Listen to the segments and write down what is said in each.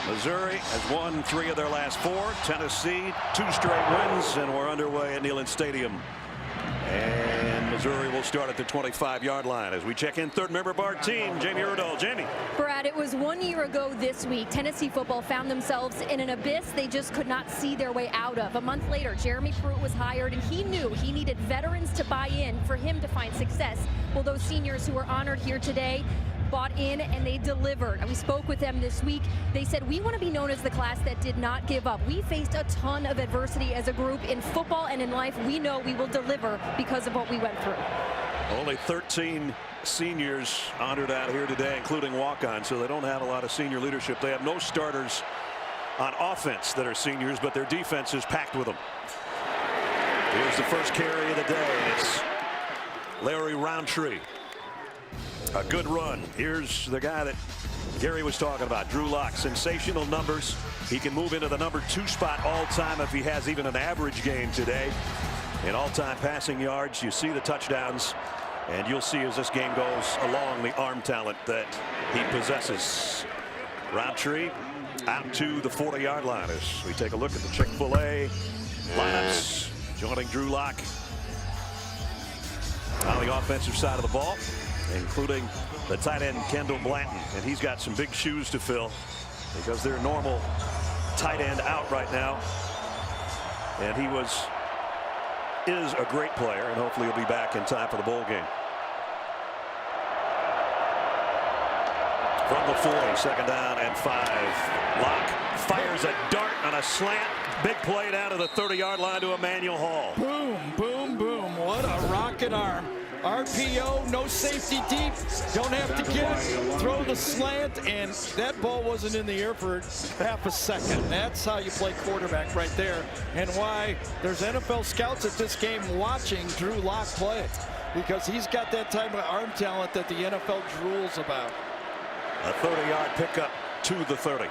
Missouri has won 3 of their last 4. Tennessee 2 straight wins, and we're underway at Neyland Stadium. And Missouri will start at the 25-yard line as we check in third member of our team, Jamie Erdahl. Jamie. Brad, it was 1 year ago this week. Tennessee football found themselves in an abyss they just could not see their way out of. A month later, Jeremy Pruitt was hired, and he knew he needed veterans to buy in for him to find success. Well, those seniors who were honored here today bought in, and they delivered. And we spoke with them this week. They said, we want to be known as the class that did not give up. We faced a ton of adversity as a group in football and in life. We know we will deliver because of what we went through. Only 13 seniors honored out here today, including walk-ons, so they don't have a lot of senior leadership. They have no starters on offense that are seniors, but their defense is packed with them. Here's the first carry of the day. It's Larry Roundtree. A good run. Here's the guy that Gary was talking about, Drew Lock. Sensational numbers. He can move into the number 2 spot all time if he has even an average game today. In all-time passing yards, you see the touchdowns, and you'll see as this game goes along the arm talent that he possesses. Roundtree out to the 40-yard line as we take a look at the Chick-fil-A lineups. Joining Drew Lock on the offensive side of the ball, including the tight end Kendall Blanton, and he's got some big shoes to fill because their normal tight end out right now, and he is a great player, and hopefully he'll be back in time for the bowl game. From the 40, 2nd down and 5. Lock fires a dart on a slant. Big play down to the 30-yard line to Emmanuel Hall. Boom, boom, boom. What a rocket arm. RPO, no safety deep, don't have to get it, throw the slant, and that ball wasn't in the air for half a second. That's how you play quarterback right there, and why there's NFL scouts at this game watching Drew Lock play it, because he's got that type of arm talent that the NFL drools about. A 30-yard pickup to the 30.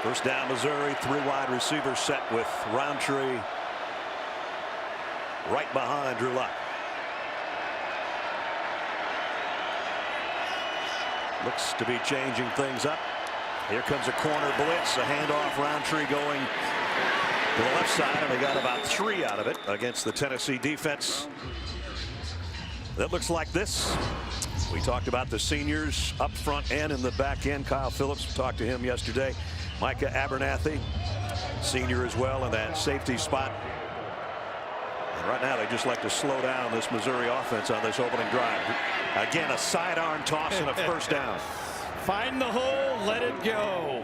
First down, Missouri, 3 wide receivers set with Roundtree right behind Drew Lock. Looks to be changing things up. Here comes a corner blitz, a handoff. Roundtree going to the left side, and they got about 3 out of it against the Tennessee defense. That looks like this. We talked about the seniors up front and in the back end. Kyle Phillips, talked to him yesterday. Micah Abernathy, senior as well, in that safety spot. And right now they just like to slow down this Missouri offense on this opening drive. Again, a sidearm toss and a first down. Find the hole, let it go.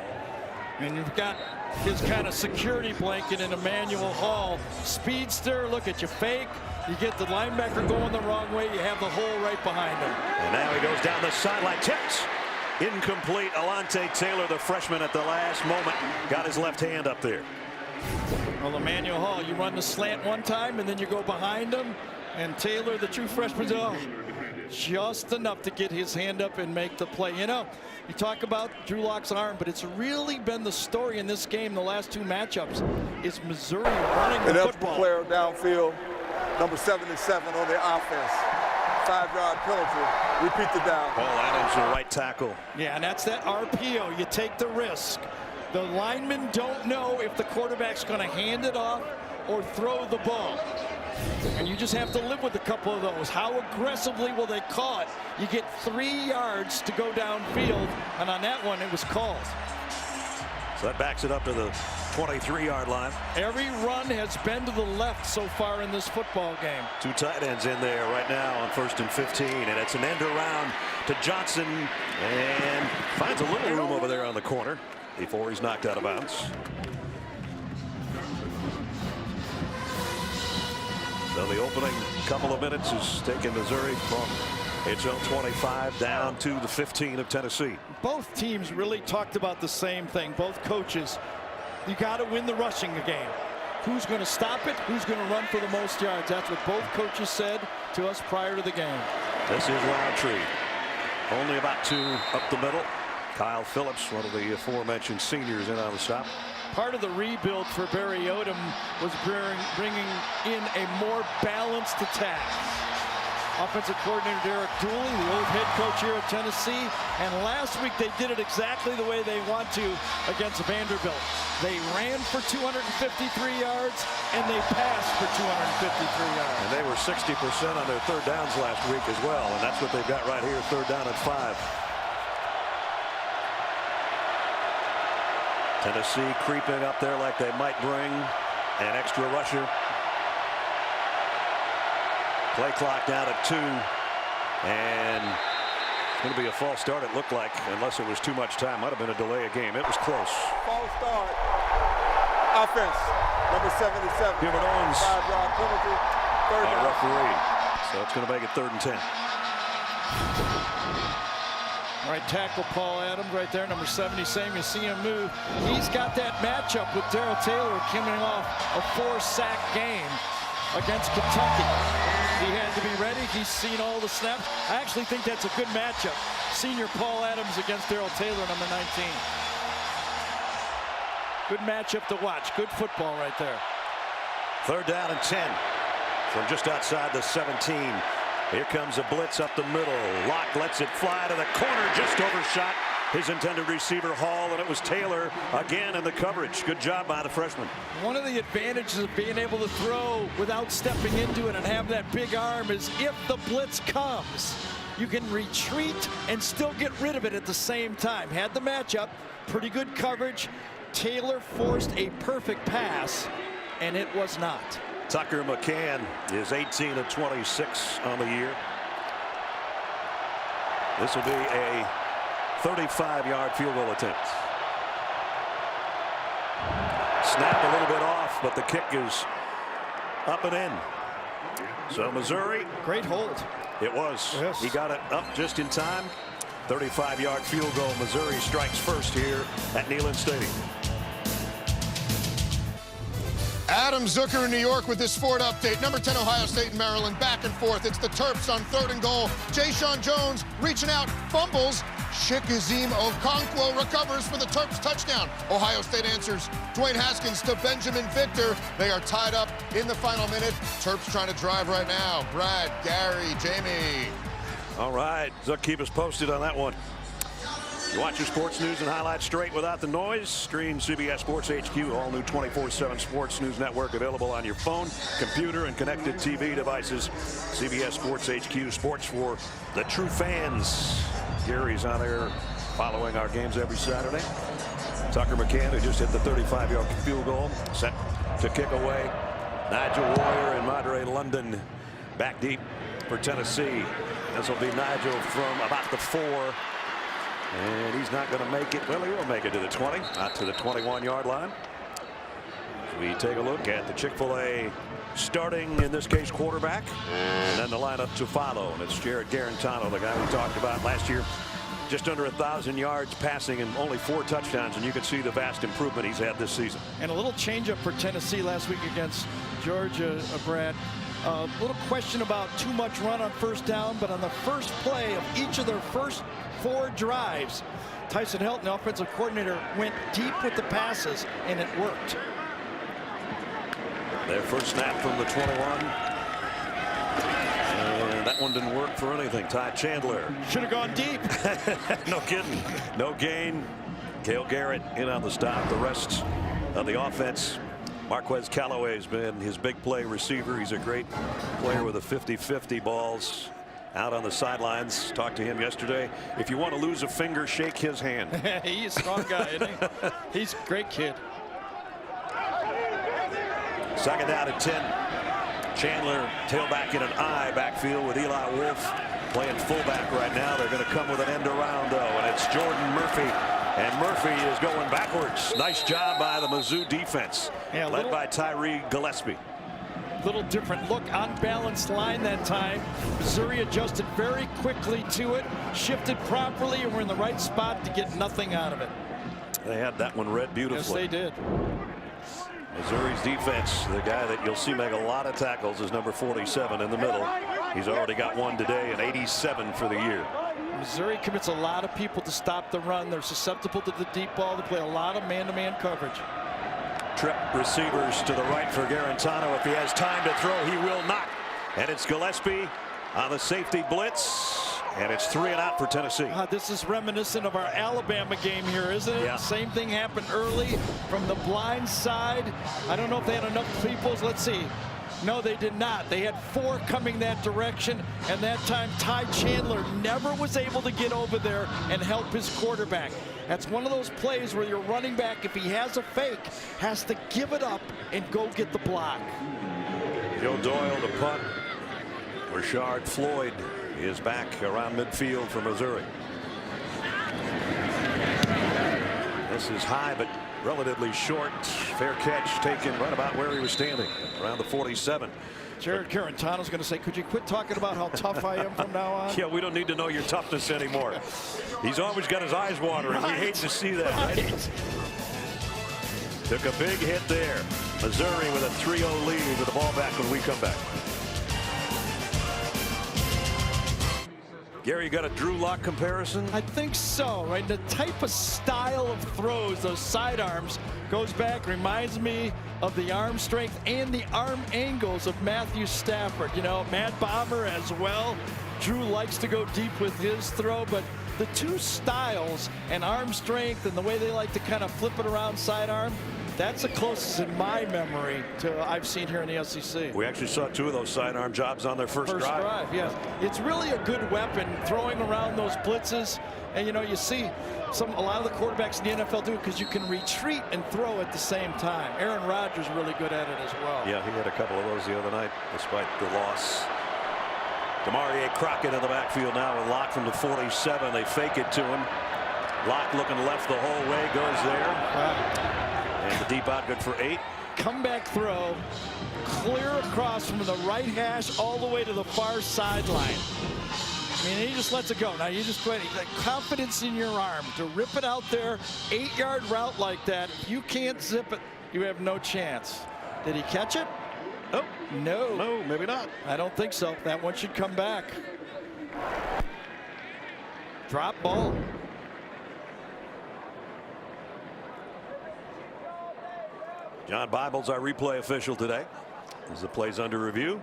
And you've got his kind of security blanket in Emmanuel Hall. Speedster, look at you, fake. You get the linebacker going the wrong way, you have the hole right behind him. And now he goes down the sideline, tipped. Incomplete. Alante Taylor, the freshman, at the last moment got his left hand up there. Well, Emmanuel Hall, you run the slant one time and then you go behind him, and Taylor, the true freshman, just enough to get his hand up and make the play. You know, you talk about Drew Lock's arm, but it's really been the story in this game the last 2 matchups is Missouri running the football. Player downfield, number 77 on the offense. 5-yard penalty. Repeat the down. Paul Adams, the right tackle. Yeah, and that's that RPO. You take the risk. The linemen don't know if the quarterback's going to hand it off or throw the ball. And you just have to live with a couple of those. How aggressively will they call it? You get 3 yards to go downfield, and on that one, it was called. So that backs it up to the 23-yard line. Every run has been to the left so far in this football game. 2 tight ends in there right now on 1st and 15, and it's an end around to Johnson, and finds a little room over there on the corner before he's knocked out of bounds. So the opening couple of minutes has taken Missouri from its own 25 down to the 15 of Tennessee. Both teams really talked about the same thing. Both coaches, you got to win the rushing game. Who's going to stop it? Who's going to run for the most yards? That's what both coaches said to us prior to the game. This is Roundtree. Only about 2 up the middle. Kyle Phillips, one of the aforementioned seniors, in on the stop. Part of the rebuild for Barry Odom was bringing in a more balanced attack. offensive coordinator Derek Dooley, the old head coach here at Tennessee. And last week they did it exactly the way they want to against Vanderbilt. They ran for 253 yards and they passed for 253 yards. And they were 60% on their third downs last week as well, and that's what they've got right here, third down and 5. Tennessee creeping up there like they might bring an extra rusher. Play clock down at 2, and it's going to be a false start, it looked like, unless it was too much time. Might have been a delay of game. It was close. False start. Offense, number 77. Hubert Owens, 5-yard penalty. Third our down. referee. So it's going to make it 3rd and 10. Right tackle Paul Adams right there, number 70. Same, you see him move. He's got that matchup with Darrell Taylor coming off a 4-sack game against Kentucky. He had to be ready. He's seen all the snaps. I actually think that's a good matchup. Senior Paul Adams against Darrell Taylor, number 19. Good matchup to watch. Good football right there. 3rd down and 10 from just outside the 17. Here comes a blitz up the middle. Locke lets it fly to the corner, just overshot his intended receiver Hall, and it was Taylor again in the coverage. Good job by the freshman. One of the advantages of being able to throw without stepping into it and have that big arm is if the blitz comes, you can retreat and still get rid of it at the same time. Had the matchup, pretty good coverage. Taylor forced a perfect pass, and it was not. Tucker McCann is 18 of 26 on the year. This will be a 35-yard field goal attempt. Snapped a little bit off, but the kick is up and in. So Missouri. Great hold. It was. Yes. He got it up just in time. 35-yard field goal. Missouri strikes first here at Neyland Stadium. Adam Zucker in New York with this Ford update. Number 10 Ohio State and Maryland back and forth. It's the Terps on 3rd and goal. Jayshon Jones reaching out, fumbles. Chikazim Okonkwo recovers for the Terps touchdown. Ohio State answers. Dwayne Haskins to Benjamin Victor. They are tied up in the final minute. Terps trying to drive right now. Brad, Gary, Jamie. All right, Zuck, keep us posted on that one. You watch your sports news and highlights straight without the noise. Stream CBS Sports HQ, all new 24/7 sports news network available on your phone, computer, and connected TV devices. CBS Sports HQ, sports for the true fans. Gary's on air following our games every Saturday. Tucker McCann, who just hit the 35-yard field goal, set to kick away. Nigel Warrior and Madre London back deep for Tennessee. This will be Nigel from about the 4. And he's not going to make it. Well, he will make it to the 20, not to the 21-yard line. We take a look at the Chick-fil-A starting, in this case, quarterback, and then the lineup to follow. And it's Jared Garantano, the guy we talked about last year. Just under 1,000 yards passing and only 4 touchdowns, and you can see the vast improvement he's had this season. And a little changeup for Tennessee last week against Georgia, Brad. A little question about too much run on 1st down, but on the first play of each of their first 4 drives, Tyson Helton, the offensive coordinator, went deep with the passes, and it worked. Their first snap from the 21. And that one didn't work for anything. Ty Chandler. Should have gone deep. No kidding. No gain. Cale Garrett in on the stop. The rest of the offense. Marquez Callaway has been his big play receiver. He's a great player with a 50-50 balls out on the sidelines. Talked to him yesterday. If you want to lose a finger, shake his hand. He's a strong guy, isn't he? He's a great kid. 2nd down and 10. Chandler tailback in an I backfield with Eli Wolf playing fullback right now. They're going to come with an end around though, and it's Jordan Murphy. And Murphy is going backwards. Nice job by the Mizzou defense, led by Tyree Gillespie. Little different look, unbalanced line that time. Missouri adjusted very quickly to it, shifted properly, and were in the right spot to get nothing out of it. They had that one read beautifully. Yes, they did. Missouri's defense, the guy that you'll see make a lot of tackles, is number 47 in the middle. He's already got one today, and 87 for the year. Missouri commits a lot of people to stop the run. They're susceptible to the deep ball. They play a lot of man-to-man coverage. Trip receivers to the right for Garantano. If he has time to throw, he will not. And it's Gillespie on the safety blitz. And it's 3 and out for Tennessee. This is reminiscent of our Alabama game here, isn't it? Yeah. Same thing happened early from the blind side. I don't know if they had enough peoples. Let's see. No, they did not. They had 4 coming that direction, and that time Ty Chandler never was able to get over there and help his quarterback. That's one of those plays where your running back, if he has a fake, has to give it up and go get the block. Joe Doyle to punt. Rashard Floyd is back around midfield for Missouri. This is high but relatively short. Fair catch taken right about where he was standing, around the 47. Jared Garantano's going to say, could you quit talking about how tough I am from now on? Yeah, we don't need to know your toughness anymore. He's always got his eyes watering. We hate to see that. Right? Took a big hit there. Missouri with a 3-0 lead with the ball back when we come back. Gary, you got a Drew Lock comparison? I think so, right? The type of style of throws, those sidearms, goes back, reminds me of the arm strength and the arm angles of Matthew Stafford. You know, Matt Bomber as well. Drew likes to go deep with his throw, but the two styles and arm strength and the way they like to kind of flip it around sidearm, that's the closest in my memory to I've seen here in the SEC. We actually saw 2 of those sidearm jobs on their first drive. Yes. It's really a good weapon throwing around those blitzes. And, you know, you see a lot of the quarterbacks in the NFL do it because you can retreat and throw at the same time. Aaron Rodgers really good at it as well. Yeah, he had a couple of those the other night despite the loss. Demarie Crockett in the backfield now with Locke from the 47. They fake it to him. Locke looking left the whole way, goes there. Wow. And the deep out good for 8. Comeback throw, clear across from the right hash all the way to the far sideline. I mean, he just lets it go. Now you just put confidence in your arm to rip it out there, 8-yard route like that. You can't zip it. You have no chance. Did he catch it? Oh, no. No, maybe not. I don't think so. That one should come back. Drop ball. John Bible's our replay official today as the play's under review.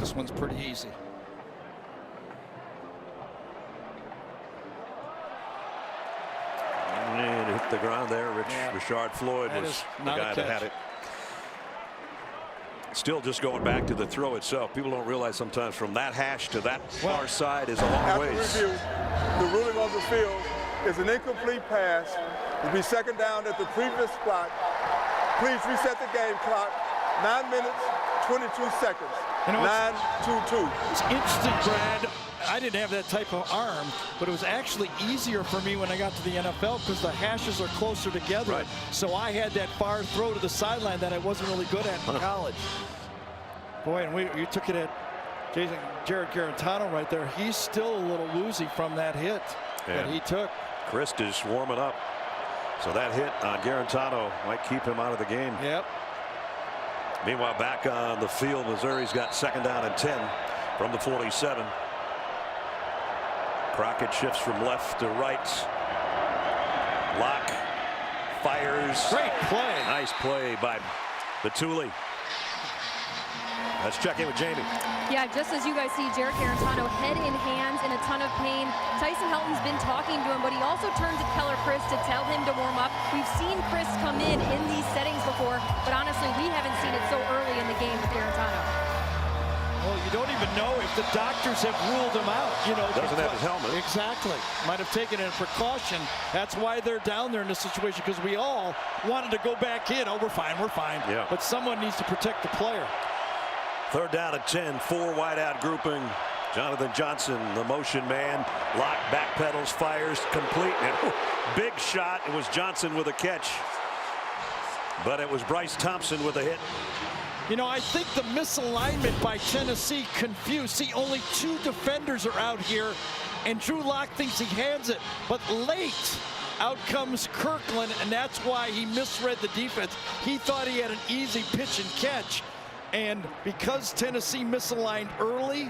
This one's pretty easy. And it hit the ground there. Rashard Floyd was the guy that had it. Still just going back to the throw itself. People don't realize sometimes from that hash to that far side is a long ways. After review, the ruling on the field is an incomplete pass. It'll be second down at the previous spot. Please reset the game clock. 9 minutes, 22 seconds. 9-2-2. It's interesting, Brad. I didn't have that type of arm, but it was actually easier for me when I got to the NFL because the hashes are closer together. Right. So I had that far throw to the sideline that I wasn't really good at in college. Boy, and you took it at Jared Garantano right there. He's still a little woozy from that hit that he took. Christ is warming up. So that hit on Garantano might keep him out of the game. Yep. Meanwhile, back on the field, Missouri's got second down and 10 from the 47. Crockett shifts from left to right. Locke fires. Great play. Nice play by Batuli. Let's check in with Jamie. Yeah, just as you guys see, Jared Garantano head in hands in a ton of pain. Tyson Helton's been talking to him, but he also turned to Keller Chris to tell him to warm up. We've seen Chris come in these settings before, but honestly, we haven't seen it so early in the game with Garantano. Well, you don't even know if the doctors have ruled him out. You know, doesn't have his helmet. Exactly. Might have taken it in precaution. That's why they're down there in this situation, because we all wanted to go back in. Oh, we're fine, we're fine. Yeah. But someone needs to protect the player. Third down and 10, 4 wide out grouping. Jonathan Johnson, the motion man. Locke backpedals, fires, complete. And big shot. It was Johnson with a catch. But it was Bryce Thompson with a hit. You know, I think the misalignment by Tennessee confused. See, only 2 defenders are out here, and Drew Lock thinks he has it. But late, out comes Kirkland, and that's why he misread the defense. He thought he had an easy pitch and catch. And because Tennessee misaligned early,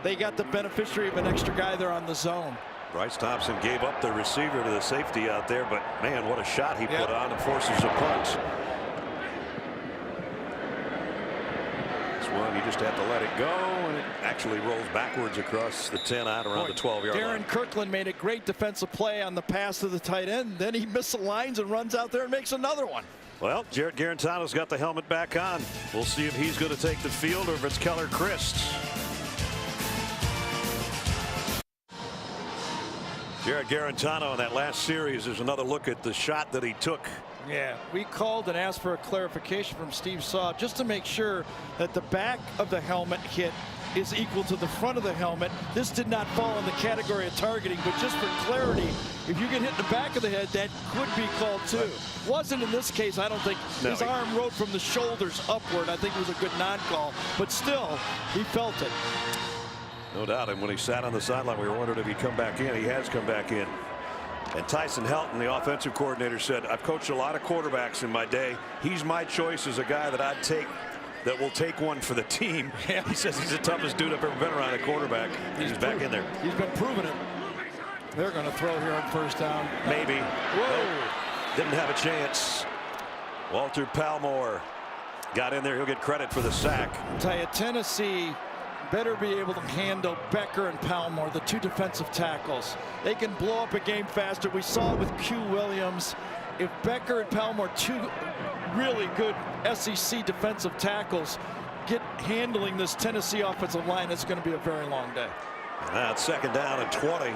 they got the beneficiary of an extra guy there on the zone. Bryce Thompson gave up the receiver to the safety out there, but man, what a shot he put on and forces a punt. This one, he just just had to let it go, and it actually rolls backwards across the 10 out around the 12-yard line. Darren Kirkland made a great defensive play on the pass to the tight end. Then he misaligns and runs out there and makes another one. Well, Jared Garantano's got the helmet back on. We'll see if he's going to take the field or if it's Keller Christ. Jared Garantano in that last series. There's another look at the shot that he took. Yeah, we called and asked for a clarification from Steve Saw just to make sure that the back of the helmet hit is equal to the front of the helmet. This did not fall in the category of targeting, but just for clarity, if you get hit in the back of the head, that could be called too. Wasn't in this case. I don't think his arm rode from the shoulders upward. I think it was a good non-call, but still, he felt it. No doubt, and when he sat on the sideline, we were wondering if he'd come back in. He has come back in. And Tyson Helton, the offensive coordinator, said, I've coached a lot of quarterbacks in my day. He's my choice as a guy that I'd take, that will take one for the team. Yeah. He says he's the toughest dude I've ever been around, a quarterback. He's back in there. He's been proving it. They're going to throw here on first down. Maybe. Whoa. Nope. Didn't have a chance. Walter Palmore got in there. He'll get credit for the sack. I'll tell you, Tennessee better be able to handle Becker and Palmore, the two defensive tackles. They can blow up a game faster. We saw it with Q Williams. If Becker and Palmore, two really good SEC defensive tackles, get handling this Tennessee offensive line, it's going to be a very long day. Now it's second down and 20.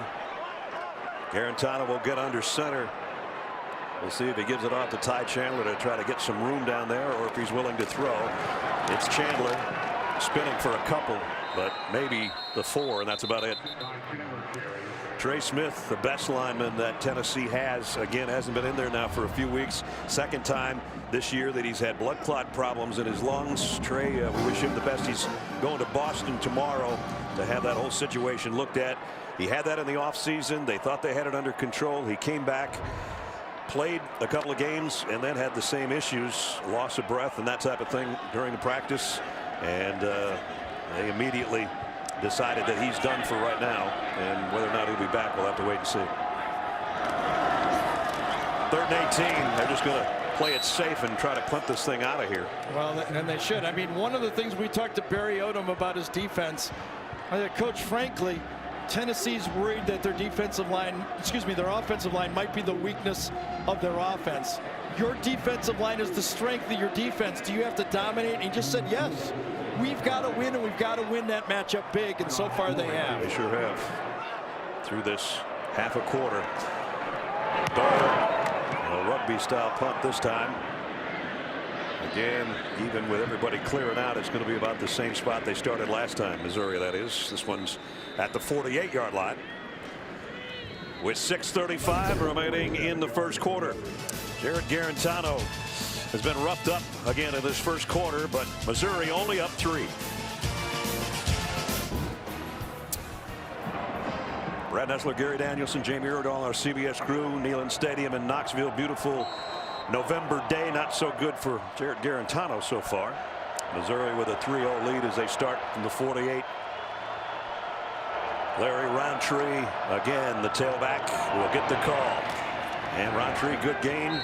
Garantano will get under center. We'll see if he gives it off to Ty Chandler to try to get some room down there, or if he's willing to throw. It's Chandler spinning for a couple, but maybe the 4, and that's about it. Trey Smith, the best lineman that Tennessee has, again, hasn't been in there now for a few weeks. Second time this year that he's had blood clot problems in his lungs. Trey, we wish him the best. He's going to Boston tomorrow to have that whole situation looked at. He had that in the offseason. They thought they had it under control. He came back, played a couple of games, and then had the same issues, loss of breath and that type of thing during the practice. And they immediately decided that he's done for right now, and whether or not he'll be back, we'll have to wait and see. 3rd and 18. They're just going to play it safe and try to punt this thing out of here. Well, and they should. I mean, one of the things we talked to Barry Odom about his defense, Coach, frankly, Tennessee's worried that their defensive line, their offensive line might be the weakness of their offense. Your defensive line is the strength of your defense. Do you have to dominate? And he just said, yes, we've got to win, and we've got to win that matchup big, and so far they have. They sure have. Through this half a quarter. A rugby-style punt this time. Again, even with everybody clearing out, it's going to be about the same spot they started last time. Missouri, that is. This one's at the 48-yard line. With 6:35 remaining in the first quarter. Jared Garantano has been roughed up again in this first quarter, but Missouri only up 3. Brad Nessler, Gary Danielson, Jamie Erdahl, our CBS crew, Neyland Stadium in Knoxville. Beautiful November day. Not so good for Jared Garantano so far. Missouri with a 3-0 lead as they start from the 48. Larry Roundtree, again, the tailback, will get the call. And Roundtree, good gain.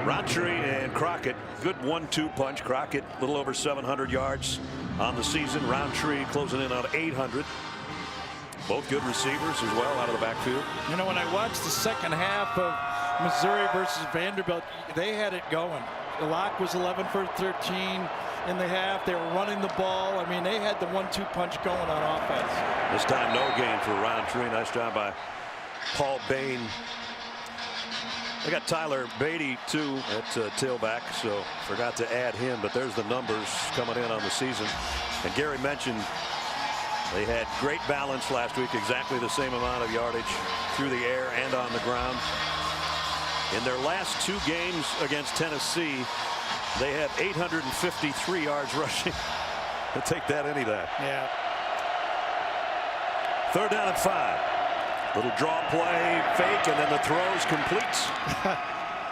Roundtree and Crockett, good 1-2 punch. Crockett, a little over 700 yards on the season. Roundtree closing in on 800. Both good receivers as well out of the backfield. You know, when I watched the second half of Missouri versus Vanderbilt, they had it going. The lock was 11 for 13 in the half. They were running the ball. I mean, they had the 1-2 punch going on offense. This time no gain for Roundtree. Nice job by Paul Bain. They got Tyler Beatty too at tailback, so forgot to add him, but there's the numbers coming in on the season. And Gary mentioned they had great balance last week, exactly the same amount of yardage through the air and on the ground. In their last 2 games against Tennessee, they had 853 yards rushing. They'll take that any day. Yeah. 3rd down and 5. Little draw play, fake, and then the throw's complete.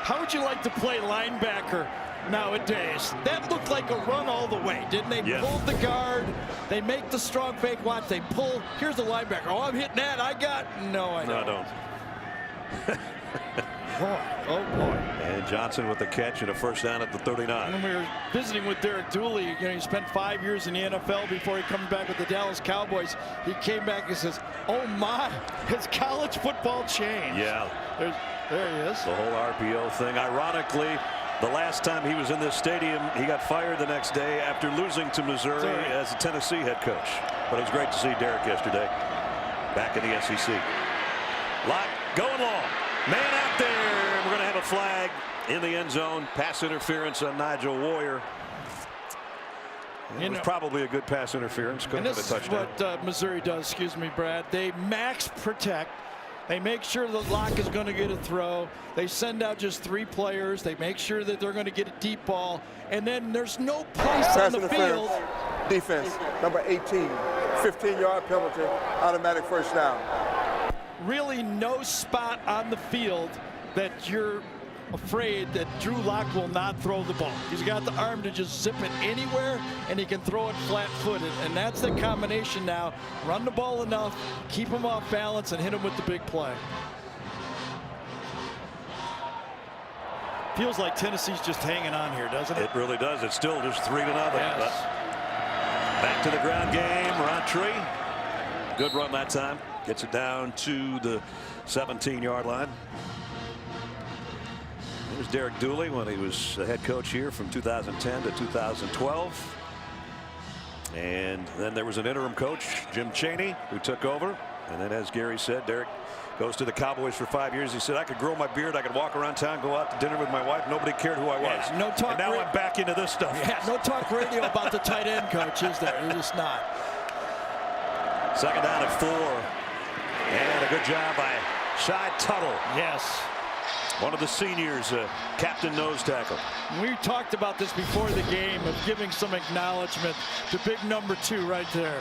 How would you like to play linebacker nowadays? That looked like a run all the way, didn't they? Yeah. Pulled the guard. They make the strong fake. Watch, they pull. Here's the linebacker. Oh, I'm hitting that. I got. No, I don't. No, I don't. boy. Oh, boy. And Johnson with the catch and a first down at the 39. When we were visiting with Derek Dooley, he spent 5 years in the NFL before he comes back with the Dallas Cowboys. He came back and says, oh, my, has college football changed? Yeah. There he is. The whole RPO thing. Ironically, the last time he was in this stadium, he got fired the next day after losing to Missouri as a Tennessee head coach. But it was great to see Derek yesterday back in the SEC. Lott going long. Man out there. We're going to have a flag in the end zone. Pass interference on Nigel Warrior. It was probably a good pass interference. Couldn't have been a touchdown. This is what Missouri does, excuse me, Brad. They max protect. They make sure the lock is going to get a throw. They send out just 3 players. They make sure that they're going to get a deep ball. And then there's no place on the field. Defense, number 18, 15-yard penalty, automatic first down. Really no spot on the field that you're afraid that Drew Lock will not throw the ball. He's got the arm to just zip it anywhere, and he can throw it flat-footed. And that's the combination now. Run the ball enough, keep him off balance, and hit him with the big play. Feels like Tennessee's just hanging on here, doesn't it? It really does. It's still just 3-0. Yes. Back to the ground game. Roundtree. Good run that time. Gets it down to the 17-yard line. Here's Derek Dooley when he was the head coach here from 2010 to 2012. And then there was an interim coach, Jim Chaney, who took over. And then, as Gary said, Derek goes to the Cowboys for 5 years. He said, I could grow my beard, I could walk around town, go out to dinner with my wife. Nobody cared who I was. Yeah, no talk. And now I'm back into this stuff. Yeah, no talk radio about the tight end coach, is there? It's just not. Second down at 4. And a good job by Shai Tuttle. Yes. One of the seniors, captain nose tackle. We talked about this before the game of giving some acknowledgement to big number 2 right there.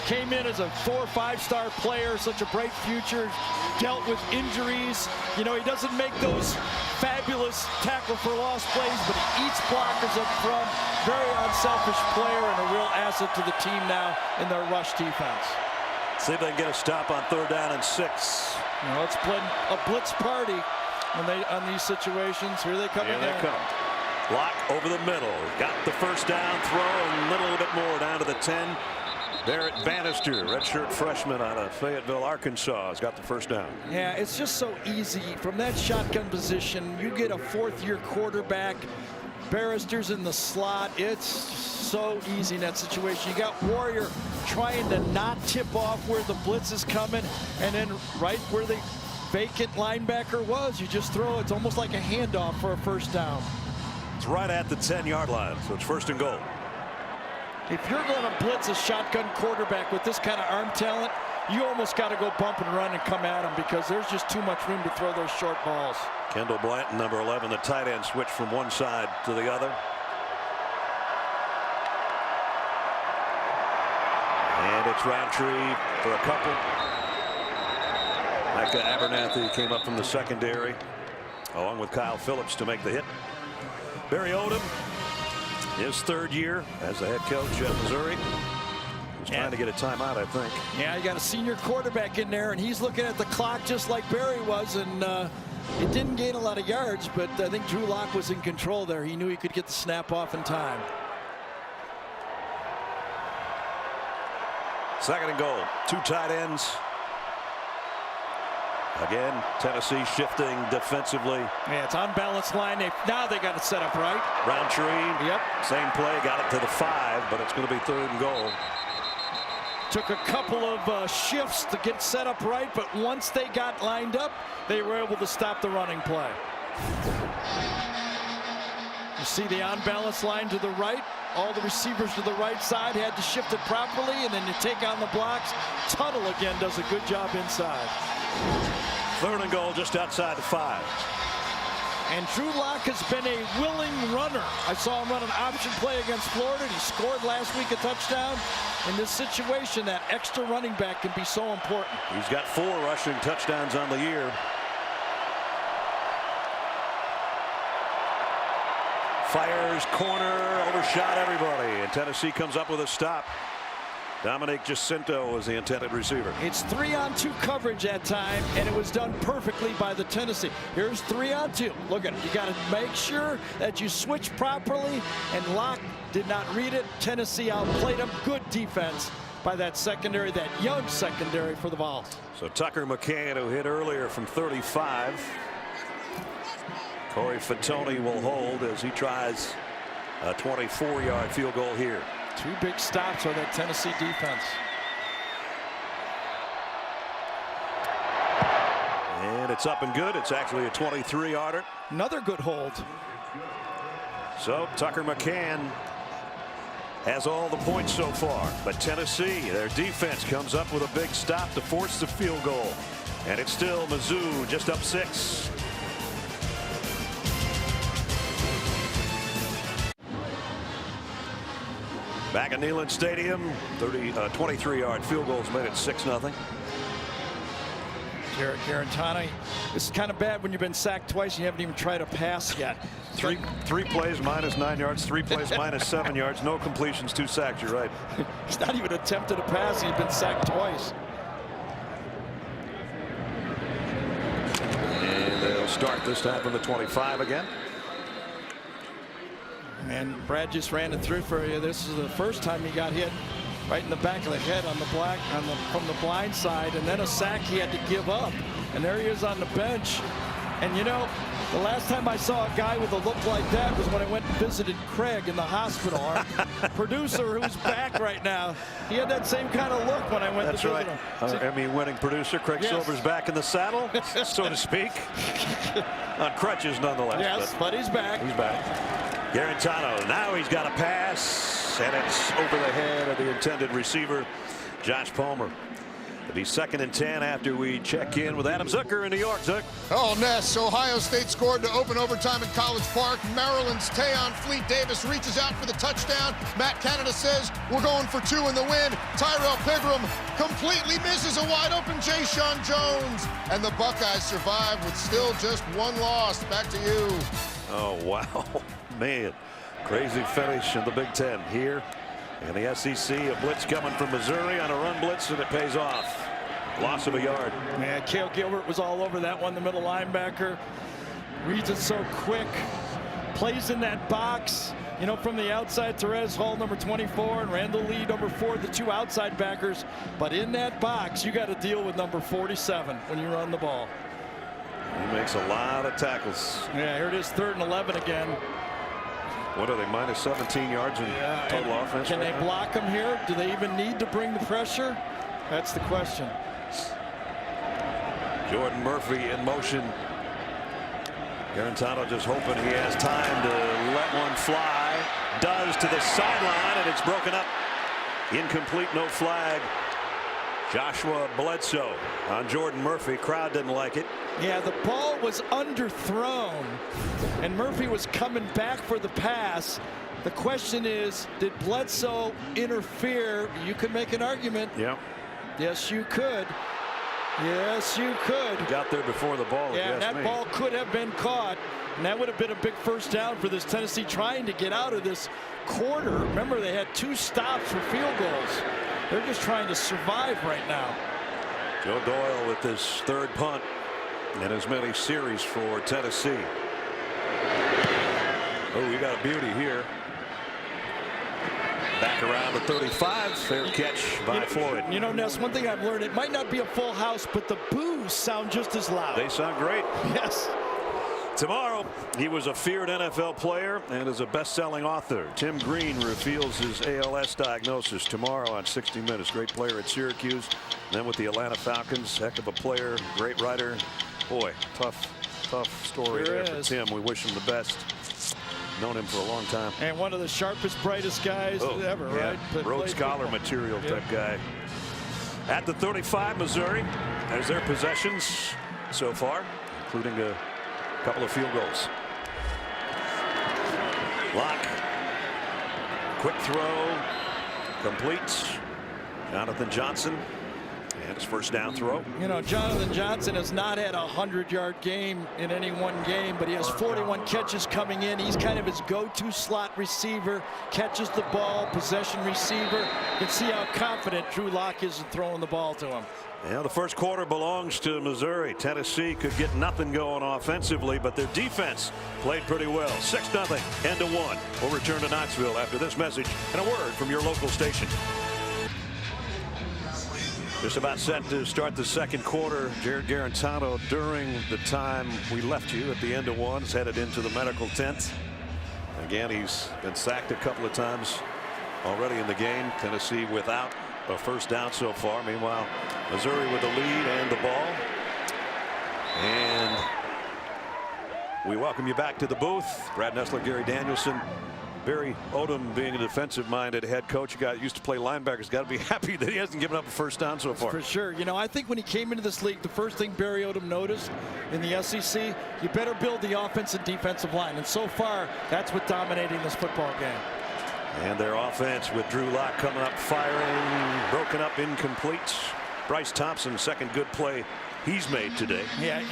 Came in as a 4- or 5-star player, such a bright future, dealt with injuries. You know, he doesn't make those fabulous tackle for loss plays, but he eats blockers up front. Very unselfish player and a real asset to the team now in their rush defense. See if they can get a stop on 3rd down and 6. You know, it's been a blitz party on these situations. Here they come Here again. they come. Lock over the middle. Got the first down throw, a little bit more down to the 10. Barrett Bannister, redshirt freshman out of Fayetteville, Arkansas, has got the first down. Yeah, it's just so easy from that shotgun position. You get a 4th-year quarterback. Barrister's in the slot. It's so easy in that situation. You got Warrior trying to not tip off where the blitz is coming, and then right where the vacant linebacker was, you just throw. It's almost like a handoff for a first down. It's right at the 10-yard line, so it's 1st and goal. If you're going to blitz a shotgun quarterback with this kind of arm talent, you almost got to go bump and run and come at him because there's just too much room to throw those short balls. Kendall Blanton, number 11, the tight end, switched from one side to the other. And it's Roundtree for a couple. Micah Abernathy came up from the secondary, along with Kyle Phillips to make the hit. Barry Odom, his 3rd year as the head coach at Missouri. He's trying to get a timeout, I think. Yeah, you got a senior quarterback in there, and he's looking at the clock just like Barry was, and it didn't gain a lot of yards, but I think Drew Lock was in control there. He knew he could get the snap off in time. 2nd and goal. 2 tight ends. Again, Tennessee shifting defensively. Yeah, it's unbalanced line. Now they got it set up right. Roundtree. Yep. Same play. Got it to the 5, but it's going to be 3rd and goal. Took a couple of shifts to get set up right, but once they got lined up, they were able to stop the running play. You see the unbalanced line to the right. All the receivers to the right side had to shift it properly, and then you take on the blocks. Tuttle again does a good job inside. 3rd and goal just outside the 5. And Drew Lock has been a willing runner. I saw him run an option play against Florida. He scored last week a touchdown. In this situation, that extra running back can be so important. He's got 4 rushing touchdowns on the year. Fires corner, overshot everybody, and Tennessee comes up with a stop. Dominic Jacinto was the intended receiver. It's 3-on-2 coverage that time, and it was done perfectly by the Tennessee. Here's 3-on-2. Look at it. You got to make sure that you switch properly, and Locke did not read it. Tennessee outplayed him. Good defense by that secondary, that young secondary for the Vols. So Tucker McCann, who hit earlier from 35. Corey Fatoni will hold as he tries a 24-yard field goal here. 2 big stops on that Tennessee defense. And it's up and good. It's actually a 23-yarder. Another good hold. So Tucker McCann has all the points so far. But Tennessee, their defense comes up with a big stop to force the field goal. And it's still Mizzou just up 6. Back at Neyland Stadium, 23-yard field goals made it 6-0. Jarrett Garantano, this is kind of bad when you've been sacked twice and you haven't even tried a pass yet. Three plays minus 9 yards, 3 plays minus 7 yards, no completions, 2 sacks. You're right. He's not even attempted a pass. He's been sacked twice. And they'll start this time from the 25 again. And Brad just ran it through for you. This is the first time he got hit right in the back of the head on the from the blind side, and then a sack he had to give up. And there he is on the bench. And you know, the last time I saw a guy with a look like that was when I went and visited Craig in the hospital. Our producer, who's back right now, he had that same kind of look when I went to visit him. Emmy-winning producer Craig Silver's back in the saddle, so to speak. On crutches, nonetheless. Yes, but he's back. He's back. Garantano, now he's got a pass, and it's over the head of the intended receiver, Josh Palmer. It'll be 2nd and 10 after we check in with Adam Zucker in New York. Zuck. Oh, Ness. Ohio State scored to open overtime in College Park. Maryland's Tayon Fleet-Davis reaches out for the touchdown. Matt Canada says we're going for 2 in the win. Tyrell Pigram completely misses a wide-open Jay-Sean Jones. And the Buckeyes survive with still just 1 loss. Back to you. Oh, wow. Man, crazy finish in the Big Ten here. And the SEC, a blitz coming from Missouri on a run blitz, and it pays off. Loss of a yard. Yeah, Cale Gilbert was all over that one, the middle linebacker. Reads it so quick. Plays in that box. You know, from the outside, Therese Hall, number 24, and Randall Lee, number 4, the 2 outside backers. But in that box, you got to deal with number 47 when you run the ball. He makes a lot of tackles. Yeah, here it is, 3rd and 11 again. What are they, minus 17 yards in total offense? Can they block him here? Do they even need to bring the pressure? That's the question. Jordan Murphy in motion. Garantano just hoping he has time to let one fly. Does to the sideline, and it's broken up. Incomplete, no flag. Joshua Bledsoe on Jordan Murphy. Crowd didn't like it. Yeah, the ball was underthrown, and Murphy was coming back for the pass. The question is, did Bledsoe interfere? You could make an argument. Yeah. Yes, you could. Yes, you could. Got there before the ball. Yeah, that ball could have been caught, and that would have been a big first down for this Tennessee trying to get out of this quarter. Remember, they had 2 stops for field goals. They're just trying to survive right now. Joe Doyle with his 3rd punt in as many series for Tennessee. Oh, we got a beauty here. Back around the 35. Fair catch by Floyd. You know, Ness, one thing I've learned, it might not be a full house, but the boos sound just as loud. They sound great. Yes. Tomorrow, he was a feared NFL player and is a best-selling author. Tim Green reveals his ALS diagnosis tomorrow on 60 Minutes. Great player at Syracuse, then with the Atlanta Falcons. Heck of a player, great writer. Boy, tough story Sure there for is. Tim. We wish him the best. Known him for a long time. And one of the sharpest, brightest guys ever, yeah. right? Rhodes Scholar material type guy. At the 35, Missouri, there's their possessions so far, including a couple of field goals. Locke. Quick throw. Complete. Jonathan Johnson. And his first down throw. You know, Jonathan Johnson has not had a 100-yard game in any one game, but he has 41 catches coming in. He's kind of his go-to slot receiver, catches the ball, possession receiver. You can see how confident Drew Lock is in throwing the ball to him. Yeah, the first quarter belongs to Missouri. Tennessee could get nothing going offensively, but their defense played pretty well. 6-0, end of one. We'll return to Knoxville after this message and a word from your local station. Just about set to start the second quarter. Jared Garantano, during the time we left you at the end of one, is headed into the medical tent. Again, he's been sacked a couple of times already in the game. Tennessee without a first down so far. Meanwhile, Missouri with the lead and the ball. And we welcome you back to the booth. Brad Nessler, Gary Danielson. Barry Odom, being a defensive-minded head coach, a guy that used to play linebackers, got to be happy that he hasn't given up a first down so far. For sure. You know, I think when he came into this league, the first thing Barry Odom noticed in the SEC, you better build the offense and defensive line. And so far, that's what's dominating this football game. And their offense with Drew Lock coming up, firing, broken up, incomplete. Bryce Thompson, second good play he's made today. Yeah.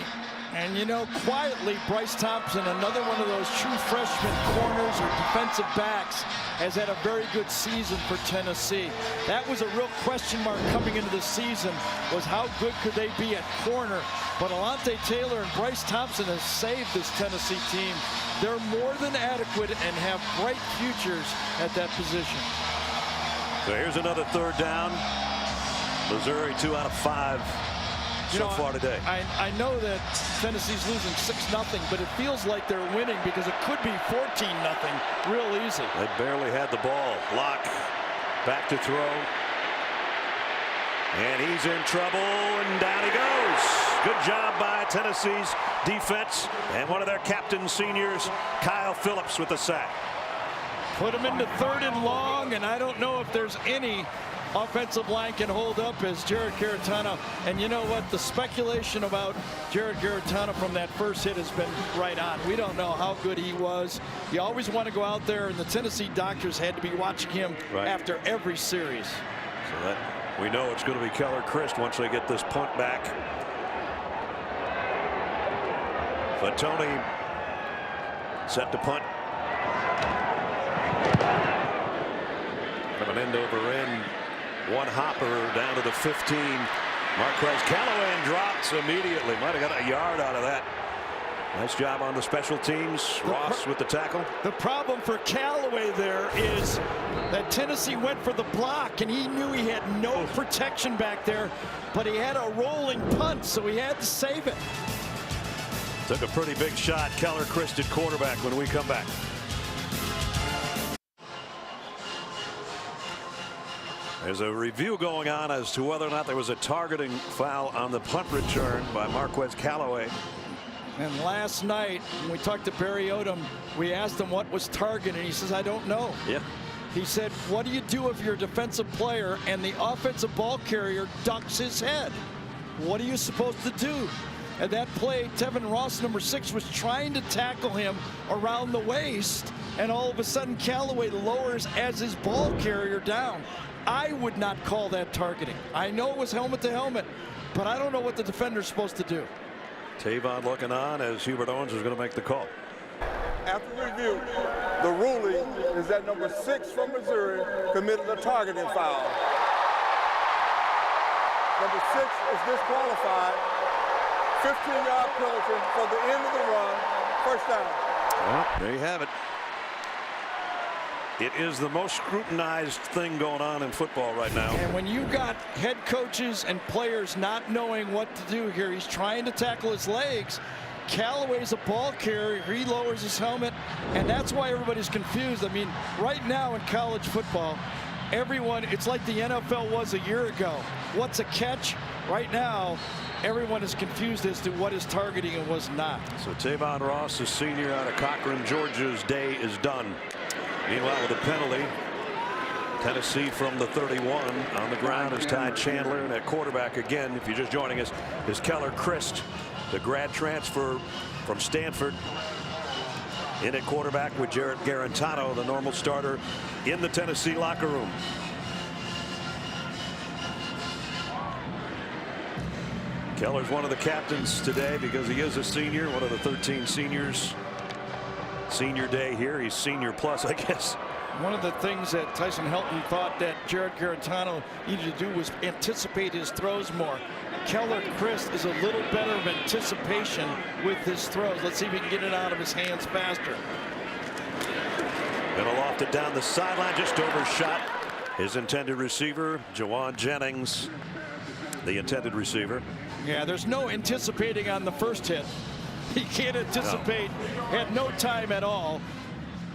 And, you know, quietly, Bryce Thompson, another one of those true freshman corners or defensive backs, has had a very good season for Tennessee. That was a real question mark coming into the season, was how good could they be at corner. But Alontae Taylor and Bryce Thompson has saved this Tennessee team. They're more than adequate and have bright futures at that position. So here's another third down. Missouri 2 out of 5. So far today. I know that Tennessee's losing 6-0, but it feels like they're winning because it could be 14-0 real easy. They barely had the ball. Lock back to throw. And he's in trouble, and down he goes. Good job by Tennessee's defense and one of their captain seniors, Kyle Phillips, with the sack. Put him into 3rd and long, and I don't know if there's any offensive line can hold up as Jared Garantano. And you know what? The speculation about Jared Garantano from that first hit has been right on. We don't know how good he was. You always want to go out there, and the Tennessee doctors had to be watching him after every series. So that we know it's going to be Keller Christ once they get this punt back. But Tony set to punt. From an end over end. One hopper down to the 15. Marquez Callaway drops immediately. Might have got a yard out of that. Nice job on the special teams. Ross with the tackle. The problem for Callaway there is that Tennessee went for the block, and he knew he had no protection back there, but he had a rolling punt, so he had to save it. Took a pretty big shot. Keller Christ at quarterback when we come back. There's a review going on as to whether or not there was a targeting foul on the punt return by Marquez Callaway. And last night, when we talked to Barry Odom, we asked him what was targeting, and he says, I don't know. Yeah. He said, what do you do if you're a defensive player and the offensive ball carrier ducks his head? What are you supposed to do? And that play, Tevin Ross, number 6, was trying to tackle him around the waist, and all of a sudden Callaway lowers as his ball carrier down. I would not call that targeting. I know it was helmet to helmet, but I don't know what the defender's supposed to do. Tavon looking on as Hubert Owens is going to make the call. After review, the ruling is that number 6 from Missouri committed a targeting foul. Number 6 is disqualified. 15-yard penalty for the end of the run. First down. Well, there you have it. It is the most scrutinized thing going on in football right now. And when you got head coaches and players not knowing what to do here, he's trying to tackle his legs. Callaway's a ball carrier. He lowers his helmet, and that's why everybody's confused. I mean, right now in college football, everyone, it's like the NFL was a year ago. What's a catch? Right now, everyone is confused as to what is targeting and what's not. So Tavon Ross, a senior out of Cochran, Georgia's day is done. Meanwhile, with a penalty, Tennessee from the 31 on the ground is Ty Chandler, and at quarterback again, if you're just joining us, is Keller Christ, the grad transfer from Stanford. In at quarterback with Jared Garantano, the normal starter in the Tennessee locker room. Keller's one of the captains today because he is a senior, one of the 13 seniors. Senior day here. He's senior plus, I guess. One of the things that Tyson Helton thought that Jared Garantano needed to do was anticipate his throws more. Keller Christ is a little better of anticipation with his throws. Let's see if he can get it out of his hands faster. Gonna loft it down the sideline, just overshot his intended receiver, Jawan Jennings, the intended receiver. Yeah, there's no anticipating on the first hit. He can't anticipate, had no time at all.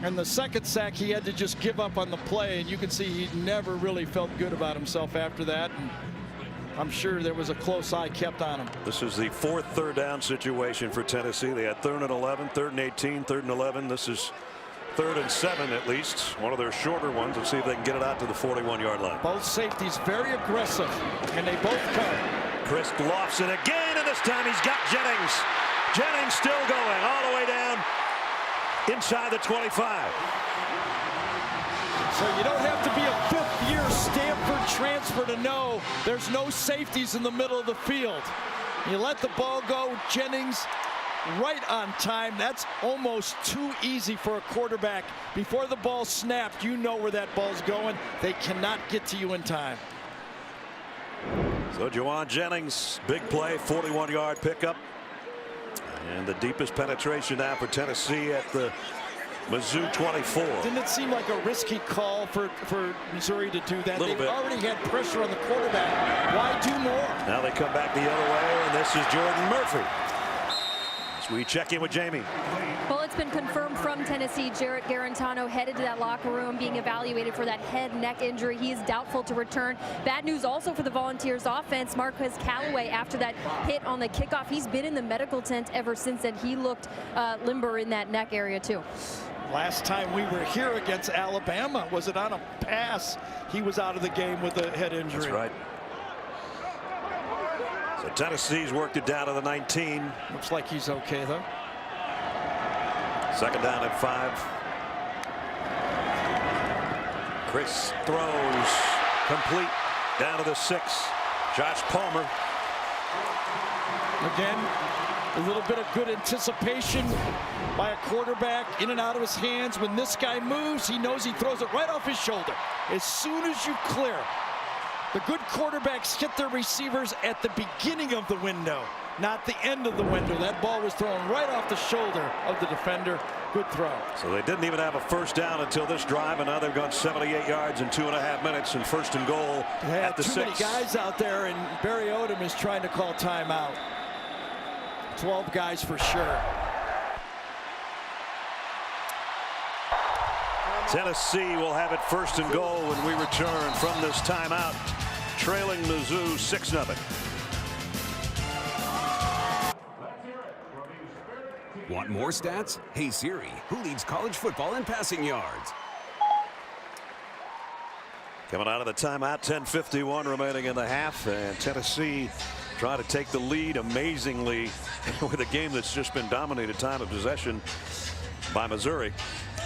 And the second sack, he had to just give up on the play, and you can see he never really felt good about himself after that. And I'm sure there was a close eye kept on him. This is the fourth third down situation for Tennessee. They had 3rd and 11, 3rd and 18, 3rd and 11. This is 3rd and 7 at least, one of their shorter ones. Let's see if they can get it out to the 41-yard line. Both safeties very aggressive, and they both come. Chris lofts it again, and this time he's got Jennings. Jennings still going all the way down inside the 25. So you don't have to be a fifth-year Stanford transfer to know there's no safeties in the middle of the field. You let the ball go, Jennings right on time. That's almost too easy for a quarterback. Before the ball snapped, you know where that ball's going. They cannot get to you in time. So Jawan Jennings, big play, 41-yard pickup. And the deepest penetration now for Tennessee at the Mizzou 24. Didn't it seem like a risky call for Missouri to do that? They've already had pressure on the quarterback. Why do more? Now they come back the other way, and this is Jordan Murphy. So we check in with Jamie. Well, it's been confirmed from Tennessee, Jared Garantano headed to that locker room being evaluated for that head-neck injury. He is doubtful to return. Bad news also for the Volunteers offense. Marquez Callaway, after that hit on the kickoff, he's been in the medical tent ever since, and he looked limber in that neck area too. Last time we were here against Alabama, was it on a pass? He was out of the game with a head injury. That's right. So Tennessee's worked it down to the 19. Looks like he's okay, though. 2nd down and 5. Chris throws complete down to the 6. Josh Palmer. Again, a little bit of good anticipation by a quarterback in and out of his hands. When this guy moves, he knows he throws it right off his shoulder. As soon as you clear, the good quarterbacks hit their receivers at the beginning of the window, not the end of the window. That ball was thrown right off the shoulder of the defender. Good throw. So they didn't even have a first down until this drive, and now they've gone 78 yards in 2.5 minutes, and 1st and goal at the 6. Too many guys out there, and Barry Odom is trying to call timeout. 12 guys for sure. Tennessee will have it 1st and goal when we return from this timeout, trailing Mizzou 6-0. Want more stats? Hey Siri, who leads college football in passing yards? Coming out of the timeout, 10:51 remaining in the half, and Tennessee trying to take the lead amazingly with a game that's just been dominated time of possession by Missouri.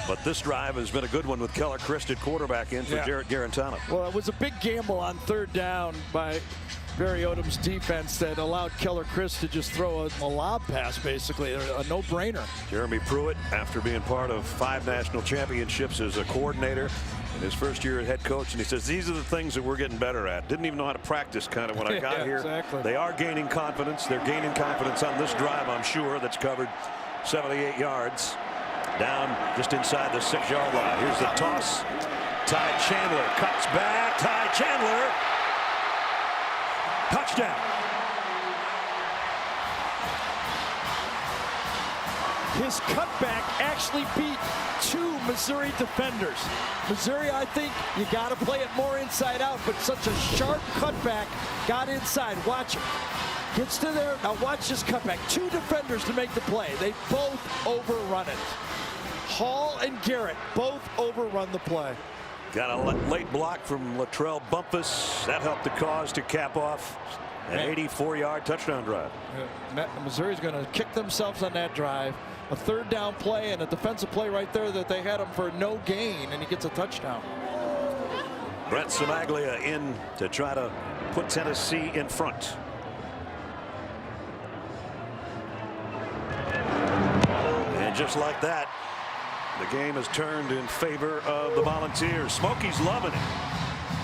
But this drive has been a good one with Keller Christ at quarterback in for Jared Garantano. Well, it was a big gamble on 3rd down by Barry Odom's defense that allowed Keller Christ to just throw a lob pass, basically, a no-brainer. Jeremy Pruitt, after being part of 5 national championships as a coordinator in his first year as head coach, and he says these are the things that we're getting better at. Didn't even know how to practice kind of when I got here. Exactly. They are gaining confidence. They're gaining confidence on this drive, I'm sure, that's covered 78 yards. Down just inside the 6-yard line. Here's the toss. Ty Chandler cuts back. Ty Chandler. Touchdown. His cutback actually beat 2 Missouri defenders. Missouri, I think you got to play it more inside out, but such a sharp cutback got inside. Watch him. Gets to there. Now watch this cutback. 2 defenders to make the play. They both overrun it. Hall and Garrett both overrun the play. Got a late block from Latrell Bumpus. That helped the cause to cap off an 84-yard touchdown drive. Missouri's going to kick themselves on that drive. A 3rd down play and a defensive play right there that they had him for no gain, and he gets a touchdown. Brett Samaglia in to try to put Tennessee in front. just like that, the game has turned in favor of the Volunteers. Smokey's loving it.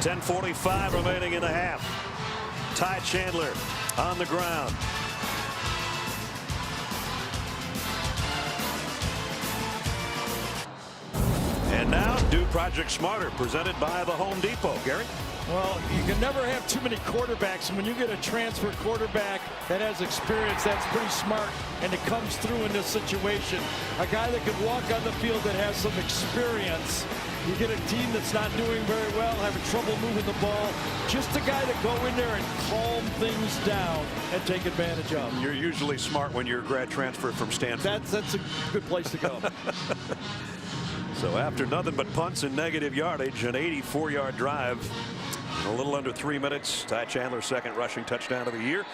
10:45 remaining in the half. Ty Chandler on the ground. And now do Project Smarter, presented by the Home Depot. Gary? Well, you can never have too many quarterbacks, and when you get a transfer quarterback that has experience, that's pretty smart, and it comes through in this situation. A guy that could walk on the field that has some experience. You get a team that's not doing very well, having trouble moving the ball. Just a guy to go in there and calm things down and take advantage of. You're usually smart when you're a grad transfer from Stanford. That's a good place to go. So after nothing but punts and negative yardage, an 84-yard drive in a little under 3 minutes. Ty Chandler's second rushing touchdown of the year,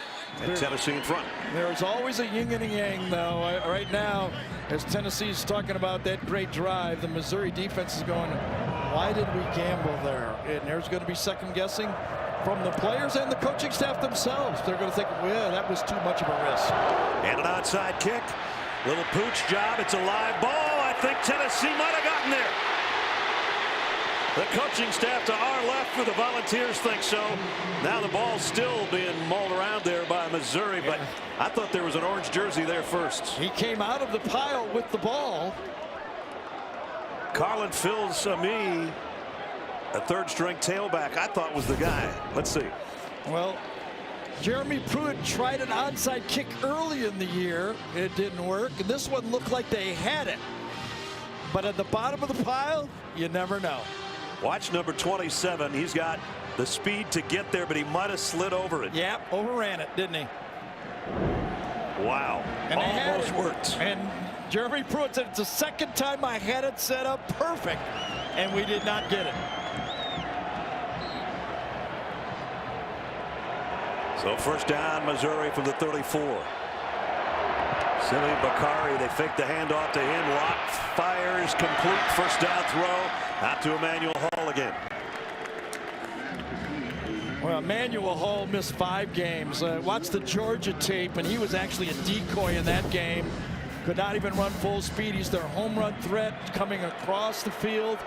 and Tennessee in front. There's always a yin and a yang, though. Right now, as Tennessee's talking about that great drive, the Missouri defense is going, why did we gamble there? And there's going to be second guessing from the players and the coaching staff themselves. They're going to think, well, that was too much of a risk. And an outside kick. Little pooch job. It's a live ball. I think Tennessee might have gotten there. The coaching staff to our left for the Volunteers think so. Now the ball's still being mauled around there by Missouri, but I thought there was an orange jersey there first. He came out of the pile with the ball. Carlin Phil-Sami, a third-string tailback, I thought was the guy. Let's see. Well, Jeremy Pruitt tried an onside kick early in the year. It didn't work. And this one looked like they had it. But at the bottom of the pile, you never know. Watch number 27. He's got the speed to get there, but he might have slid over it. Yeah, overran it, didn't he? Wow. And almost worked. And Jeremy Pruitt said, it's the second time I had it set up perfect, and we did not get it. So first down, Missouri from the 34. Simi Bakari, they fake the handoff to him. Locke fires, complete first down throw. Out to Emmanuel Hall again. Well, Emmanuel Hall missed 5 games. Watch the Georgia tape, and he was actually a decoy in that game. Could not even run full speed. He's their home run threat coming across the field.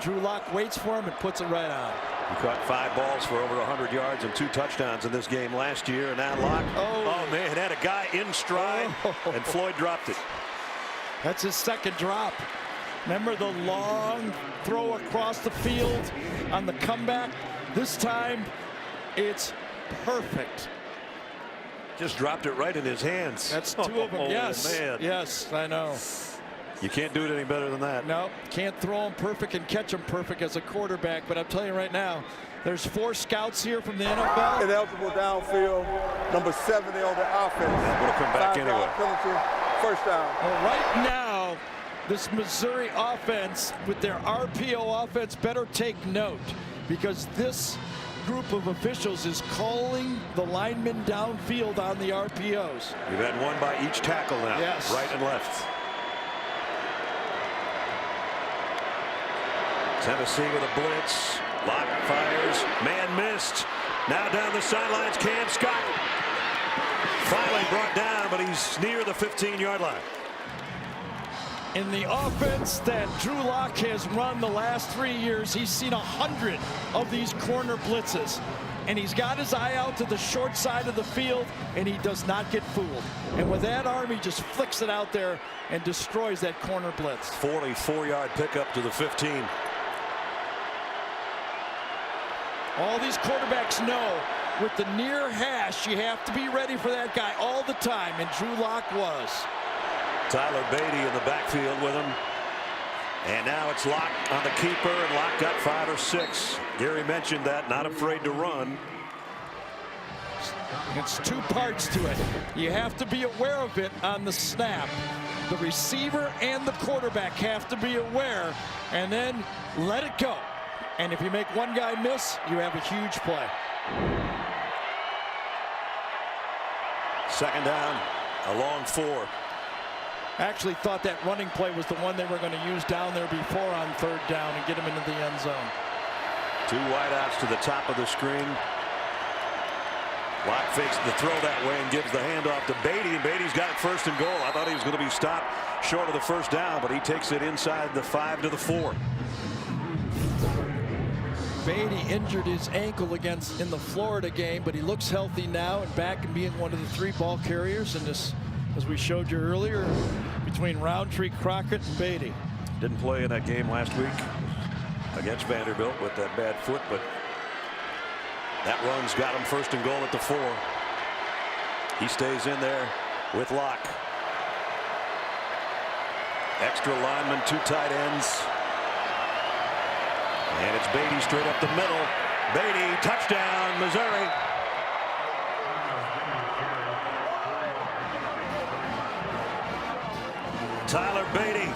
Drew Lock waits for him and puts it right on. He caught 5 balls for over 100 yards and 2 touchdowns in this game last year. And now Lock, oh man, had a guy in stride, and Floyd dropped it. That's his second drop. Remember the long throw across the field on the comeback? This time, it's perfect. Just dropped it right in his hands. That's 2 of them. Yes, man. yes, I know. You can't do it any better than that. No, can't throw them perfect and catch them perfect as a quarterback. But I'm telling you right now, there's 4 scouts here from the NFL. Ineligible downfield, number 70 on the offense. That would have come back anyway. Penalty, first down. Well, right now, this Missouri offense, with their RPO offense, better take note, because this group of officials is calling the linemen downfield on the RPOs. You've had one by each tackle now. Yes. Right and left. Tennessee with a blitz. Lock fires. Man missed. Now down the sidelines, Cam Scott. Finally brought down, but he's near the 15-yard line. In the offense that Drew Lock has run the last 3 years, he's seen 100 of these corner blitzes. And he's got his eye out to the short side of the field, and he does not get fooled. And with that arm, he just flicks it out there and destroys that corner blitz. 44-yard pickup to the 15. All these quarterbacks know with the near hash, you have to be ready for that guy all the time, and Drew Lock was. Tyler Beatty in the backfield with him. And now it's Lock on the keeper, and Lock got 5 or 6. Gary mentioned that, not afraid to run. It's 2 parts to it. You have to be aware of it on the snap. The receiver and the quarterback have to be aware, and then let it go. And if you make one guy miss, you have a huge play. Second down, a long 4. Actually thought that running play was the one they were going to use down there before on 3rd down and get him into the end zone. 2 wideouts to the top of the screen. Locke fakes the throw that way and gives the handoff to Beatty, and Beatty's got it 1st and goal. I thought he was going to be stopped short of the 1st down, but he takes it inside the 5 to the 4. Beatty injured his ankle in the Florida game, but he looks healthy now and back and being one of the 3 ball carriers in this, as we showed you earlier, between Roundtree, Crockett, and Beatty. Didn't play in that game last week against Vanderbilt with that bad foot, but that run's got him 1st and goal at the 4. He stays in there with Locke. Extra lineman, 2 tight ends. And it's Beatty straight up the middle. Beatty, touchdown, Missouri. Tyler Beatty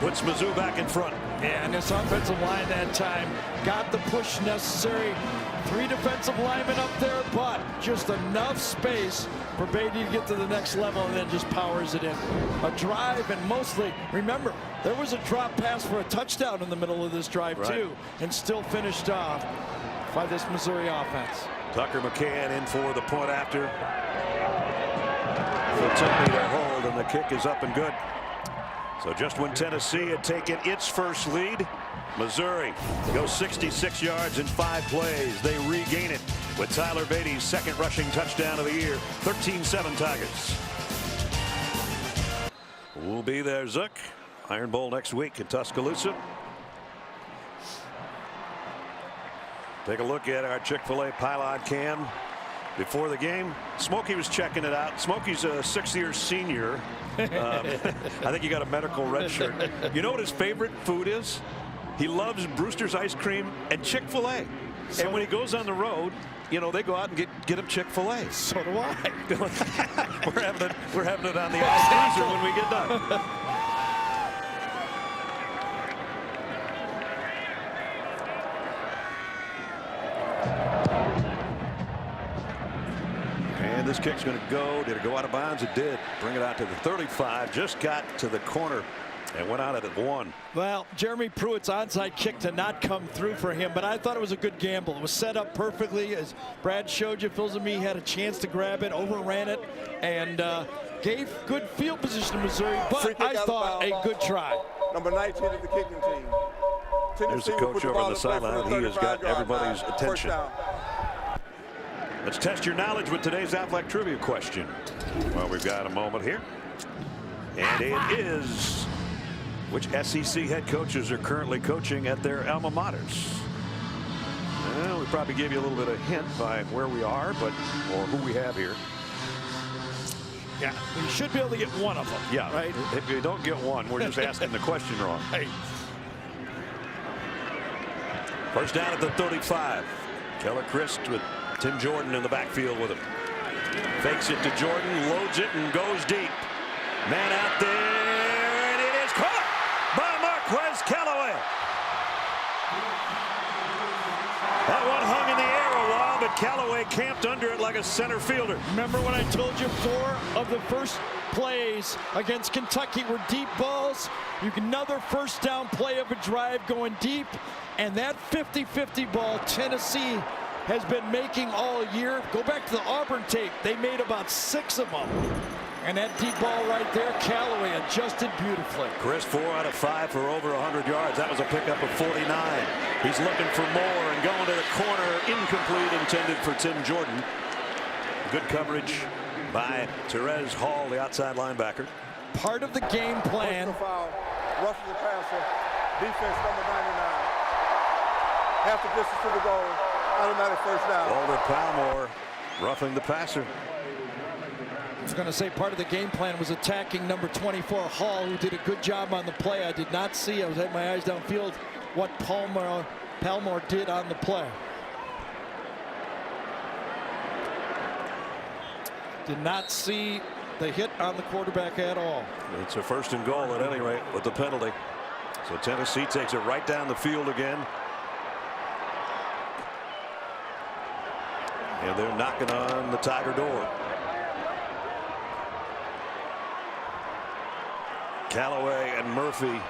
puts Mizzou back in front. Yeah, and this offensive line that time got the push necessary. 3 defensive linemen up there, but just enough space for Beatty to get to the next level and then just powers it in. A drive, and mostly, remember, there was a drop pass for a touchdown in the middle of this drive too, and still finished off by this Missouri offense. Tucker McCann in for the point after. For to hold, and the kick is up and good. So just when Tennessee had taken its first lead, Missouri goes 66 yards in 5 plays. They regain it with Tyler Beatty's 2nd rushing touchdown of the year. 13-7 Tigers. We'll be there, Zook. Iron Bowl next week in Tuscaloosa. Take a look at our Chick-fil-A pylon cam before the game. Smokey was checking it out. Smokey's a 6th-year senior. I think he got a medical red shirt. You know what his favorite food is? He loves Brewster's ice cream and Chick-fil-A. And when he goes on the road, you know, they go out and get him Chick-fil-A. So do I. we're having it on the ice freezer when we get done. And this kick's going to go. Did it go out of bounds? It did. Bring it out to the 35. Just got to the corner and went out at it 1. Well, Jeremy Pruitt's onside kick to not come through for him, but I thought it was a good gamble. It was set up perfectly. As Brad showed you, Phil Zami had a chance to grab it, overran it, and gave good field position to Missouri, but I thought a good try. Number 19 is the kicking team. There's the coach over on the sideline. He has got everybody's attention. Let's test your knowledge with today's Aflac Trivia question. Well, we've got a moment here. And it is, which SEC head coaches are currently coaching at their alma maters? Well, we probably gave you a little bit of hint by where we are, or who we have here. Yeah, you should be able to get one of them. Yeah, right. If you don't get one, we're just asking the question wrong. Hey. First down at the 35. Keller Christ with Tim Jordan in the backfield with him. Fakes it to Jordan, loads it, and goes deep. Man out there, and it is caught by Marquez Callaway. That one hung in the air a while, but Callaway camped under it like a center fielder. Remember when I told you 4 of the first plays against Kentucky were deep balls? Another first down play of a drive going deep, and that 50-50 ball Tennessee has been making all year. Go back to the Auburn tape. They made about 6 of them. And that deep ball right there, Callaway adjusted beautifully. Chris, 4 out of 5 for over 100 yards. That was a pickup of 49. He's looking for more and going to the corner. Incomplete, intended for Tim Jordan. Good coverage by Therese Hall, the outside linebacker. Part of the game plan. Foul, roughing the passer, defense number 99. Half the distance to the goal, automatic first down. Walter Palmore roughing the passer. I was going to say part of the game plan was attacking number 24 Hall, who did a good job on the play. I did not see, I was at my eyes downfield, what Palmore did on the play. Did not see the hit on the quarterback at all. It's a 1st and goal at any rate with the penalty. So Tennessee takes it right down the field again. And they're knocking on the Tiger door. Callaway and Murphy,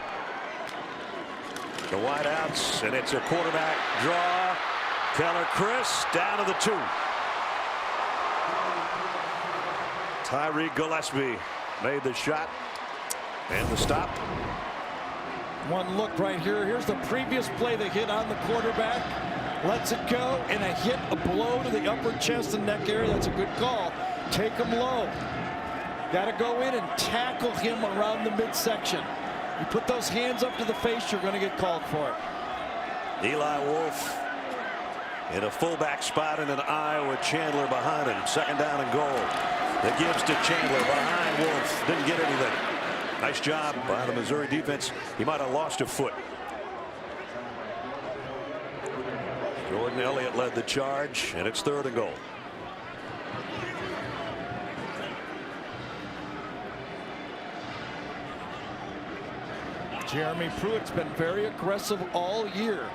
the wideouts, and it's a quarterback draw. Keller Chris down to the 2. Tyree Gillespie made the shot and the stop. One look right here. Here's the previous play, the hit on the quarterback. Lets it go, and a hit, a blow to the upper chest and neck area. That's a good call. Take him low. Got to go in and tackle him around the midsection. You put those hands up to the face, you're going to get called for it. Eli Wolf in a fullback spot in an eye with Chandler behind him. Second down and goal. It gives to Chandler behind Wolf. Didn't get anything. Nice job by the Missouri defense. He might have lost a foot. Jordan Elliott led the charge, and it's 3rd and goal. Jeremy Pruitt's been very aggressive all year.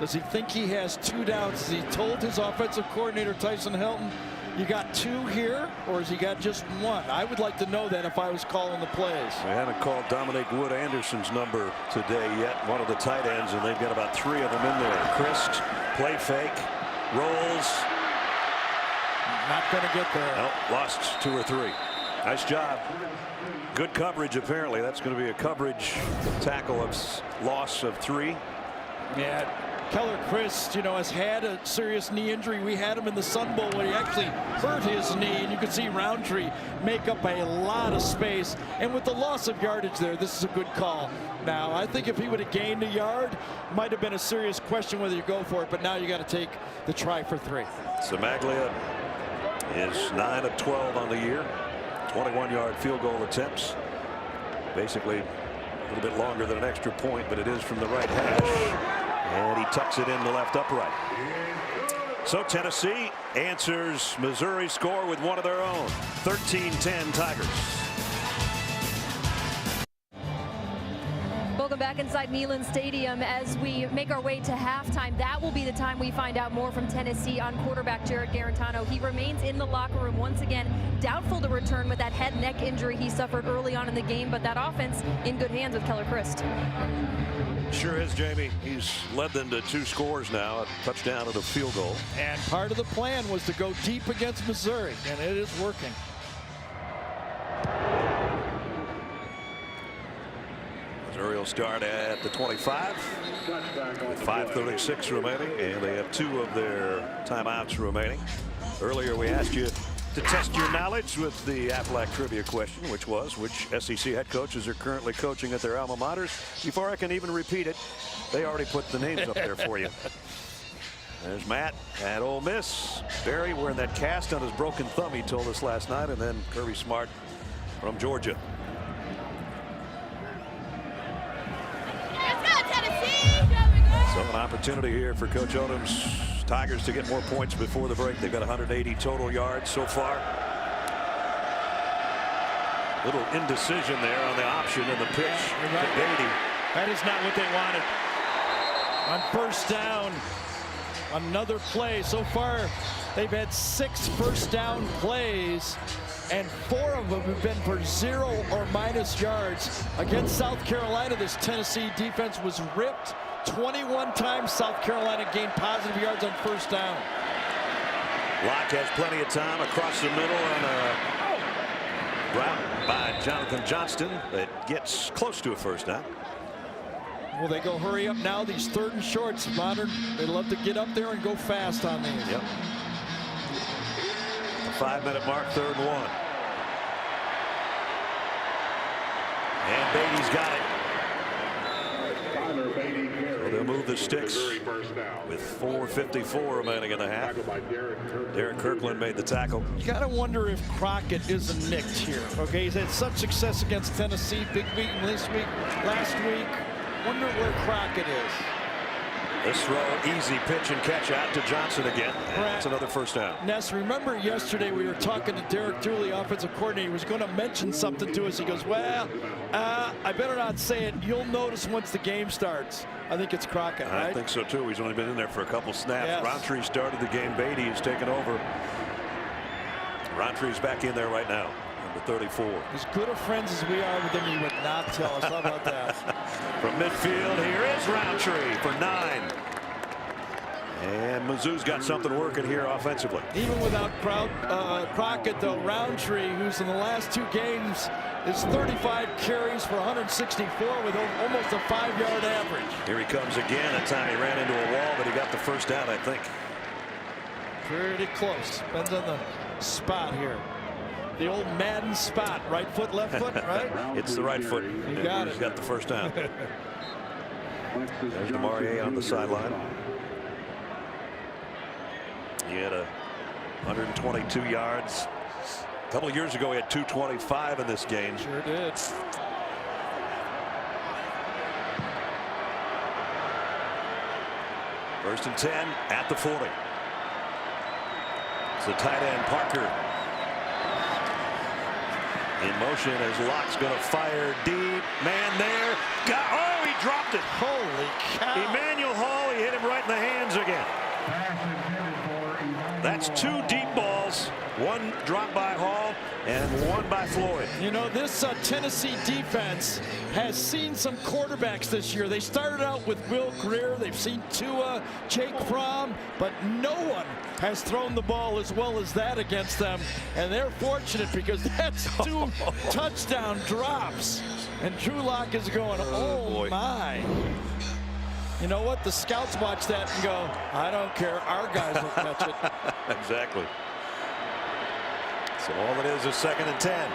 Does he think he has 2 downs? Has he told his offensive coordinator, Tyson Helton, you got 2 here, or has he got just 1? I would like to know that if I was calling the plays. They haven't called Dominic Wood Anderson's number today yet, one of the tight ends, and they've got about 3 of them in there. Christ, play fake, rolls. Not going to get there. Nope, lost 2 or 3. Nice job. Good coverage, apparently. That's going to be a coverage tackle of loss of 3. Yeah. Keller Christ, you know, has had a serious knee injury. We had him in the Sun Bowl where he actually hurt his knee, and you can see Roundtree make up a lot of space. And with the loss of yardage there, this is a good call. Now, I think if he would have gained a yard, might have been a serious question whether you go for it, but now you got to take the try for 3. Samaglia is 9 of 12 on the year. 21-yard field goal attempts. Basically a little bit longer than an extra point, but it is from the right hash. And he tucks it in the left upright. So Tennessee answers Missouri's score with one of their own. 13-10 Tigers. Welcome back inside Neyland Stadium as we make our way to halftime. That will be the time we find out more from Tennessee on quarterback Jared Garantano. He remains in the locker room once again, doubtful to return with that head neck injury he suffered early on in the game, but that offense in good hands with Keller Christ. Sure is, Jamie. He's led them to 2 scores now, a touchdown and a field goal. And part of the plan was to go deep against Missouri, and it is working. Missouri will start at the 25 with 5:36 remaining, and they have 2 of their timeouts remaining. Earlier we asked you to test your knowledge with the Aflac trivia question, which was which SEC head coaches are currently coaching at their alma maters. Before I can even repeat it, they already put the names up there for you. There's Matt at Ole Miss. Barry wearing that cast on his broken thumb, he told us last night, and then Kirby Smart from Georgia. Let's go, Tennessee! So an opportunity here for Coach Odom's Tigers to get more points before the break. They've got 180 total yards so far. Little indecision there on the option and the pitch to Beatty. That is not what they wanted. On first down, another play. So far, they've had 6 first down plays, and 4 of them have been for 0 or minus yards. Against South Carolina, this Tennessee defense was ripped. 21 times South Carolina gained positive yards on first down. Locke has plenty of time across the middle on a route by Jonathan Johnston that gets close to a first down. Will they go hurry up now? These 3rd and shorts, modern, they love to get up there and go fast on these. Yep. The 5-minute mark, 3rd and 1. And Beatty's got it. So they'll move the sticks with 4:54 remaining in the half. Derek Kirkland made the tackle. You got to wonder if Crockett isn't nicked here. Okay, he's had such success against Tennessee, big beating this week, last week. Wonder where Crockett is. This throw, easy pitch and catch out to Johnson again. And that's another first down. Ness, remember yesterday we were talking to Derek Dooley, offensive coordinator. He was going to mention something to us. He goes, well, I better not say it. You'll notice once the game starts. I think it's Crockett, right? I think so, too. He's only been in there for a couple snaps. Yes. Roundtree started the game. Beatty has taken over. Roundtree's back in there right now. Number 34. As good of friends as we are with him, he would not tell us. How about that? From midfield, here is Roundtree for 9. And Mizzou's got something working here offensively. Even without Crockett, though, Roundtree, who's in the last 2 games, is 35 carries for 164 with almost a 5-yard average. Here he comes again. That time he ran into a wall, but he got the first down, I think. Pretty close. Depends on the spot here. The old Madden spot. Right foot, left foot, right? It's the right foot. You got it. He's got the first down. There's DeMaurier on the sideline. He had 122 yards. A couple of years ago, he had 225 in this game. Sure did. First and 10 at the 40. It's the tight end Parker in motion as Locke's going to fire deep. Man there. Oh, he dropped it. Holy cow. Emmanuel Hall, he hit him right in the hands again. That's 2 deep balls. One dropped by Hall and one by Floyd. You know, this Tennessee defense has seen some quarterbacks this year. They started out with Will Greer. They've seen Tua, Jake Fromm, but no one has thrown the ball as well as that against them. And they're fortunate because that's 2 touchdown drops. And Drew Lock is going, oh boy. My. You know what? The scouts watch that and go, I don't care. Our guys will catch it. Exactly. So all it is 2nd and 10.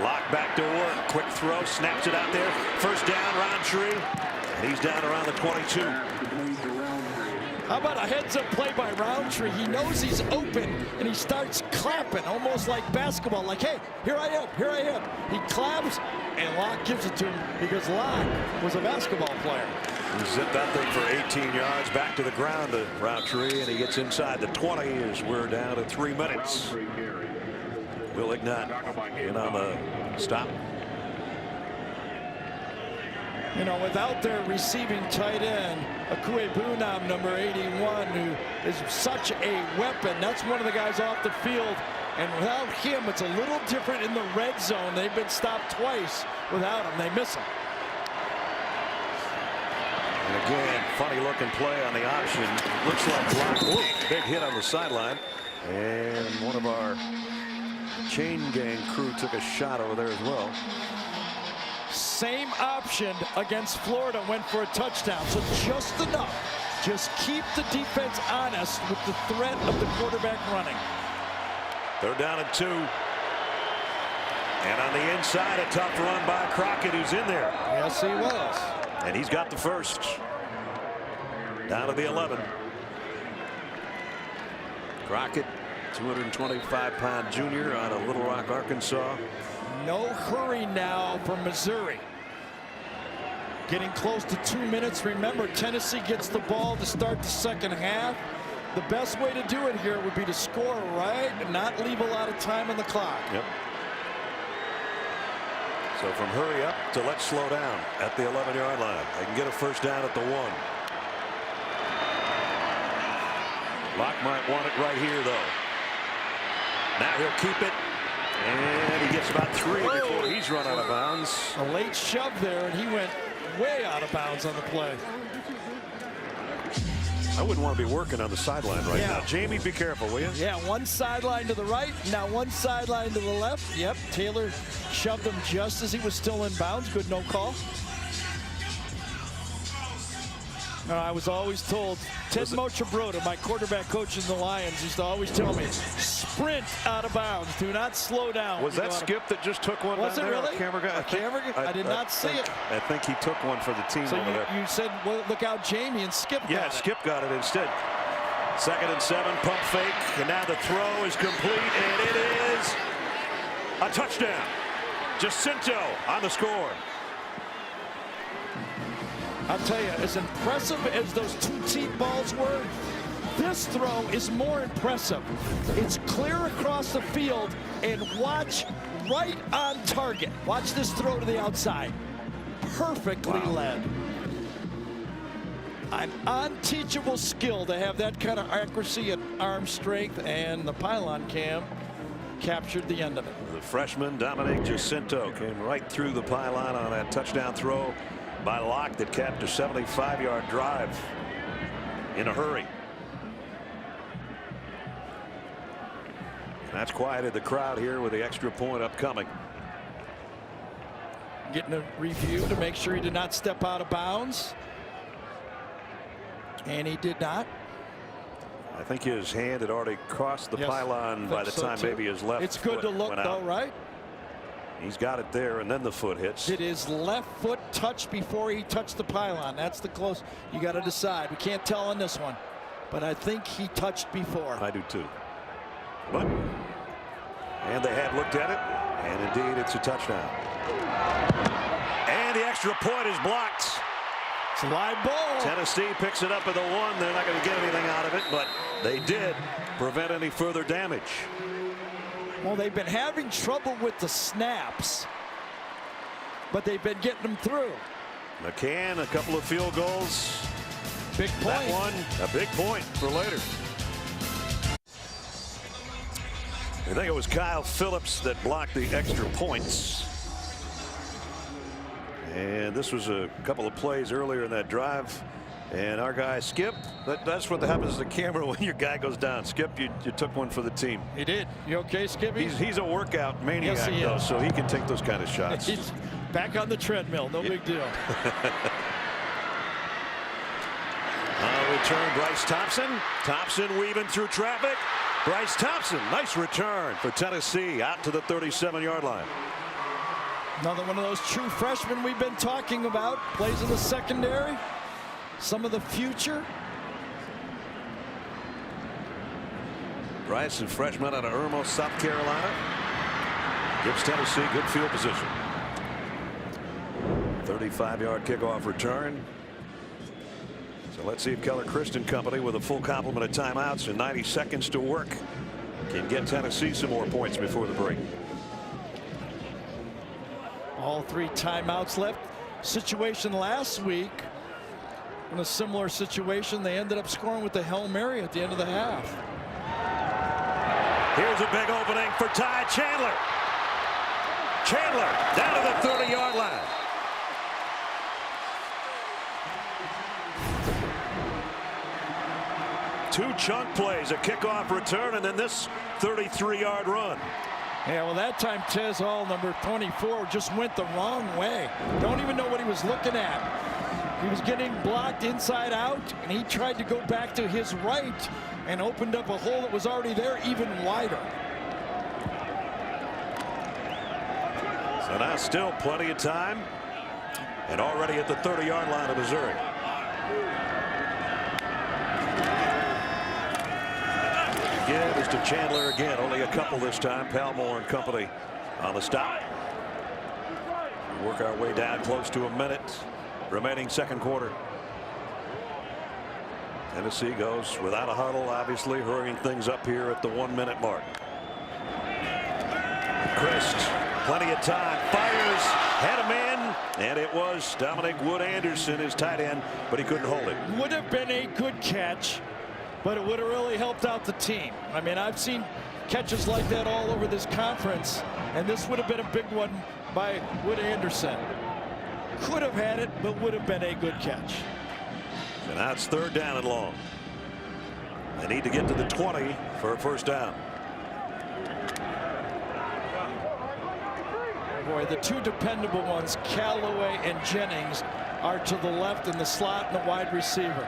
Lock back to work. Quick throw. Snaps it out there. First down, Roundtree. And he's down around the 22. How about a heads-up play by Roundtree? He knows he's open, and he starts clapping, almost like basketball, like, hey, here I am, here I am. He claps, and Locke gives it to him because Locke was a basketball player. He zipped that thing for 18 yards back to the ground to Roundtree, and he gets inside the 20 as we're down to 3 minutes. Will Ignat in on the stop. You know, without their receiving tight end, Akue Bunam, number 81, who is such a weapon. That's one of the guys off the field. And without him, it's a little different in the red zone. They've been stopped twice. Without him, they miss him. And again, funny looking play on the option. Looks like block. Ooh, big hit on the sideline. And one of our chain gang crew took a shot over there as well. Same option against Florida, went for a touchdown. So just enough. Just keep the defense honest with the threat of the quarterback running. They're down at 2. And on the inside, a tough run by Crockett, who's in there. Yes, he was. And he's got the first. Down to the 11. Crockett, 225-pound junior out of Little Rock, Arkansas. No hurry now for Missouri. Getting close to 2 minutes. Remember, Tennessee gets the ball to start the second half. The best way to do it here would be to score right and not leave a lot of time on the clock. Yep. So from hurry up to let's slow down at the 11-yard line. They can get a first down at the 1. Locke might want it right here, though. Now he'll keep it. And he gets about 3 before he's run out of bounds. A late shove there, and he went way out of bounds on the play. I wouldn't want to be working on the sideline right now. Jamie, be careful, will you? Yeah, one sideline to the right, now one sideline to the left. Yep, Taylor shoved him just as he was still in bounds. Good no call. I was always told, Ted Mochabroda, my quarterback coach in the Lions, used to always tell me, sprint out of bounds. Do not slow down. Was that Skip that just took one? Was it there? Really? Camera guy? I did not see it. I think he took one for the team so over there. You said, well, look out, Jamie, and Skip got it. Skip got it instead. 2nd and 7, pump fake, and now the throw is complete, and it is a touchdown. Jacinto on the score. I'll tell you, as impressive as those 2 deep balls were, this throw is more impressive. It's clear across the field, and watch right on target. Watch this throw to the outside. Perfectly led. An unteachable skill to have that kind of accuracy and arm strength, and the pylon cam captured the end of it. The freshman Dominic Jacinto came right through the pylon on that touchdown throw by Locke that capped a 75-yard drive in a hurry. That's quieted the crowd here with the extra point upcoming. Getting a review to make sure he did not step out of bounds. And he did not. I think his hand had already crossed the pylon by the time maybe his left It's good foot to look went though, out. right? He's got it there, and then the foot hits. Did his left foot touch before he touched the pylon? That's the close. You got to decide. We can't tell on this one, but I think he touched before. I do too. But and they had looked at it, and indeed it's a touchdown. And the extra point is blocked. It's a live ball. Tennessee picks it up at the 1. They're not going to get anything out of it, but they did prevent any further damage. Well, they've been having trouble with the snaps, but they've been getting them through. McCann, a couple of field goals. Big point. That one, a big point for later. I think it was Kyle Phillips that blocked the extra points. And this was a couple of plays earlier in that drive. And our guy Skip, that's what happens to the camera when your guy goes down. Skip, you took one for the team. He did. You okay, Skippy? He's a workout maniac, Yes, he though, is. so he can take those kind of shots. He's back on the treadmill. No big deal. Return, Bryce Thompson. Thompson weaving through traffic. Bryce Thompson, nice return for Tennessee out to the 37-yard line. Another one of those true freshmen we've been talking about. Plays in the secondary. Some of the future. Bryce, a freshman out of Irmo, South Carolina. Gives Tennessee good field position. 35-yard kickoff return. So let's see if Keller Christian Company, with a full complement of timeouts and 90 seconds to work, can get Tennessee some more points before the break. All 3 timeouts left. Situation last week, in a similar situation, they ended up scoring with the Hail Mary at the end of the half. Here's a big opening for Ty Chandler. Chandler down to the 30-yard line. Two chunk plays, a kickoff return, and then this 33-yard run. Yeah, well, that time Tez Hall, number 24, just went the wrong way. Don't even know what he was looking at. He was getting blocked inside out, and he tried to go back to his right and opened up a hole that was already there, even wider. So now still plenty of time, and already at the 30-yard line of Missouri. Again, is to Chandler again. Only a couple this time. Palmore and company on the stop. We work our way down close to a minute remaining second quarter. Tennessee goes without a huddle, obviously hurrying things up here at the 1-minute mark. Christ, plenty of time, fires, had a man, and it was Dominic Wood Anderson, his tight end, but he couldn't hold it. Would have been a good catch, but it would have really helped out the team. I mean, I've seen catches like that all over this conference, and this would have been a big one by Wood Anderson. Could have had it, but would have been a good catch. And now it's 3rd down and long. They need to get to the 20 for a first down. Boy, the 2 dependable ones, Callaway and Jennings, are to the left in the slot and the wide receiver.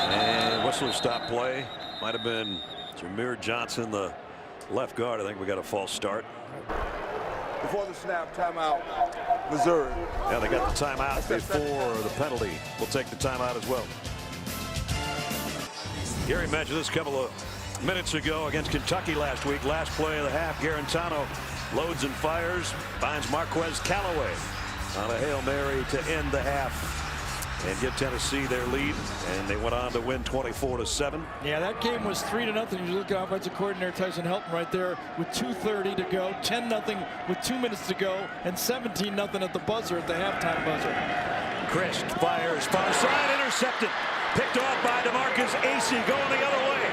And whistle stop play. Might have been Jameer Johnson, the left guard. I think we got a false start. Before the snap, timeout, Missouri. Yeah, they got the timeout before the penalty. We'll take the timeout as well. Gary mentioned this a couple of minutes ago against Kentucky last week. Last play of the half, Garantano loads and fires, finds Marquez Callaway on a Hail Mary to end the half and give Tennessee their lead, and they went on to win 24-7. Yeah, that game was 3-0. You look at offensive coordinator Tyson Helton right there with 2:30 to go, 10-0 with 2 minutes to go, and 17-0 at the buzzer, at the halftime buzzer. Christ fires far side, intercepted, picked off by DeMarcus Acey, going the other way.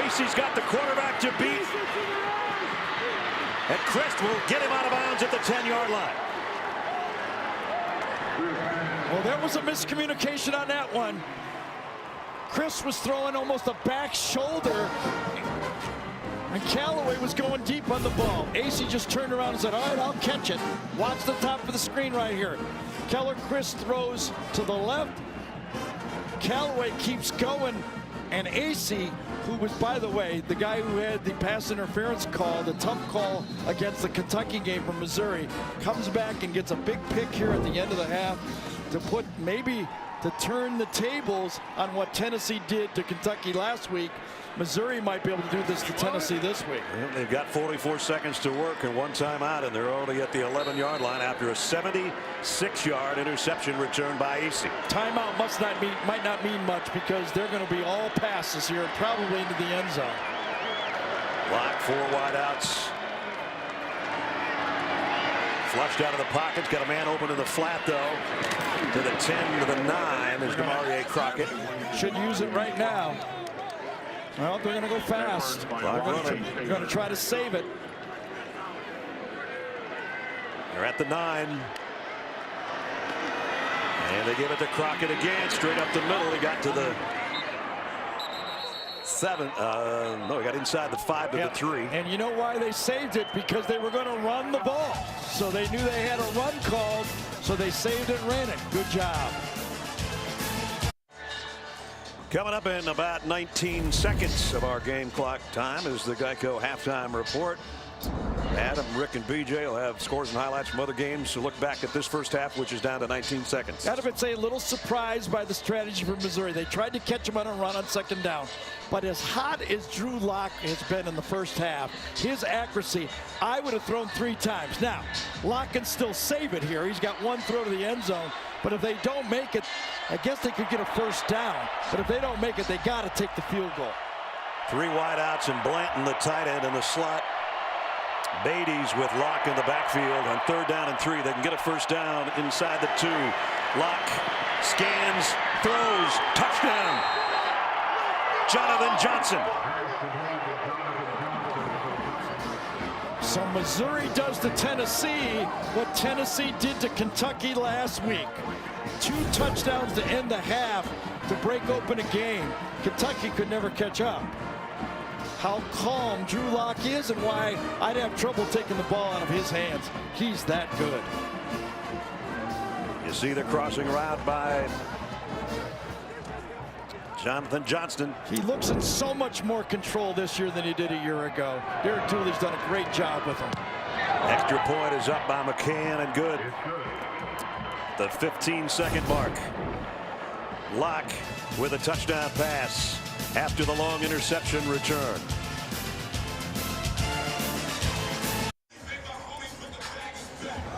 Acey's got the quarterback to beat, and Christ will get him out of bounds at the 10-yard line. Well, there was a miscommunication on that one. Chris was throwing almost a back shoulder, and Callaway was going deep on the ball. AC just turned around and said, all right, I'll catch it. Watch the top of the screen right here. Keller Chris throws to the left. Callaway keeps going, and AC, who was, by the way, the guy who had the pass interference call, the tough call against the Kentucky game from Missouri, comes back and gets a big pick here at the end of the half to put, maybe to turn the tables on what Tennessee did to Kentucky last week. Missouri might be able to do this to Tennessee this week. Well, they've got 44 seconds to work and one timeout, and they're already at the 11-yard line after a 76-yard interception return by AC. Timeout might not mean much because they're going to be all passes here, probably into the end zone. Lock, 4 wideouts. Flushed out of the pockets, got a man open in the flat though. To the 10, to the 9 is Demarie Crockett. Should use it right now. Well, they're going to go fast. They're going to try to save it. They're at the 9. And they give it to Crockett again, straight up the middle. He got to the 7. No, he got inside the 5 to the 3. And you know why they saved it? Because they were going to run the ball. So they knew they had a run called, so they saved it and ran it. Good job. Coming up in about 19 seconds of our game clock time is the Geico halftime report. Adam, Rick, and BJ will have scores and highlights from other games to look back at this first half, which is down to 19 seconds. I'd say a little surprised by the strategy for Missouri. They tried to catch him on a run on second down. But as hot as Drew Lock has been in the first half, his accuracy, I would have thrown 3 times. Now, Lock can still save it here. He's got 1 throw to the end zone. But if they don't make it, I guess they could get a first down. But if they don't make it, they got to take the field goal. 3 wideouts and Blanton, the tight end, in the slot. Beatty's with Locke in the backfield on 3rd down and 3. They can get a first down inside the 2. Locke scans, throws, touchdown. Jonathan Johnson. So Missouri does to Tennessee what Tennessee did to Kentucky last week. 2 touchdowns to end the half to break open a game. Kentucky could never catch up. How calm Drew Lock is and why I'd have trouble taking the ball out of his hands. He's that good. You see the crossing route by Jonathan Johnston. He looks in so much more control this year than he did a year ago. Derek Dooley's done a great job with him. Extra point is up by McCann and good. The 15-second mark. Locke with a touchdown pass after the long interception return.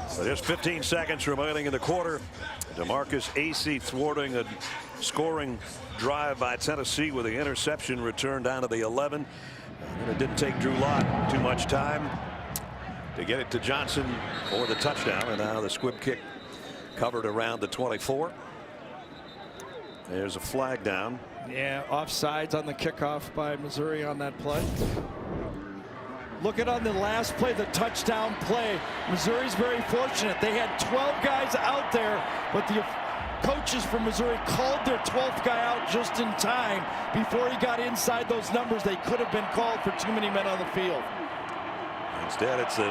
So there's 15 seconds remaining in the quarter. DeMarcus AC thwarting a scoring drive by Tennessee with the interception return down to the 11. And it didn't take Drew Lock too much time to get it to Johnson for the touchdown. And now the squib kick covered around the 24. There's a flag down. Yeah, offsides on the kickoff by Missouri on that play. Look at on the last play, the touchdown play. Missouri's very fortunate. They had 12 guys out there, but the coaches from Missouri called their 12th guy out just in time before he got inside those numbers. They could have been called for too many men on the field. Instead, it's a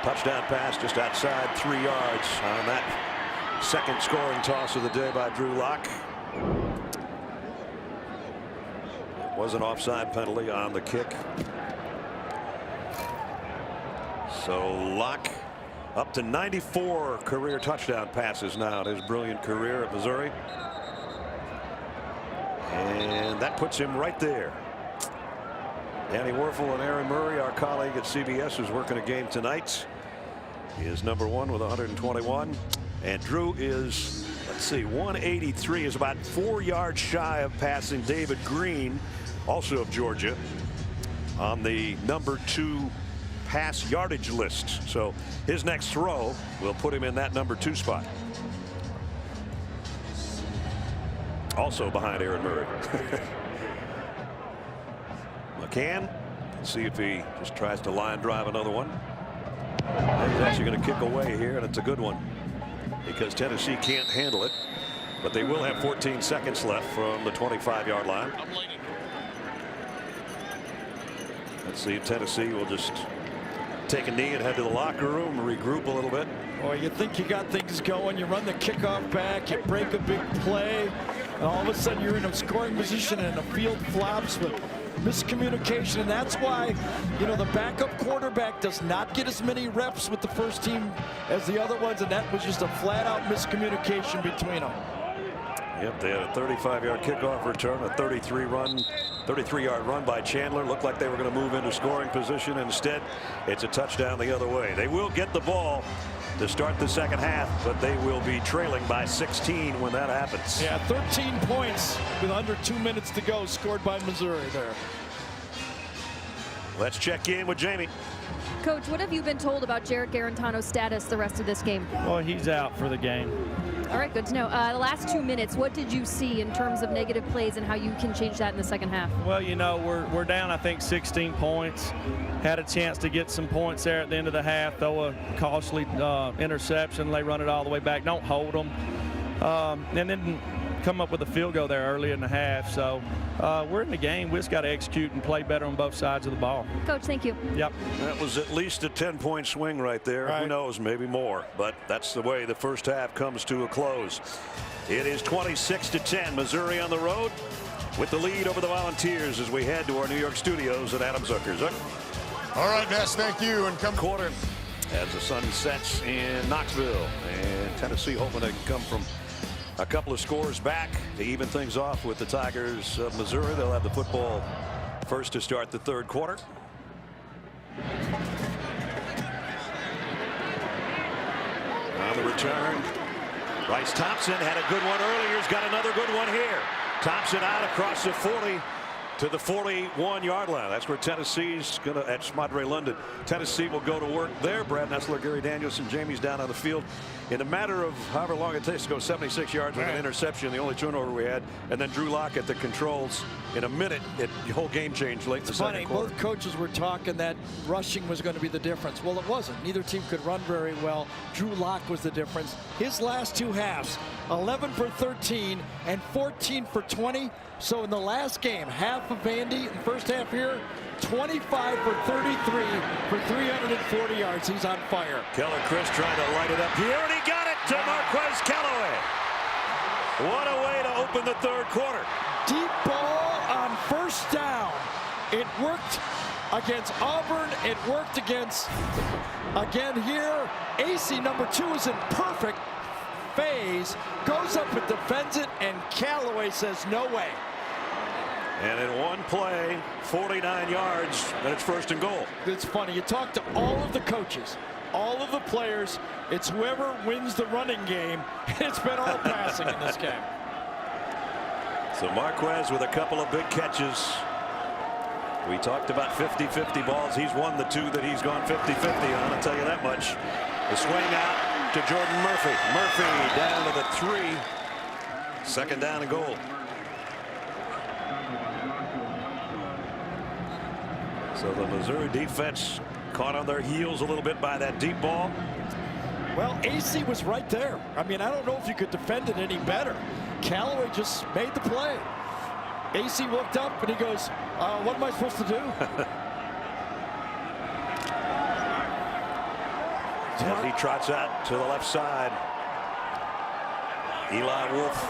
touchdown pass just outside 3 yards on that second scoring toss of the day by Drew Lock. It was an offside penalty on the kick. So Locke up to 94 career touchdown passes now in his brilliant career at Missouri. And that puts him right there. Danny Werfel and Aaron Murray, our colleague at CBS, who's working a game tonight, is number 1 with 121. And Drew is, let's see, 183, is about 4 yards shy of passing David Green, also of Georgia, on the number 2 pass yardage list. So his next throw will put him in that number 2 spot. Also behind Aaron Murray. McCann, let's see if he just tries to line drive another one. He's actually going to kick away here, and it's a good one because Tennessee can't handle it. But they will have 14 seconds left from the 25-yard line. Let's see if Tennessee will just take a knee and head to the locker room and regroup a little bit. Or you think you got things going, you run the kickoff back, you break a big play, and all of a sudden you're in a scoring position and the field flops with miscommunication. And that's why, you know, the backup quarterback does not get as many reps with the first team as the other ones, and that was just a flat-out miscommunication between them. Yep, they had a 35-yard kickoff return, a 33-yard run by Chandler. Looked like they were going to move into scoring position. Instead, it's a touchdown the other way. They will get the ball to start the second half, but they will be trailing by 16 when that happens. Yeah, 13 points with under 2 minutes to go, scored by Missouri there. Let's check in with Jamie. Coach, what have you been told about Jarrett Garantano's status the rest of this game? Well, he's out for the game. All right, good to know. The last 2 minutes, what did you see in terms of negative plays and how you can change that in the second half? Well, you know, we're down, I think, 16 points. Had a chance to get some points there at the end of the half, throw a costly interception. They run it all the way back. Don't hold them. And then come up with a field goal there early in the half. So we're in the game. We just got to execute and play better on both sides of the ball. Coach, thank you. Yep. That was at least a 10-point swing right there. Right. Who knows, maybe more. But that's the way the first half comes to a close. It is 26-10. Missouri on the road with the lead over the Volunteers as we head to our New York studios at Adam Zucker. Zucker. All right, Ness, thank you. And come Quarter as the sun sets in Knoxville, and Tennessee hoping to come from a couple of scores back to even things off with the Tigers of Missouri. They'll have the football first to start the third quarter. On the return, Bryce Thompson had a good one earlier. He's got another good one here. Thompson out across the 40 to the 41-yard line. That's where Tennessee's going to, at Smadre London. Tennessee will go to work there. Brad Nessler, Gary Danielson, Jamie's down on the field. In a matter of however long it takes to go 76 yards with an interception, the only turnover we had, and then Drew Lock at the controls. In a minute, the whole game changed late in the second quarter. Both coaches were talking that rushing was going to be the difference. Well, it wasn't. Neither team could run very well. Drew Lock was the difference. His last two halves, 11 for 13 and 14 for 20. So in the last game, half of Vandy in the first half here, 25 for 33 for 340 yards. He's on fire. Keller Chris trying to light it up here, and he got it to Marquez Callaway. What a way to open the third quarter. Deep ball on first down. It worked against Auburn. It worked against, again here, AC number 2 is in perfect phase, goes up and defends it, and Callaway says no way. And in one play, 49 yards, and it's first and goal. It's funny, you talk to all of the coaches, all of the players, it's whoever wins the running game. It's been all passing in this game. So Marquez with a couple of big catches. We talked about 50-50 balls. He's won the 2 that he's gone 50-50 on, I'll tell you that much. The swing out to Jordan Murphy. Murphy down to the 3. Second down and goal. So the Missouri defense caught on their heels a little bit by that deep ball. Well, AC was right there. I mean, I don't know if you could defend it any better. Callaway just made the play. AC looked up and he goes, what am I supposed to do? And he trots out to the left side. Eli Wolf,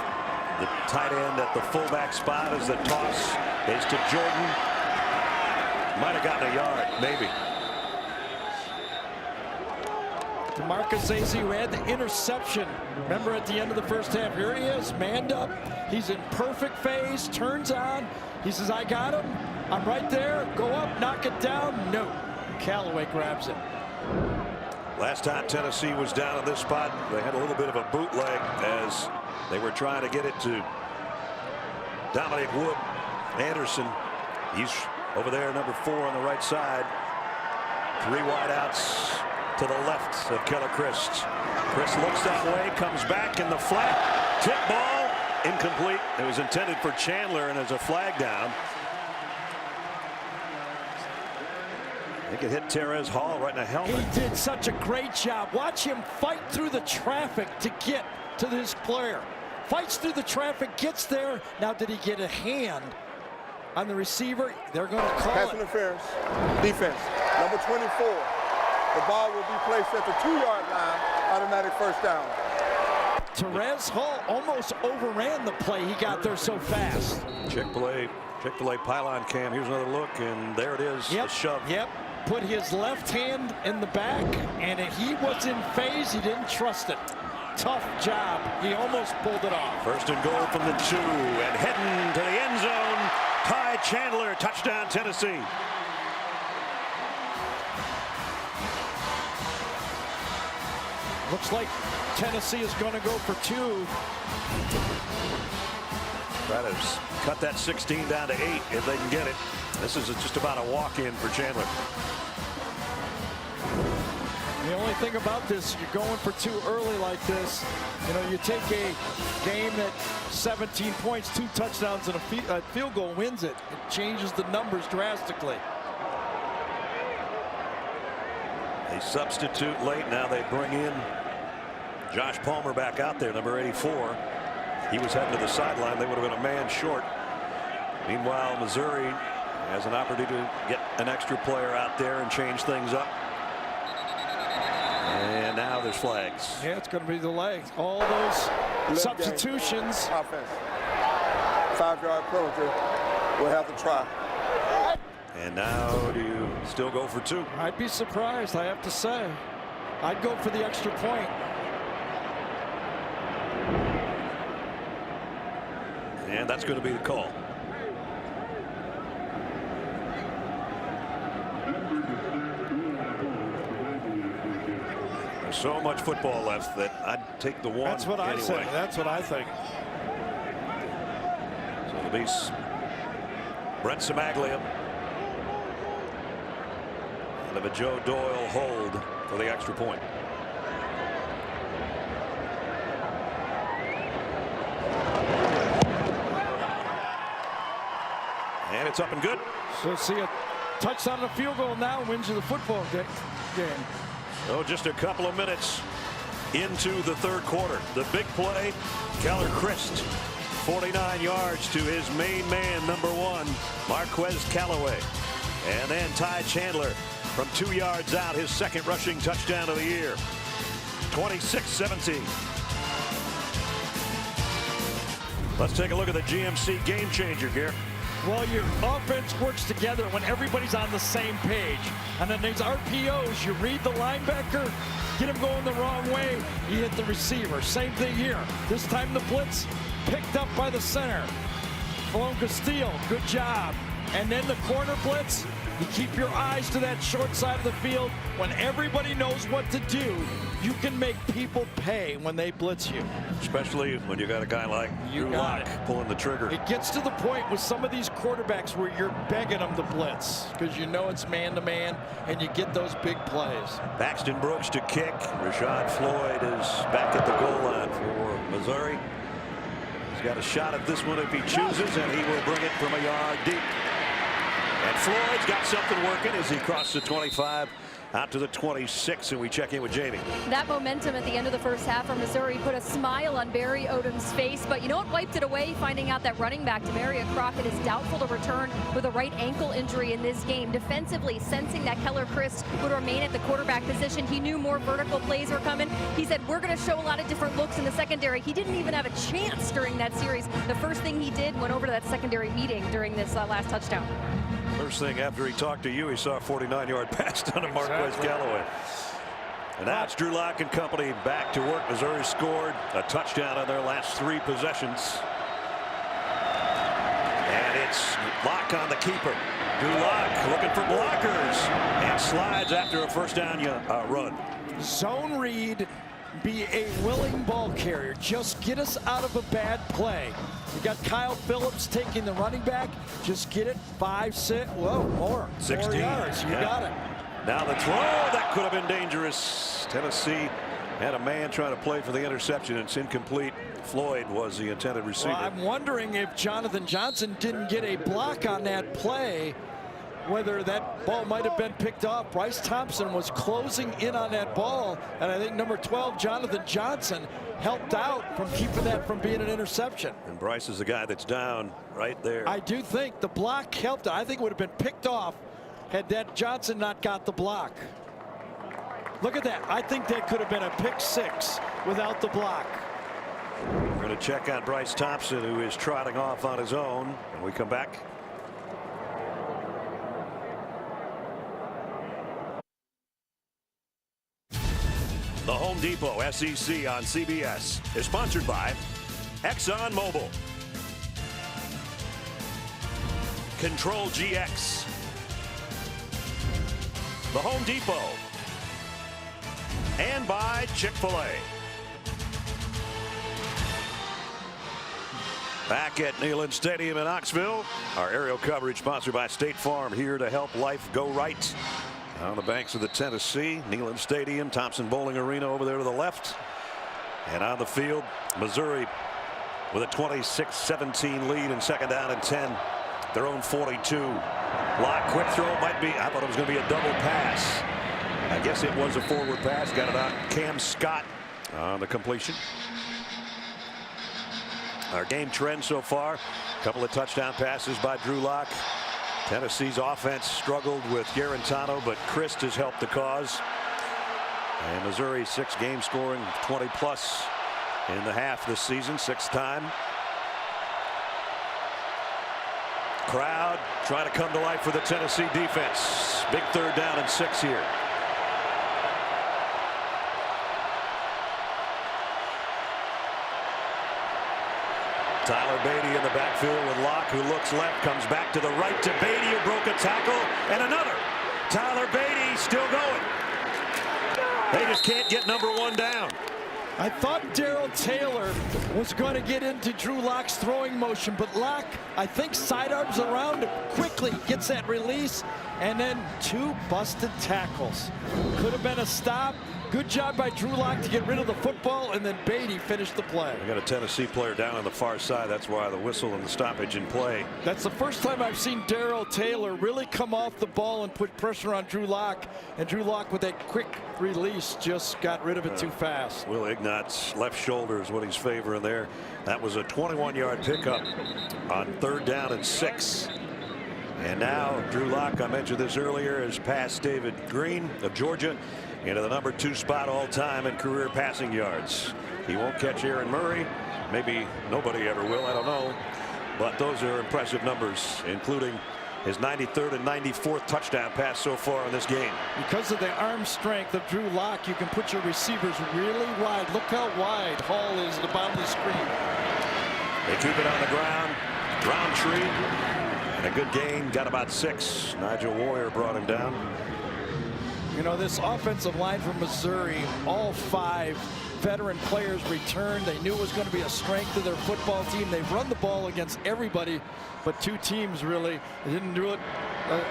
the tight end at the fullback spot, as the toss is to Jordan. Might have gotten a yard, maybe. DeMarcus Azzi, who had the interception. Remember at the end of the first half, here he is, manned up. He's in perfect phase, turns on. He says, I got him. I'm right there. Go up, knock it down. No. Callaway grabs it. Last time Tennessee was down in this spot, they had a little bit of a bootleg as they were trying to get it to Dominic Wood. Anderson, he's over there, number 4 on the right side. 3 wideouts to the left of Keller Chris. Chris looks that way, comes back in the flat. Tip ball, incomplete. It was intended for Chandler, and there's a flag down. I think it hit Terez Hall right in the helmet. He did such a great job. Watch him fight through the traffic to get to this player. fights through the traffic, gets there. Now, did he get a hand on the receiver? They're going to call Pass it. interference. Defense. Number 24. The ball will be placed at the 2-yard line. Automatic first down. Terez Hall almost overran the play. He got there so fast. Chick-fil-A pylon cam. Here's another look, and there it is. Yep. The shove. Yep. Put his left hand in the back, and he was in phase. He didn't trust it. Tough job. He almost pulled it off. First and goal from the 2, and heading to the end zone. Ty Chandler, touchdown Tennessee. Looks like Tennessee is going to go for 2. Try to cut that 16 down to 8 if they can get it. This is just about a walk-in for Chandler. The only thing about this, you're going for 2 early like this. You know, you take a game that 17 points, 2 touchdowns, and a field goal wins it. It changes the numbers drastically. They substitute late. Now they bring in Josh Palmer back out there, number 84. He was heading to the sideline. They would have been a man short. Meanwhile, Missouri has an opportunity to get an extra player out there and change things up. And now there's flags. Yeah, it's going to be the legs. All those substitutions. Offense. 5-yard penalty. We'll have to try. And now do you still go for 2? I'd be surprised, I have to say. I'd go for the extra point. And that's going to be the call. There's so much football left that I'd take the 1 That's what anyway. I say. That's what I think. So it'll be Brent Samaglia. And of a Joe Doyle hold for the extra point. And it's up and good. So see a touchdown and a field goal now wins you the football game. Oh, just a couple of minutes into the 3rd quarter. The big play, Keller Christ, 49 yards to his main man, number 1, Marquez Callaway. And then Ty Chandler from 2 yards out, his 2nd rushing touchdown of the year. 26-17. Let's take a look at the GMC game changer here. Well, your offense works together when everybody's on the same page. And then there's RPOs. You read the linebacker, get him going the wrong way, you hit the receiver. Same thing here. This time the blitz picked up by the center. Malone Castillo, good job. And then the corner blitz, you keep your eyes to that short side of the field. When everybody knows what to do, you can make people pay when they blitz you. Especially when you got a guy like Drew Lock pulling the trigger. It gets to the point with some of these quarterbacks where you're begging them to blitz because you know it's man-to-man and you get those big plays. Paxton Brooks to kick. Rashad Floyd is back at the goal line for Missouri. He's got a shot at this one if he chooses, and he will bring it from a yard deep. And Floyd's got something working as he crosses the 25 out to the 26, and we check in with Jamie. That momentum at the end of the first half for Missouri put a smile on Barry Odom's face, but you know what wiped it away? Finding out that running back Demaria Crockett is doubtful to return with a right ankle injury in this game. Defensively, sensing that Keller Christ would remain at the quarterback position, he knew more vertical plays were coming. He said, we're going to show a lot of different looks in the secondary. He didn't even have a chance during that series. The first thing he did went over to that secondary meeting during this last touchdown. First thing after he talked to you, he saw a 49-yard pass down to Marquez Callaway. And now it's Drew Lock and company back to work. Missouri scored a touchdown on their last 3 possessions. And it's Lock on the keeper. Drew Lock looking for blockers and slides after a first down run. Zone read, be a willing ball carrier. Just get us out of a bad play. You got Kyle Phillips taking the running back. Just get it 5, 6, whoa, more. 16 4 yards. You got it. Now the throw, that could have been dangerous. Tennessee had a man trying to play for the interception. It's incomplete. Floyd was the intended receiver. Well, I'm wondering if Jonathan Johnson didn't get a block on that play. whether that ball might have been picked off. Bryce Thompson was closing in on that ball, and I think number 12, Jonathan Johnson, helped out from keeping that from being an interception. And Bryce is the guy that's down right there. I do think the block helped. I think it would have been picked off had that Johnson not got the block. Look at that. I think that could have been a pick 6 without the block. We're going to check out Bryce Thompson, who is trotting off on his own. When we come back. The Home Depot SEC on CBS is sponsored by ExxonMobil, Control GX, the Home Depot, and by Chick-fil-A. Back at Neyland Stadium in Knoxville, our aerial coverage sponsored by State Farm, here to help life go right. On the banks of the Tennessee, Neyland Stadium, Thompson Bowling Arena over there to the left. And on the field, Missouri with a 26-17 lead in second down and 10. Their own 42. Locke, quick throw, might be, I thought it was going to be a double pass. I guess it was a forward pass. Got it out. Cam Scott on the completion. Our game trend so far, a couple of touchdown passes by Drew Locke. Tennessee's offense struggled with Garantano, but Christ has helped the cause. And Missouri 6 game scoring 20 plus in the half this season, 6th time. Crowd trying to come to life for the Tennessee defense. Big 3rd down and 6 here. Tyler Beatty in the backfield with Locke, who looks left, comes back to the right to Beatty, who broke a tackle, and another. Tyler Beatty still going. They just can't get number 1 down. I thought Darrell Taylor was going to get into Drew Locke's throwing motion, but Locke, I think, sidearms around him quickly, gets that release, and then 2 busted tackles. Could have been a stop. Good job by Drew Locke to get rid of the football, and then Beatty finished the play. We got a Tennessee player down on the far side. That's why the whistle and the stoppage in play. That's the first time I've seen Darrell Taylor really come off the ball and put pressure on Drew Locke. And Drew Locke, with that quick release, just got rid of it too fast. Will Ignat's left shoulder is what he's favoring there. That was a 21-yard pickup on 3rd down and 6. And now Drew Locke, I mentioned this earlier, has passed David Green of Georgia into the number 2 spot all time in career passing yards. He won't catch Aaron Murray. Maybe nobody ever will. I don't know. But those are impressive numbers, including his 93rd and 94th touchdown pass so far in this game. Because of the arm strength of Drew Locke, you can put your receivers really wide. Look how wide Hall is at the bottom of the screen. They keep it on the ground. Roundtree. And a good gain. Got about 6. Nigel Warrior brought him down. You know, this offensive line from Missouri, all 5 veteran players returned. They knew it was going to be a strength of their football team. They've run the ball against everybody, but 2 teams really. They didn't do it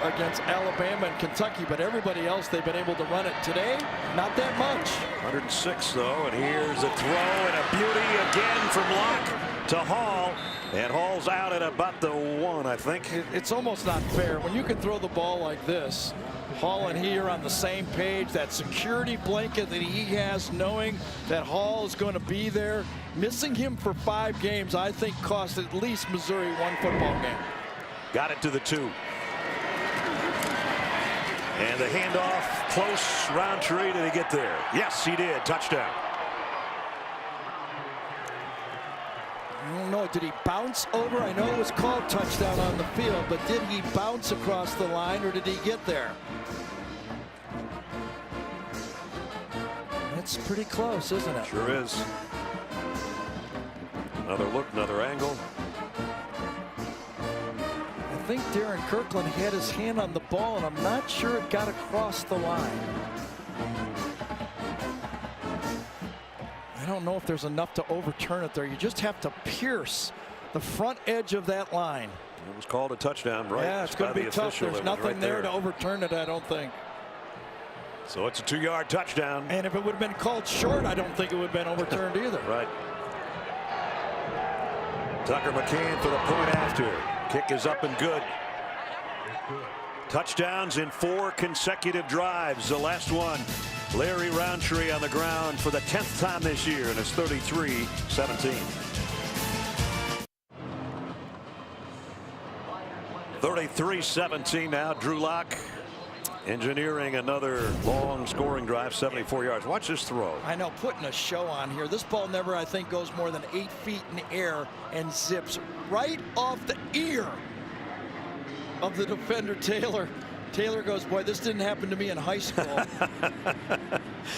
against Alabama and Kentucky, but everybody else they've been able to run it. Today, not that much. 106 though, and here's a throw and a beauty again from Locke to Hall. And Hall's out at about the 1, I think. It's almost not fair when you can throw the ball like this. Hall and he are on the same page. That security blanket that he has, knowing that Hall is going to be there. Missing him for 5 games, I think, cost at least Missouri 1 football game. Got it to the 2. And the handoff close. Roundtree, did he get there? Yes, he did. Touchdown. I don't know, did he bounce over? I know it was called touchdown on the field, but did he bounce across the line or did he get there? That's pretty close, isn't it? Sure is. Another look, another angle. I think Darren Kirkland had his hand on the ball, and I'm not sure it got across the line. I don't know if there's enough to overturn it there. You just have to pierce the front edge of that line. It was called a touchdown, right? Yeah, it's going to be tough. There's nothing right there to overturn it, I don't think. So it's a 2-yard touchdown. And if it would have been called short, I don't think it would have been overturned either. Right. Tucker McCann for the point after. Kick is up and good. Touchdowns in 4 consecutive drives. The last one, Larry Roundtree on the ground for the 10th time this year, and it's 33-17. 33-17 now. Drew Lock engineering another long scoring drive, 74 yards. Watch this throw. I know, putting a show on here. This ball never, I think, goes more than 8 feet in the air and zips right off the ear of the defender, Taylor. Taylor goes, boy, this didn't happen to me in high school.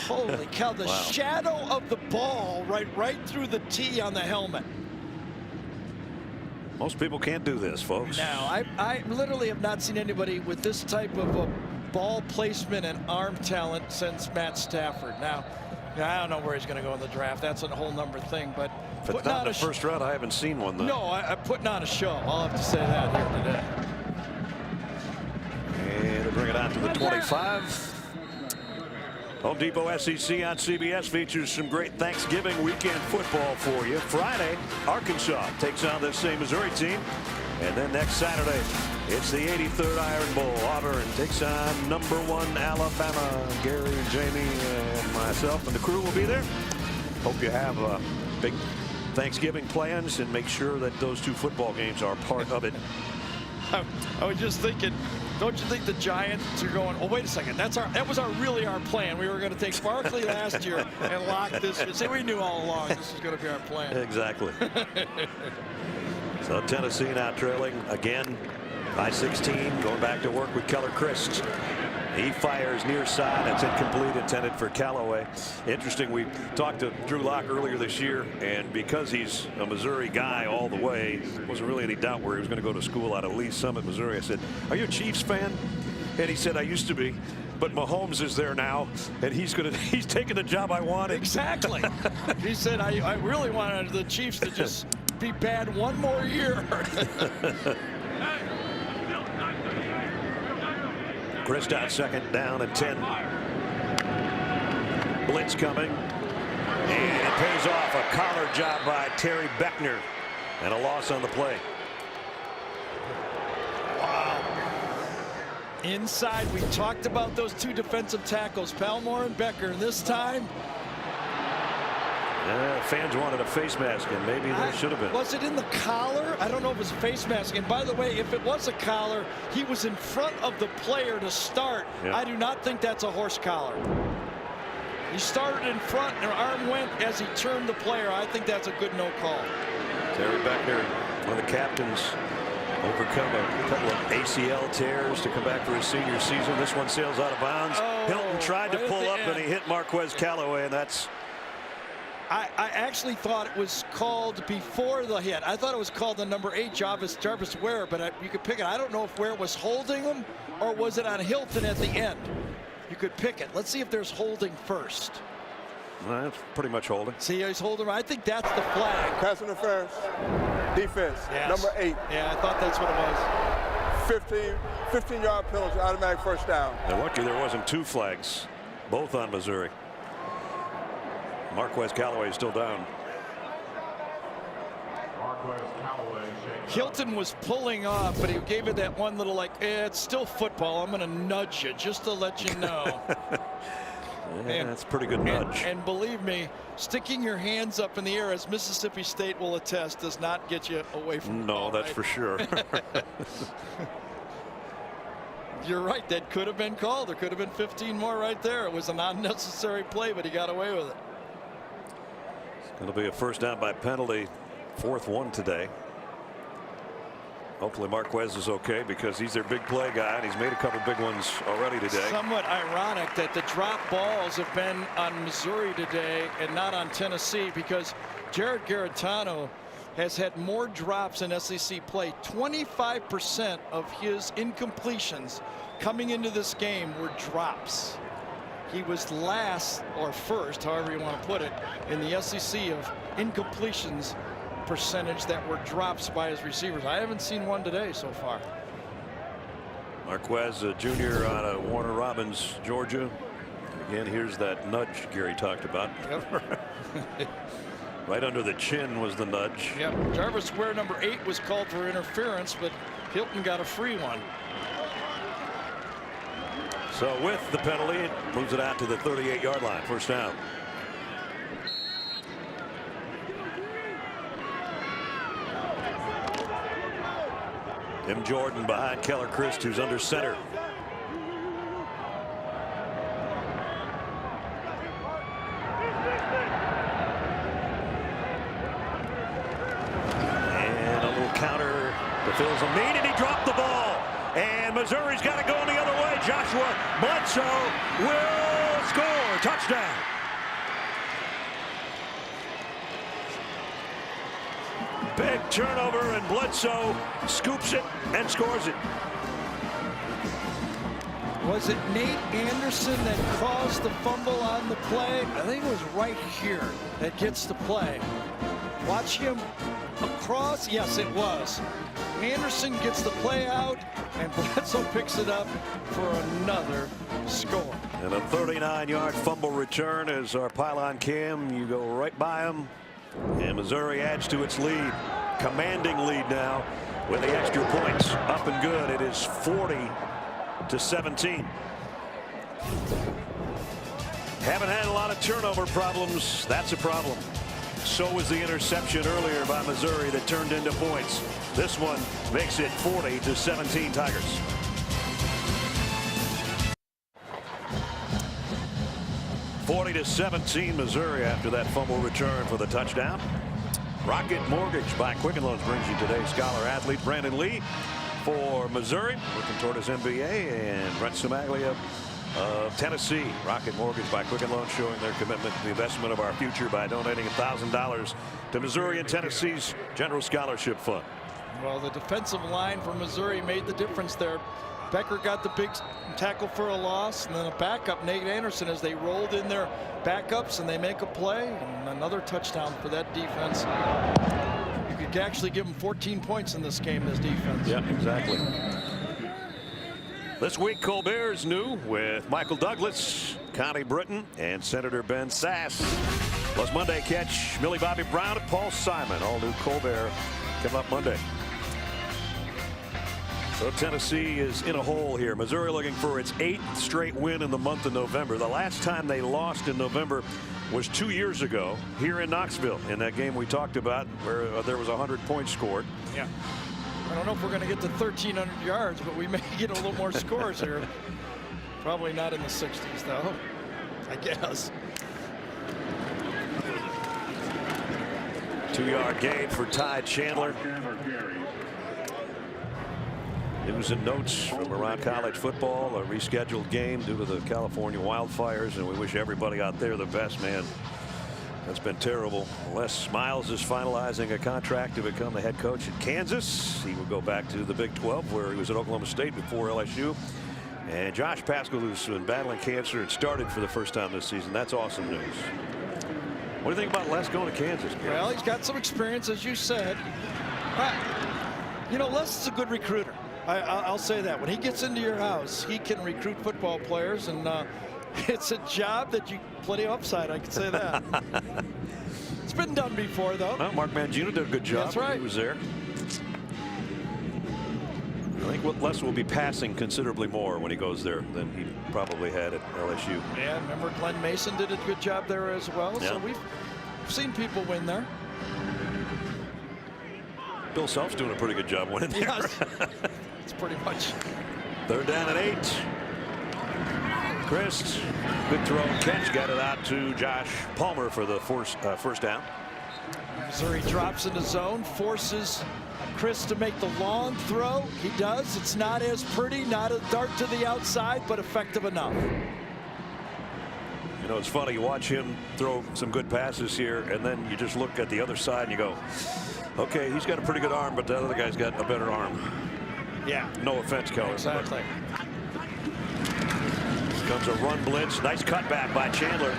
Holy cow, the shadow of the ball right through the tee on the helmet. Most people can't do this, folks. No, I literally have not seen anybody with this type of a ball placement and arm talent since Matt Stafford. Now, I don't know where he's going to go in the draft. That's a whole number thing, but if it's not in the first round, I haven't seen one though. No, I'm putting on a show. I'll have to say that here today. And to bring it out to the 25. Home Depot SEC on CBS features some great Thanksgiving weekend football for you. Friday, Arkansas takes on this same Missouri team. And then next Saturday, it's the 83rd Iron Bowl. Auburn takes on #1 Alabama. Gary, Jamie, and myself and the crew will be there. Hope you have big Thanksgiving plans and make sure that those 2 football games are part of it. I was just thinking, don't you think the Giants are going, oh, wait a second, that was really our plan. We were going to take Barkley last year and lock this year. See, we knew all along this was going to be our plan. Exactly. So Tennessee now trailing again by 16, going back to work with Keller Christ. He fires near side. That's incomplete, intended for Callaway. Interesting, we talked to Drew Lock earlier this year, and because he's a Missouri guy all the way, wasn't really any doubt where he was going to go to school out of Lee Summit, Missouri. I said, are you a Chiefs fan? And he said, I used to be, but Mahomes is there now, and he's taking the job I wanted. Exactly. He said, I really wanted the Chiefs to just be bad one more year. Chris out, 2nd down and 10. Blitz coming. And it pays off. A collar job by Terry Beckner. And a loss on the play. Wow. Inside, we talked about those 2 defensive tackles, Palmore and Becker. And this time, fans wanted a face mask, and maybe there should have been. Was it in the collar? I don't know if it was a face mask. And by the way, if it was a collar, he was in front of the player to start. Yeah. I do not think that's a horse collar. He started in front, and arm went as he turned the player. I think that's a good no call. Terry Beckner, one of the captains, overcome a couple of ACL tears to come back for his senior season. This one sails out of bounds. Hilton tried to pull up, and he hit Marquez Callaway, and that's... I actually thought it was called before the hit. I thought it was called the number 8, Jarvis Ware, but you could pick it. I don't know if Ware was holding him or was it on Hilton at the end. You could pick it. Let's see if there's holding first. Well, that's pretty much holding. See, he's holding. I think that's the flag. Pass interference. Defense. Yes. Number 8. Yeah, I thought that's what it was. 15-yard penalty, automatic first down. They're lucky there wasn't 2 flags, both on Missouri. Marquez Callaway is still down. Hilton was pulling off, but he gave it that one little it's still football. I'm going to nudge you just to let you know. That's a pretty good nudge. And believe me, sticking your hands up in the air, as Mississippi State will attest, does not get you away from the ball, that's right? for sure. You're right. That could have been called. There could have been 15 more right there. It was an unnecessary play, but he got away with it. It'll be a first down by penalty, 4th one today. Hopefully Marquez is okay because he's their big play guy, and he's made a couple big ones already today. Somewhat ironic that the drop balls have been on Missouri today and not on Tennessee, because Jared Garantano has had more drops in SEC play. 25% of his incompletions coming into this game were drops. He was last, or first, however you want to put it, in the SEC of incompletions percentage that were drops by his receivers. I haven't seen one today so far. Marquez, a junior out of Warner Robins, Georgia. Again, here's that nudge Gary talked about. Yep. Right under the chin was the nudge. Yep. Jarvis Ware, number 8, was called for interference, but Hilton got a free one. So with the penalty, it moves it out to the 38-yard line. First down. Tim Jordan behind Keller Christ, who's under center. And a little counter to Phil Zameen, and he dropped the ball. And Missouri's got to go the other way. Joshua Bledsoe will score. Touchdown. Big turnover, and Bledsoe scoops it and scores it. Was it Nate Anderson that caused the fumble on the play? I think it was right here that gets the play. Watch him across. Yes, it was. Anderson gets the play out, and Bledsoe picks it up for another score. And a 39-yard fumble return as our pylon cam. You go right by him. And Missouri adds to its lead. Commanding lead now with the extra points up and good. It is 40-17. Haven't had a lot of turnover problems. That's a problem. So was the interception earlier by Missouri that turned into points. This one makes it 40-17 Tigers. (40-17) Missouri after that fumble return for the touchdown. Rocket Mortgage by Quicken Loans brings you today's scholar athlete Brandon Lee for Missouri, working toward his MBA, and Brent Simaglia of Tennessee. Rocket Mortgage by Quicken Loans showing their commitment to the investment of our future by donating $1,000 to Missouri and Tennessee's General Scholarship Fund. Well, the defensive line for Missouri made the difference there. Becker got the big tackle for a loss, and then a backup, Nate Anderson, as they rolled in their backups and they make a play, and another touchdown for that defense. You could actually give them 14 points in this game, this defense. Yeah, exactly. This week, Colbert's new with Michael Douglas, Connie Britton, and Senator Ben Sass. Plus Monday catch Millie Bobby Brown and Paul Simon. All new Colbert coming up Monday. So Tennessee is in a hole here. Missouri looking for its 8th straight win in the month of November. The last time they lost in November was 2 years ago here in Knoxville in that game we talked about where there was 100 points scored. Yeah. I don't know if we're going to get to 1,300 yards, but we may get a little more scores here. Probably not in the 60s, though, I guess. 2-yard gain for Ty Chandler. News and notes from around college football. A rescheduled game due to the California wildfires, and we wish everybody out there the best, man. That's been terrible. Les Miles is finalizing a contract to become the head coach at Kansas. He will go back to the Big 12 where he was at Oklahoma State before LSU. And Josh Paschal, who's been battling cancer and started for the first time this season. That's awesome news. What do you think about Les going to Kansas? Well, he's got some experience, as you said. You know, Les is a good recruiter. I'll say that. When he gets into your house, he can recruit football players, and it's a job that you plenty of upside. I can say that. It's been done before, though. Well, Mark Mangino did a good job. That's right. When he was there. I think Les will be passing considerably more when he goes there than he probably had at LSU. Yeah, remember Glenn Mason did a good job there as well. Yeah. So we've seen people win there. Bill Self's doing a pretty good job winning there. Yes. It's pretty much. 3rd down and 8. Christ, good throw and catch, got it out to Josh Palmer for the first down. Missouri drops into zone, forces Chris to make the long throw. He does. It's not as pretty, not a dart to the outside, but effective enough. You know, it's funny, you watch him throw some good passes here, and then you just look at the other side and you go, okay, he's got a pretty good arm, but the other guy's got a better arm. Yeah. No offense, Keller. Exactly. Comes a run blitz. Nice cutback by Chandler.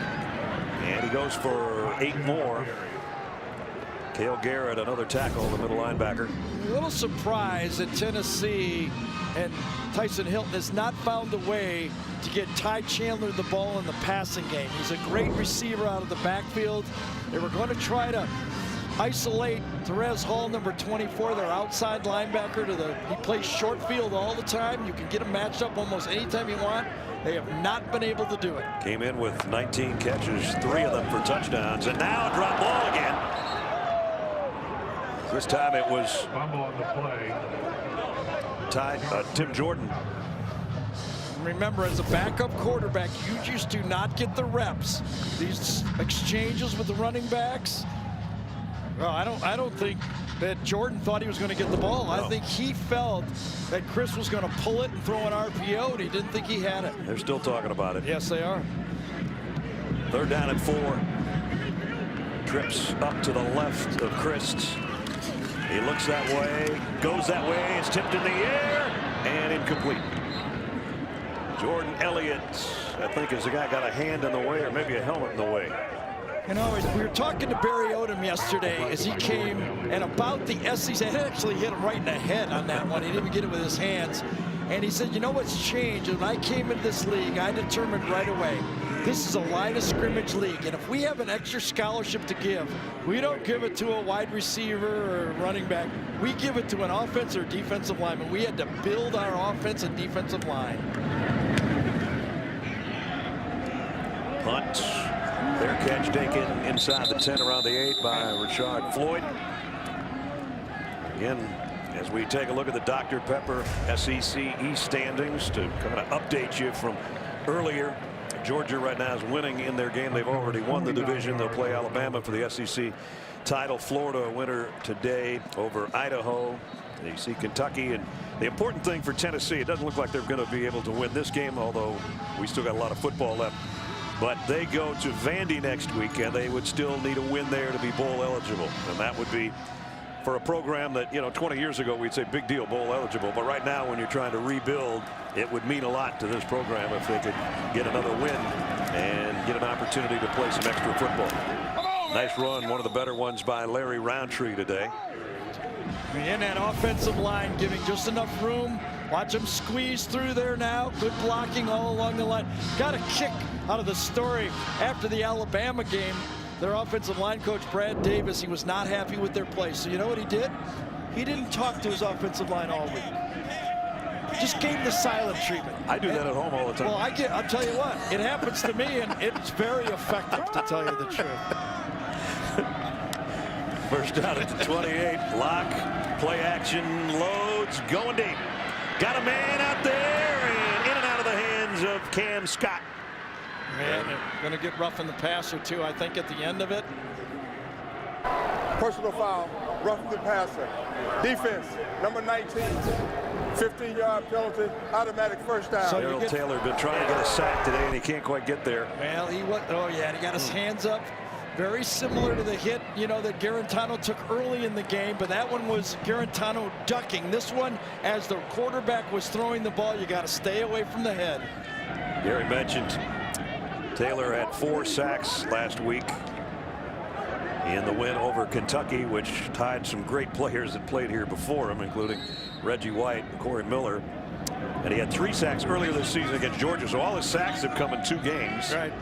And he goes for 8 more. Cale Garrett, another tackle, the middle linebacker. A little surprised that Tennessee and Tyson Hilton has not found a way to get Ty Chandler the ball in the passing game. He's a great receiver out of the backfield. They were going to try to isolate Therese Hall, number 24, their outside linebacker. He plays short field all the time. You can get him matched up almost anytime you want. They have not been able to do it. Came in with 19 catches, 3 of them for touchdowns, and now a drop ball again. This time it was Tim Jordan. Remember, as a backup quarterback, you just do not get the reps. These exchanges with the running backs. Well, I don't think that Jordan thought he was going to get the ball. No. I think he felt that Chris was going to pull it and throw an RPO, and he didn't think he had it. They're still talking about it. Yes, they are. 3rd down and 4. Trips up to the left of Christ. He looks that way, goes that way. It's tipped in the air and incomplete. Jordan Elliott, I think, is the guy got a hand in the way or maybe a helmet in the way. You know, we were talking to Barry Odom yesterday as he came, and about the SEC, he actually hit him right in the head on that one. He didn't even get it with his hands. And he said, you know what's changed? When I came into this league, I determined right away, this is a line of scrimmage league. And if we have an extra scholarship to give, we don't give it to a wide receiver or a running back. We give it to an offensive or defensive lineman. We had to build our offense and defensive line. Punt. Their catch taken inside the 10 around the 8 by Rashard Floyd. Again, as we take a look at the Dr. Pepper SEC East standings to kind of update you from earlier. Georgia right now is winning in their game. They've already won the division. They'll play Alabama for the SEC title. Florida a winner today over Idaho. You see Kentucky, and the important thing for Tennessee, it doesn't look like they're going to be able to win this game, although we still got a lot of football left. But they go to Vandy next week, and they would still need a win there to be bowl eligible. And that would be for a program that, 20 years ago we'd say big deal, bowl eligible. But right now, when you're trying to rebuild, it would mean a lot to this program if they could get another win and get an opportunity to play some extra football. Nice run, one of the better ones by Larry Roundtree today. In that offensive line, giving just enough room. Watch him squeeze through there now. Good blocking all along the line. Got a kick out of the story after the Alabama game. Their offensive line coach, Brad Davis, he was not happy with their play. So you know what he did? He didn't talk to his offensive line all week. Just gave the silent treatment. I do that at home all the time. Well, I'll tell you what, it happens to me, and it's very effective, to tell you the truth. First down at the 28. Lock, play action, loads, going deep. Got a man out there, and in and out of the hands of Cam Scott. Man, they're going to get rough in the passer, too, I think, at the end of it. Personal foul, roughing the passer. Defense, number 19. 15-yard penalty, automatic first down. So Darrell Taylor been trying to get a sack today, and he can't quite get there. Well, he got his hands up. Very similar to the hit, that Garantano took early in the game, but that one was Garantano ducking. This one, as the quarterback was throwing the ball, you got to stay away from the head. Gary mentioned Taylor had 4 sacks last week in the win over Kentucky, which tied some great players that played here before him, including Reggie White and Corey Miller. And he had 3 sacks earlier this season against Georgia, so all his sacks have come in 2 games. Right.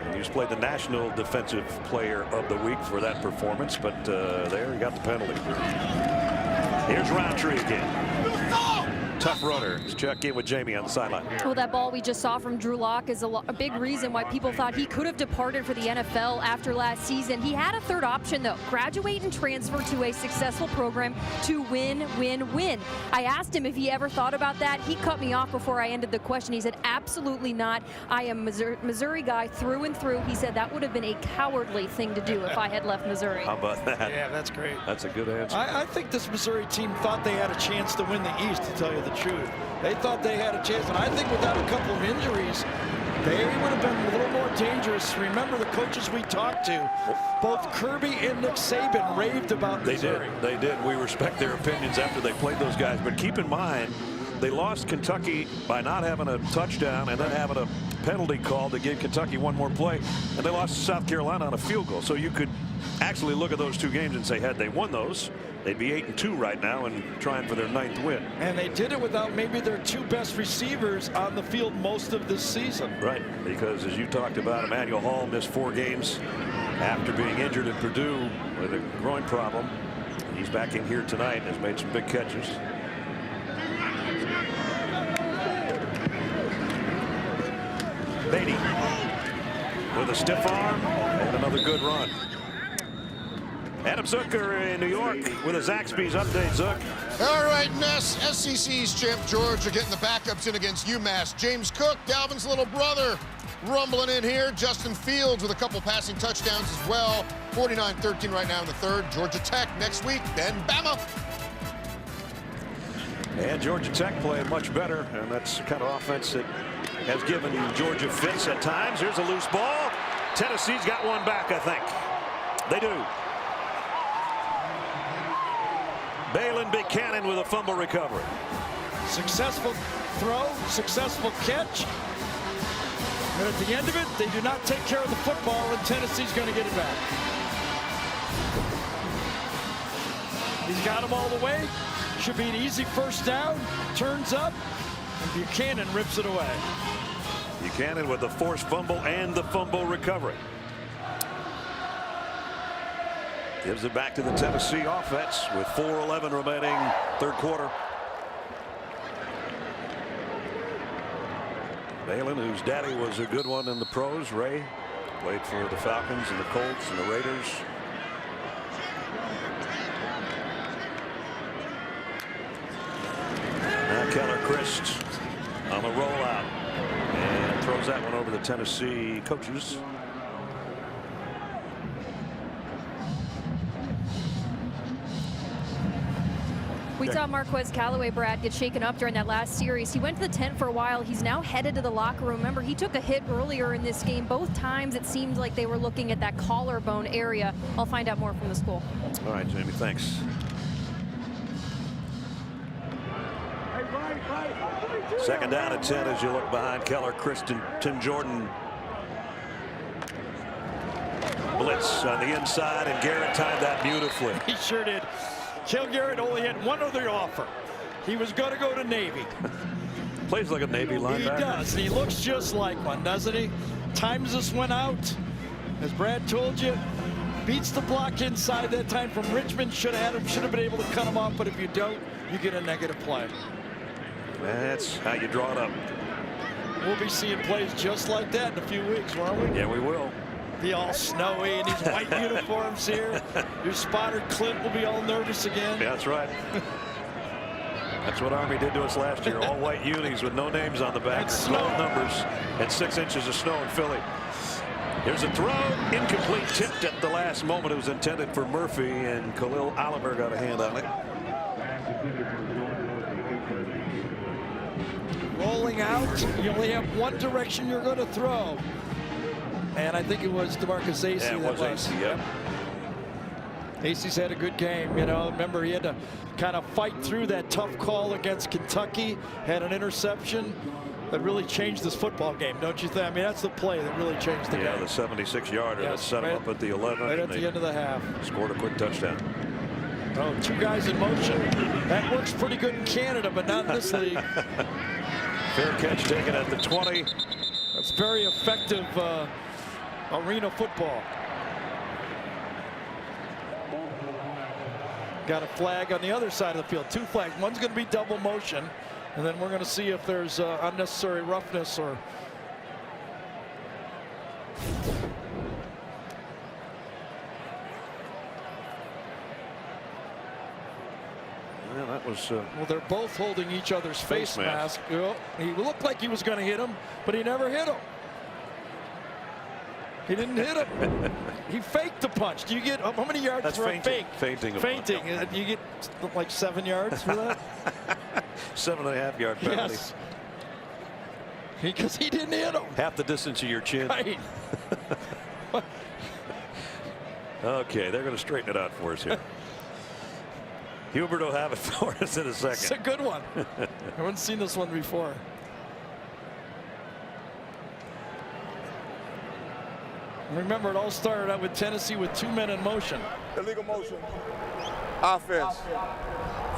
And he was played the National Defensive Player of the Week for that performance, but there he got the penalty. Here's Roundtree again. Tough runner. Let's check in with Jamie on the sideline. Well, that ball we just saw from Drew Lock is a big reason why people thought he could have departed for the NFL after last season. He had a third option, though. Graduate and transfer to a successful program to win, win, win. I asked him if he ever thought about that. He cut me off before I ended the question. He said, absolutely not. I am Missouri guy through and through. He said that would have been a cowardly thing to do if I had left Missouri. How about that? Yeah, that's great. That's a good answer. I think this Missouri team thought they had a chance to win the East, to tell you the truth. They thought they had a chance, and I think without a couple of injuries, they would have been a little more dangerous. Remember the coaches we talked to, both Kirby and Nick Saban raved about Missouri. They did. We respect their opinions after they played those guys, but keep in mind, they lost Kentucky by not having a touchdown and then having a penalty call to give Kentucky one more play, and they lost to South Carolina on a field goal. So you could actually look at those 2 games and say, had they won those, they'd be 8-2 right now and trying for their 9th win. And they did it without maybe their 2 best receivers on the field most of this season. Right, because as you talked about, Emmanuel Hall missed 4 games after being injured at Purdue with a groin problem. He's back in here tonight, has made some big catches. Beatty with a stiff arm and another good run. Adam Zucker in New York with a Zaxby's update. Zook. All right, Ness, SEC's champ Georgia getting the backups in against UMass. James Cook, Dalvin's little brother, rumbling in here. Justin Fields with a couple passing touchdowns as well. 49-13 right now in the third. Georgia Tech next week, then Bama. And Georgia Tech playing much better, and that's the kind of offense that has given Georgia fits at times. Here's a loose ball. Tennessee's got one back, I think. They do. Balin Buchanan with a fumble recovery. Successful throw, successful catch. And at the end of it, they do not take care of the football, and Tennessee's going to get it back. He's got them all the way. Should be an easy first down. Turns up, and Buchanan rips it away. Buchanan with the forced fumble and the fumble recovery. Gives it back to the Tennessee offense with 4:11 remaining third quarter. Balin, whose daddy was a good one in the pros, Ray, played for the Falcons and the Colts and the Raiders. Now Keller Christ on the rollout and throws that one over the Tennessee coaches. We saw Marquez Callaway, Brad, get shaken up during that last series. He went to the tent for a while. He's now headed to the locker room. Remember, he took a hit earlier in this game. Both times it seemed like they were looking at that collarbone area. I'll find out more from the school. All right, Jamie, thanks. Second down at 10 as you look behind Keller, Kristen, Tim Jordan. Blitz on the inside, and Garrett timed that beautifully. He sure did. Cale Garrett only had one other offer. He was going to go to Navy. Plays like a Navy linebacker. He does. He looks just like one, doesn't he? Times this went out. As Brad told you, beats the block inside that time from Richmond. Should have had him. Should have been able to cut him off. But if you don't, you get a negative play. That's how you draw it up. We'll be seeing plays just like that in a few weeks, won't we? Yeah, we will. Be all snowy in these white uniforms here. Your spotter Clint will be all nervous again. Yeah, that's right. That's what Army did to us last year. All white unis with no names on the back, 12 numbers, and 6 inches of snow in Philly. Here's a throw, incomplete, tipped at the last moment. It was intended for Murphy, and Khalil Oliver got a hand on it. Rolling out, you only have one direction you're going to throw. And I think it was DeMarcus Acey. Yeah, it was Acey, yep. Acey's had a good game, you know. Remember, he had to kind of fight through that tough call against Kentucky. Had an interception that really changed this football game, don't you think? I mean, that's the play that really changed the game. Yeah, the 76-yarder that set him up at the 11. Right at the end of the half. Scored a quick touchdown. Oh, 2 guys in motion. That works pretty good in Canada, but not in this league. Fair catch taken at the 20. That's very effective arena football. Got a flag on the other side of the field. 2 flags. One's going to be double motion, and then we're going to see if there's unnecessary roughness or. Yeah, that was. Well, they're both holding each other's face mask. Oh, he looked like he was going to hit him, but he never hit him. He didn't hit him. He faked the punch. Do you get how many yards That's for fainting. a fake? Fainting. Fainting. You get like 7 yards for that? 7.5-yard penalty. Yes. Because he didn't hit him. Half the distance of your chin. Right. Okay, they're going to straighten it out for us here. Hubert will have it for us in a second. It's a good one. I haven't seen this one before. Remember, it all started out with Tennessee with 2 men in motion. Illegal motion. Offense.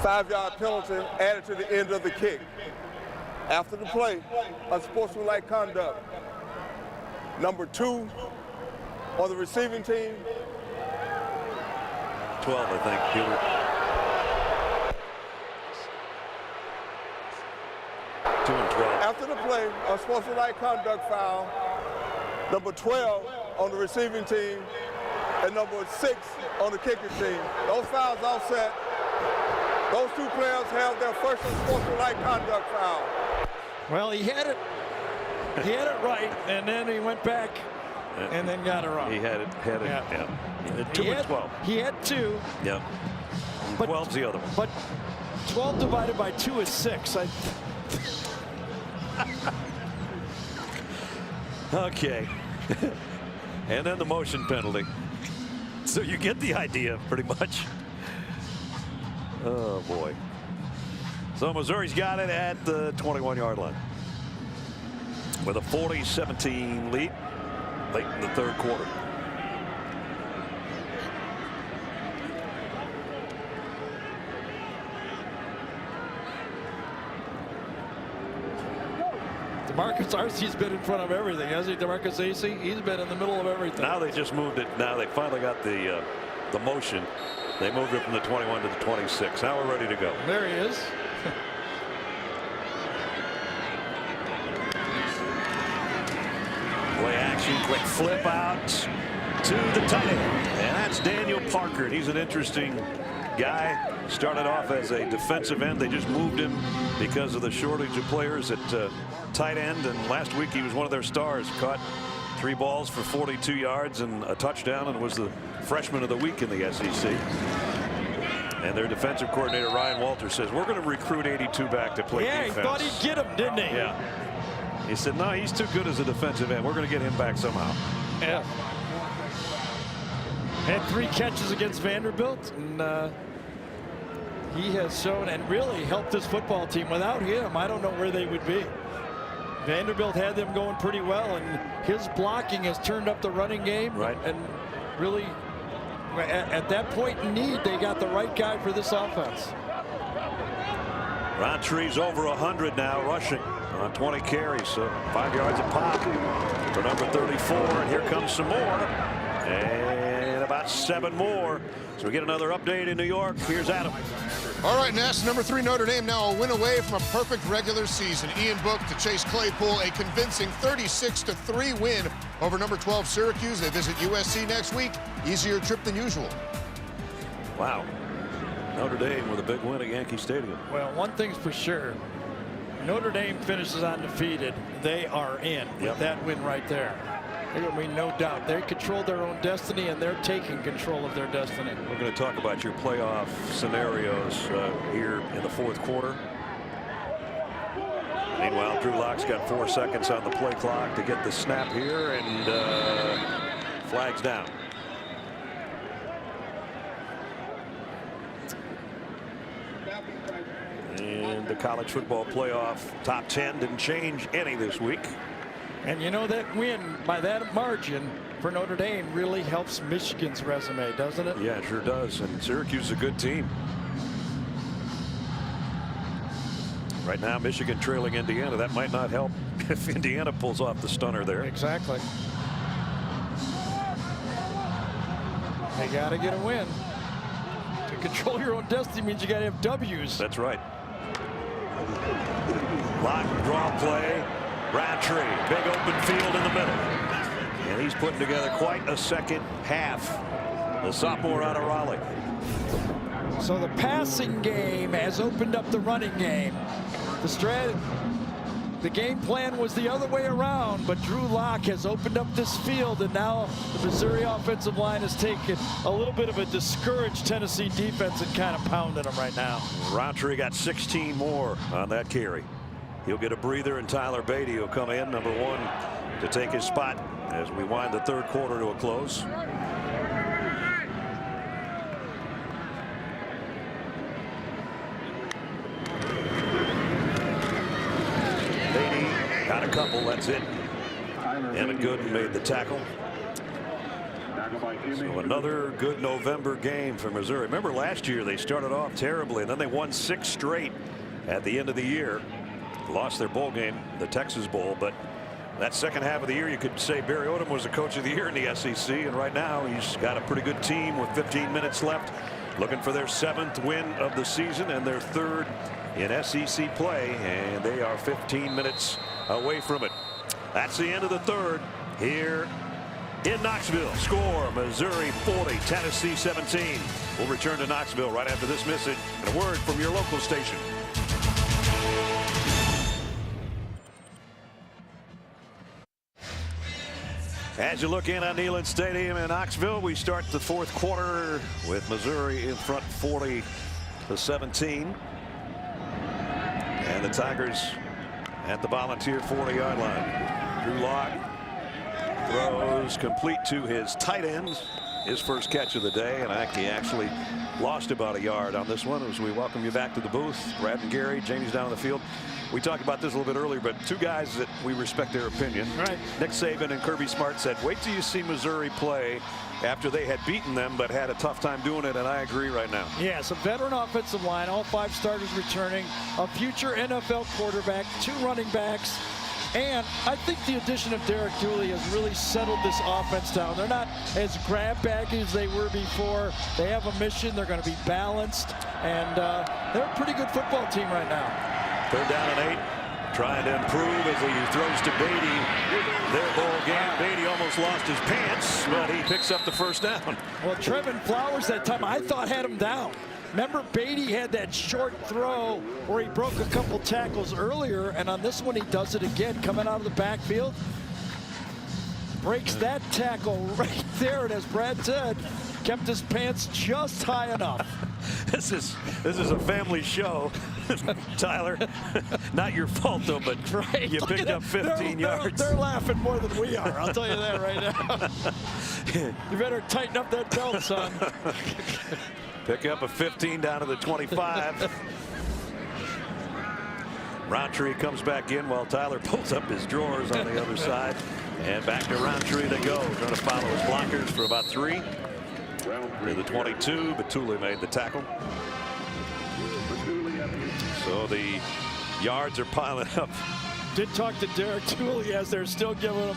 5-yard penalty added to the end of the kick. After the play, unsportsmanlike conduct. Number 2, on the receiving team. 12, I think. Hubert. 2 and 12. After the play, a sportsmanlike conduct foul, number 12 on the receiving team, and number 6 on the kicking team. Those fouls offset. Those two players held their first unsportsmanlike conduct foul. Well, he had it right, and then he went back and then got it wrong. He had it. Yeah. 2 and 12. He had 2. Yeah. But 12's the other one. But 12 divided by 2 is 6. Okay. And then the motion penalty. So you get the idea, pretty much. Oh, boy. So Missouri's got it at the 21-yard line with a 40-17 lead late in the third quarter. DeMarcus Arcee's been in front of everything, hasn't he, DeMarcus Arcee? He's been in the middle of everything. Now they just moved it. Now they finally got the motion. They moved it from the 21 to the 26. Now we're ready to go. There he is. Play action, quick flip out to the tight end. And that's Daniel Parker. He's an interesting guy. Started off as a defensive end. They just moved him because of the shortage of players at tight end. And last week he was one of their stars. Caught 3 balls for 42 yards and a touchdown and was the freshman of the week in the SEC. And their defensive coordinator, Ryan Walters, says, we're going to recruit 82 back to play defense. Yeah, he thought he'd get him, didn't he? Yeah. He said, no, he's too good as a defensive end. We're going to get him back somehow. Yeah. Had 3 catches against Vanderbilt, and he has shown and really helped this football team. Without him, I don't know where they would be. Vanderbilt had them going pretty well, and his blocking has turned up the running game. Right. And really, at that point in need, they got the right guy for this offense. Rountree's over 100 now rushing on 20 carries, so 5 yards a pop for number 34. And here comes some more, and about 7 more. So we get another update in New York. Here's Adam. All right, Ness, number 3 Notre Dame now a win away from a perfect regular season. Ian Book to Chase Claypool, a convincing 36-3 win over number 12 Syracuse. They visit USC next week. Easier trip than usual. Wow. Notre Dame with a big win at Yankee Stadium. Well, one thing's for sure. Notre Dame finishes undefeated. They are in with that win right there. There will be no doubt. They control their own destiny, and they're taking control of their destiny. We're going to talk about your playoff scenarios here in the fourth quarter. Meanwhile, Drew Lock's got 4 seconds on the play clock to get the snap here, and flags down. And the college football playoff top 10 didn't change any this week. And you know, that win by that margin for Notre Dame really helps Michigan's resume, doesn't it? Yeah, it sure does. And Syracuse is a good team. Right now, Michigan trailing Indiana. That might not help if Indiana pulls off the stunner there. Exactly. They got to get a win. To control your own destiny means you got to have W's. That's right. Lock, draw play. Roundtree, big open field in the middle. And he's putting together quite a second half. The sophomore out of Raleigh. So the passing game has opened up the running game. The game plan was the other way around, but Drew Lock has opened up this field, and now the Missouri offensive line has taken a little bit of a discouraged Tennessee defense and kind of pounded them right now. Roundtree got 16 more on that carry. He'll get a breather, and Tyler Beatty will come in, number 1, to take his spot as we wind the third quarter to a close. Beatty got a couple, that's it. Emmett Gooden made the tackle. So another good November game for Missouri. Remember last year they started off terribly, and then they won 6 straight at the end of the year. Lost their bowl game, the Texas Bowl, but That second half of the year, you could say Barry Odom was the coach of the year in the SEC, and right now he's got a pretty good team with 15 minutes left, looking for their 7th win of the season and their 3rd in SEC play, and they are 15 minutes away from it. That's the end of the 3rd here in Knoxville. Score: Missouri 40, Tennessee 17. We'll return to Knoxville right after this message and a word from your local station. As you look in on Neyland Stadium in Knoxville, we start the 4th quarter with Missouri in front 40-17. And the Tigers at the Volunteer 40-yard line. Drew Lock throws complete to his tight end. His first catch of the day, and he actually lost about a yard on this one. As we welcome you back to the booth, Brad and Gary, Jamie's down on the field. We talked about this a little bit earlier, but 2 guys that we respect their opinion. Right. Nick Saban and Kirby Smart said, wait till you see Missouri play after they had beaten them but had a tough time doing it, and I agree right now. Yeah, it's a veteran offensive line, all 5 starters returning, a future NFL quarterback, 2 running backs. And I think the addition of Derek Dooley has really settled this offense down. They're not as grab baggy as they were before. They have a mission. They're going to be balanced. And they're a pretty good football team right now. 3rd down and 8. Trying to improve as he throws to Beatty. Their ball game. Beatty almost lost his pants, but he picks up the 1st down. Well, Trevin Flowers that time I thought had him down. Remember, Beatty had that short throw where he broke a couple tackles earlier, and on this one he does it again, coming out of the backfield. Breaks that tackle right there, and as Brad said, kept his pants just high enough. This is a family show, Tyler. Not your fault though, but right. You picked up 15 yards. They're laughing more than we are. I'll tell you that right now. You better tighten up that belt, son. Pick up a 15 down to the 25. Roundtree comes back in while Tyler pulls up his drawers on the other side. And back to Roundtree they go. Trying to follow his blockers for about 3. To the 22, but Thule made the tackle. So the yards are piling up. Did talk to Derek Dooley as they're still giving him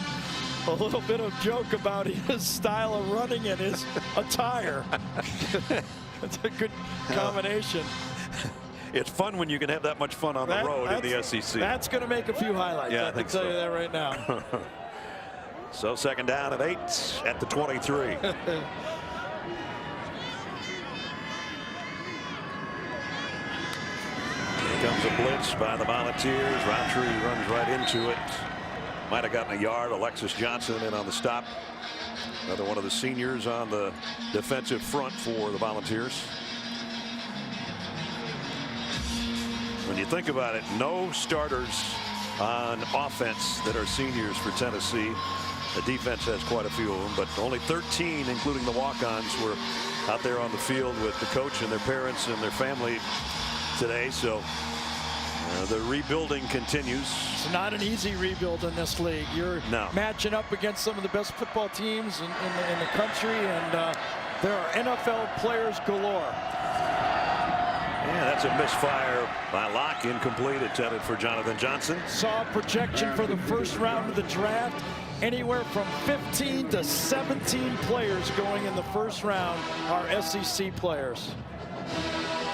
a little bit of joke about his style of running and his attire. It's a good combination. It's fun when you can have that much fun on the road in the SEC. That's going to make a few highlights. Yeah, I can tell you that right now. So 2nd down and 8 at the 23. Here comes a blitz by the Volunteers. Roundtree runs right into it. Might have gotten a yard. Alexis Johnson in on the stop. Another one of the seniors on the defensive front for the Volunteers. When you think about it, no starters on offense that are seniors for Tennessee. The defense has quite a few of them, but only 13, including the walk-ons, were out there on the field with the coach and their parents and their family today. So the rebuilding continues. It's not an easy rebuild in this league. You're matching up against some of the best football teams in the country, and there are NFL players galore. Yeah, that's a misfire by Locke. Incomplete, intended for Jonathan Johnson. Saw a projection for the 1st round of the draft. Anywhere from 15 to 17 players going in the 1st round are SEC players.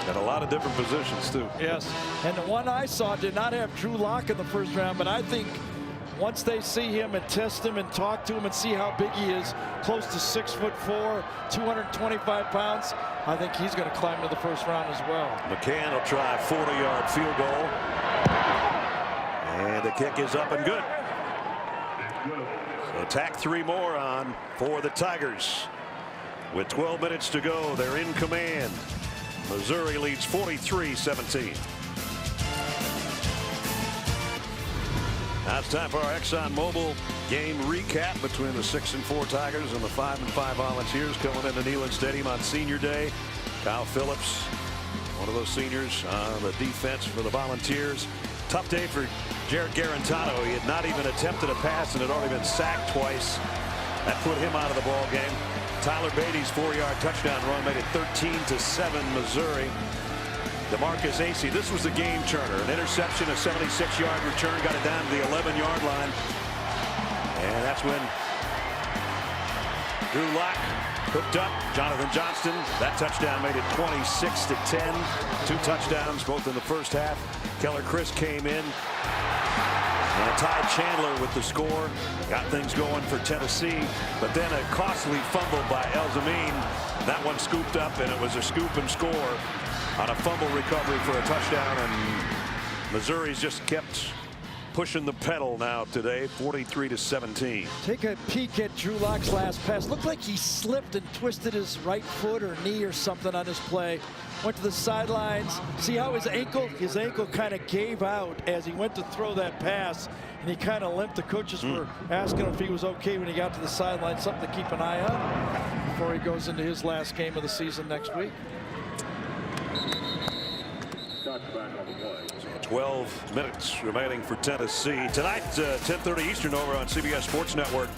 At a lot of different positions, too. Yes, and the one I saw did not have Drew Lock in the 1st round, but I think once they see him and test him and talk to him and see how big he is, close to 6'4", 225 pounds, I think he's going to climb to the 1st round as well. McCann will try a 40-yard field goal. And the kick is up and good. So tack 3 more on for the Tigers. With 12 minutes to go, they're in command. Missouri leads 43-17. Now it's time for our ExxonMobil game recap between the 6-4 Tigers and the 5-5 Volunteers coming into Neyland Stadium on Senior Day. Kyle Phillips, one of those seniors on the defense for the Volunteers. Tough day for Jared Garantano. He had not even attempted a pass and had already been sacked twice. That put him out of the ball game. Tyler Beatty's 4-yard touchdown run made it 13-7 Missouri. DeMarcus Acey, this was the game turner. An interception, a 76-yard return, got it down to the 11-yard line. And that's when Drew Lock hooked up Jonathan Johnston. That touchdown made it 26-10. 2 touchdowns, both in the first half. Keller Chris came in and tied Chandler with the score. Got things going for Tennessee. But then a costly fumble by El-Zamin. That one scooped up, and it was a scoop and score on a fumble recovery for a touchdown. And Missouri's just kept pushing the pedal now today, 43-17. Take a peek at Drew Lock's last pass. Looked like he slipped and twisted his right foot or knee or something on his play. Went to the sidelines. See how his ankle kind of gave out as he went to throw that pass, and he kind of limped. The coaches were asking him if he was okay when he got to the sideline. Something to keep an eye on before he goes into his last game of the season next week. 12 minutes remaining for Tennessee. Tonight, 10:30 Eastern over on CBS Sports Network.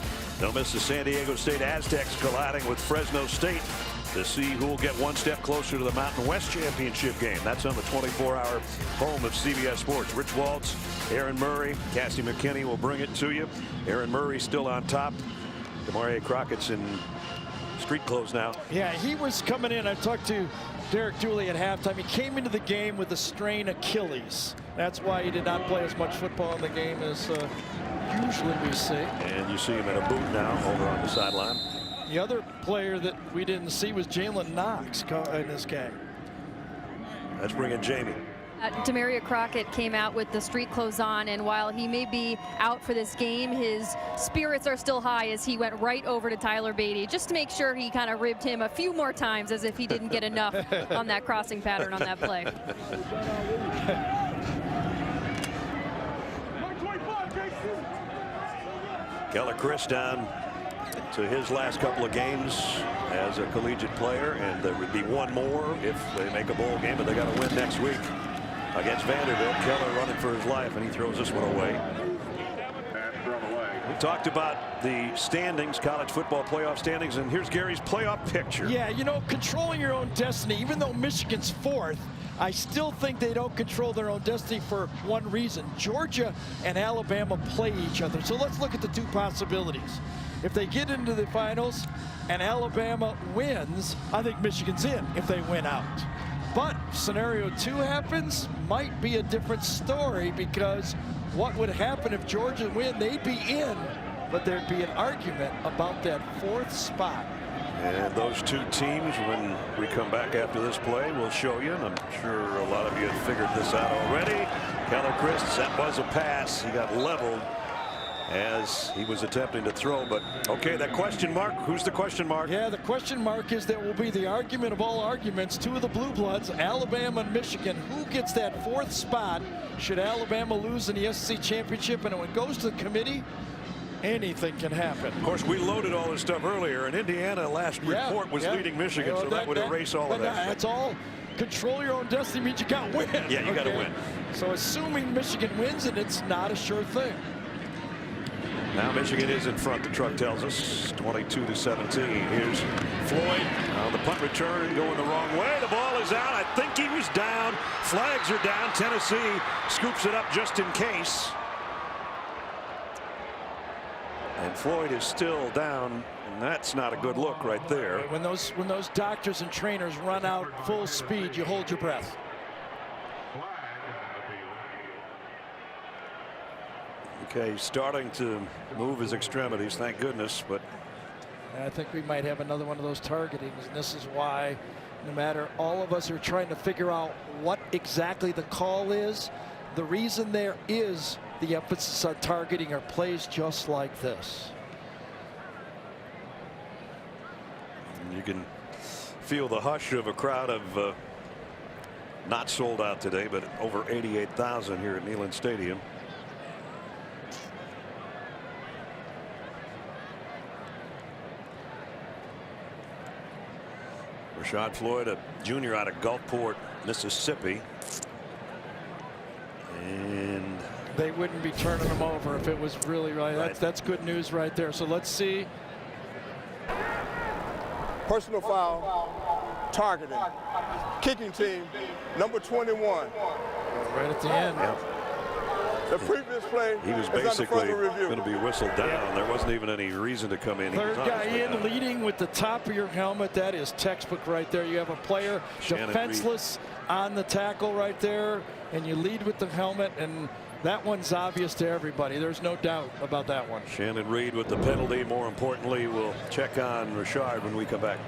Don't miss the San Diego State Aztecs colliding with Fresno State to see who will get one step closer to the Mountain West Championship game. That's on the 24-hour home of CBS Sports. Rich Waltz, Aaron Murray, Cassie McKinney will bring it to you. Aaron Murray still on top. Demaria Crockett's in street clothes now. Yeah, he was coming in. I talked to Derek Dooley at halftime. He came into the game with a strained Achilles. That's why he did not play as much football in the game as usually we see. And you see him in a boot now over on the sideline. The other player that we didn't see was Jalen Knox in this game. Let's bring in Jamie. Demaria Crockett came out with the street clothes on, and while he may be out for this game, his spirits are still high as he went right over to Tyler Beatty just to make sure he kind of ribbed him a few more times, as if he didn't get enough on that crossing pattern on that play. Keller Chris down to his last couple of games as a collegiate player, and there would be one more if they make a bowl game, but they got to win next week against Vanderbilt. Keller running for his life, and he throws this one away. We talked about the standings, college football playoff standings, and here's Gary's playoff picture. Yeah, you know, controlling your own destiny. Even though Michigan's fourth, I still think they don't control their own destiny for one reason. Georgia and Alabama play each other. So let's look at the two possibilities. If they get into the finals and Alabama wins, I think Michigan's in if they win out. But scenario 2 happens, might be a different story, because what would happen if Georgia win? They'd be in, but there'd be an argument about that 4th spot. And those two teams, when we come back after this play, we'll show you, and I'm sure a lot of you have figured this out already. Keller Chris, that was a pass. He got leveled as he was attempting to throw, but okay, that question mark, who's the question mark? Yeah, the question mark is there will be the argument of all arguments. Two of the blue bloods, Alabama and Michigan. Who gets that 4th spot should Alabama lose in the SEC championship? And when it goes to the committee, anything can happen. Of course, we loaded all this stuff earlier, and Indiana last report was leading Michigan, so that would erase all of that. That's all. Control your own destiny means you got to win. Yeah, you got to win. So assuming Michigan wins, and it's not a sure thing. Now Michigan is in front, the truck tells us, 22-17. Here's Floyd on the punt return, going the wrong way. The ball is out. I think he was down. Flags are down. Tennessee scoops it up just in case. And Floyd is still down, and that's not a good look right there. When those doctors and trainers run out full speed, you hold your breath. Okay, starting to move his extremities, thank goodness, but I think we might have another one of those targetings, and this is why, no matter, all of us are trying to figure out what exactly the call is. The reason there is the emphasis on targeting are plays just like this. You can feel the hush of a crowd of not sold out today, but over 88,000 here at Neyland Stadium. Rashad Floyd, a junior out of Gulfport, Mississippi. And they wouldn't be turning him over if it was really right. That's good news right there. So let's see. Personal foul, targeting, kicking team, number 21. Right at the end. Yep. The previous play He was is under basically further review. going to be whistled down. There wasn't even any reason to come in. He Third was guy honestly in, down. leading with the top of your helmet. That is textbook right there. You have a player Shannon defenseless on the tackle right there, and you lead with the helmet, and that one's obvious to everybody. There's no doubt about that one. Shannon Reed with the penalty. More importantly, we'll check on Richard when we come back.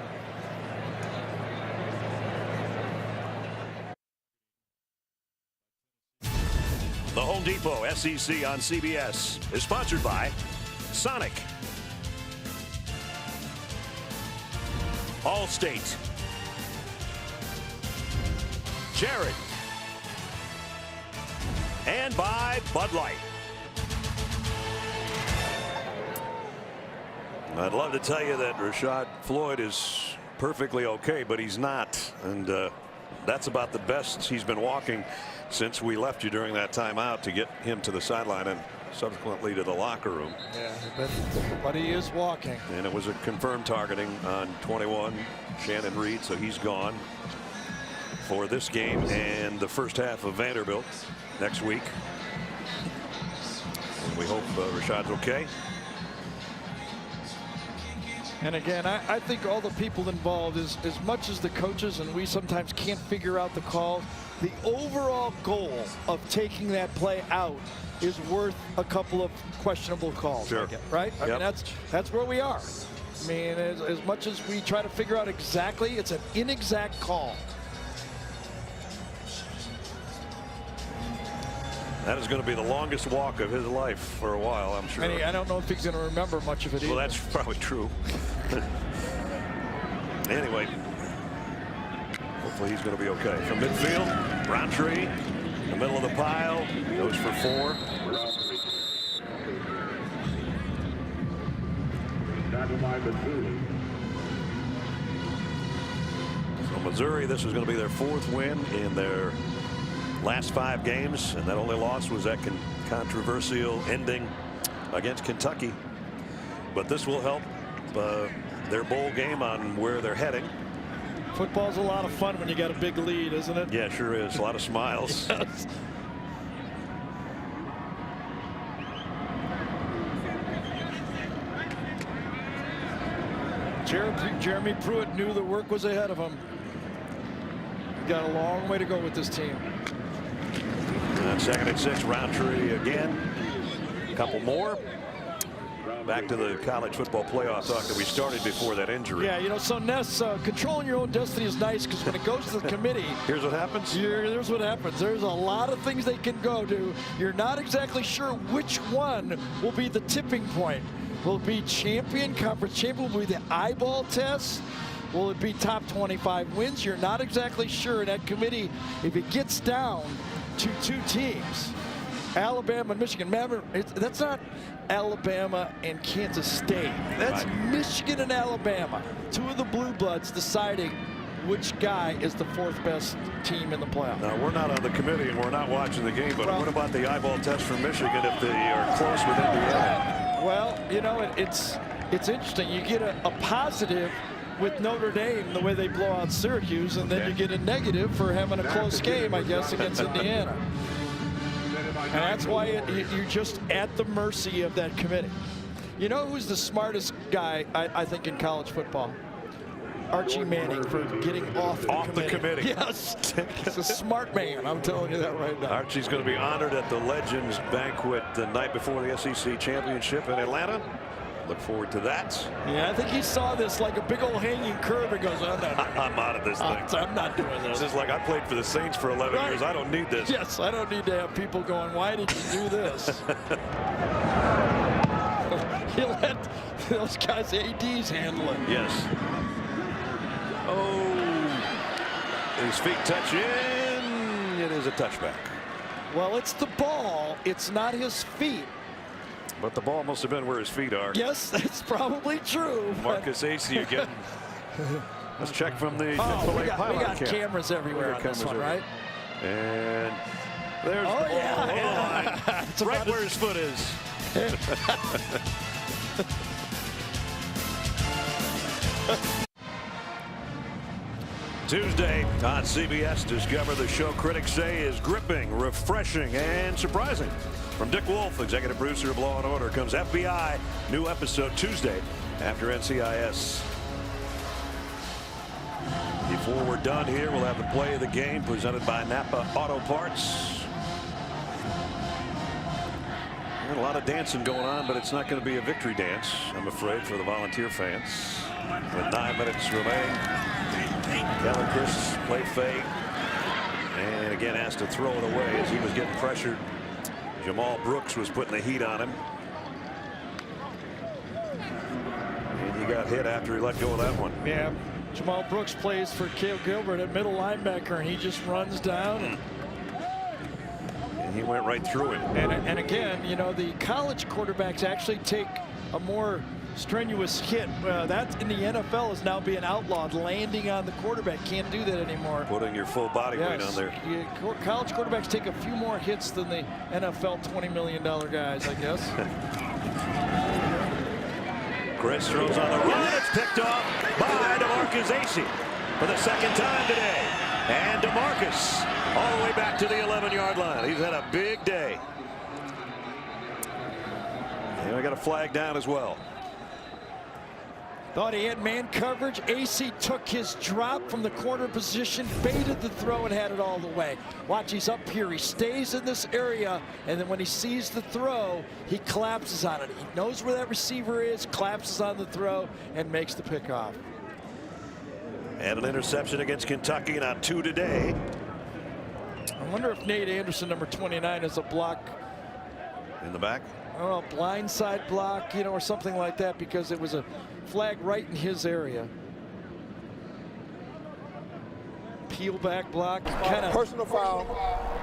The Home Depot SEC on CBS is sponsored by Sonic, Allstate, Jared, and by Bud Light. I'd love to tell you that Rashad Floyd is perfectly okay, but he's not. And that's about the best he's been walking since we left you during that timeout to get him to the sideline and subsequently to the locker room. Yeah, but he is walking. And it was a confirmed targeting on 21, Shannon Reed, so he's gone for this game and the first half of Vanderbilt next week. And we hope Rashad's okay. And again, I think all the people involved, as much as the coaches and we sometimes can't figure out the call, the overall goal of taking that play out is worth a couple of questionable calls. Sure. Right? I Yep. mean, that's where we are. I mean, as much as we try to figure out exactly, it's an inexact call. That is going to be the longest walk of his life for a while, I'm sure. And I don't know if he's going to remember much of it either. Well, that's probably true. Anyway, hopefully he's going to be okay. From midfield, Roundtree, in the middle of the pile, goes for 4. So Missouri, this is going to be their 4th win in their last 5 games, and that only loss was that controversial ending against Kentucky. But this will help their bowl game on where they're heading. Football's a lot of fun when you got a big lead, isn't it? Yeah, sure is. A lot of smiles. Yes. Jeremy Pruitt knew the work was ahead of him. Got a long way to go with this team. On 2nd and 6, Roundtree again. A couple more. Back to the college football playoff talk that we started before that injury. Yeah, you know, so Ness, controlling your own destiny is nice because when it goes to the committee, here's what happens. Here's what happens. There's a lot of things they can go to. You're not exactly sure which one will be the tipping point. Will it be champion, conference champion? Will it be the eyeball test? Will it be top 25 wins? You're not exactly sure in that committee if it gets down to 2 teams. Alabama and Michigan. Remember, that's not Alabama and Kansas State. That's right. Michigan and Alabama. 2 of the Blue Bloods deciding which guy is the 4th best team in the playoff. Now, we're not on the committee and we're not watching the game, but what about the eyeball test for Michigan if they are close with Indiana? Well, you know, it's interesting. You get a positive with Notre Dame, the way they blow out Syracuse, and then you get a negative for having a close game, I guess, against Indiana. And that's why you're just at the mercy of that committee. You know who's the smartest guy, I think, in college football? Archie Manning, for getting off the committee. Yes, he's a smart man. I'm telling you that right now. Archie's going to be honored at the Legends Banquet the night before the SEC Championship in Atlanta. Look forward to that. Yeah, I think he saw this like a big old hanging curve and goes, I'm out of this thing. I'm not doing this. This is like I played for the Saints for 11 years. I don't need this. Yes, I don't need to have people going, why did you do this? He'll let those guys, ADs, handle it. Yes. Oh, his feet touch in. It is a touchback. Well, it's the ball. It's not his feet. But the ball must have been where his feet are. Yes, that's probably true. Marcus Acey again. Let's check from the we got cameras everywhere on this one, right? And there's the ball. Yeah. It's right where his foot is. Tuesday on CBS, discover the show critics say is gripping, refreshing, and surprising. From Dick Wolf, executive producer of Law & Order, comes FBI. New episode Tuesday after NCIS. Before we're done here, we'll have the play of the game presented by Napa Auto Parts. And a lot of dancing going on, but it's not going to be a victory dance, I'm afraid, for the Volunteer fans. With 9 minutes remaining, Kellen Chris play fake, and again asked to throw it away as he was getting pressured. Jamal Brooks was putting the heat on him. And he got hit after he let go of that one. Yeah. Jamal Brooks plays for Cale Gilbert at middle linebacker, and he just runs down. And he went right through him. And again, you know, the college quarterbacks actually take a more strenuous hit. That in the NFL is now being outlawed. Landing on the quarterback, can't do that anymore. Putting your full body weight on there. College quarterbacks take a few more hits than the NFL $20 million guys, I guess. Chris throws on the run. It's picked off by DeMarcus Acey for the second time today. And DeMarcus all the way back to the 11-yard line. He's had a big day. And we got a flag down as well. Thought he had man coverage. Acey took his drop from the corner position, baited the throw, and had it all the way. Watch, he's up here. He stays in this area, and then when he sees the throw, he collapses on it. He knows where that receiver is, collapses on the throw, and makes the pickoff. And an interception against Kentucky, now 2 today. I wonder if Nate Anderson, number 29, is a block. In the back? I don't know, blindside block, you know, or something like that, because it was a flag right in his area. Peel back block, kind of personal foul,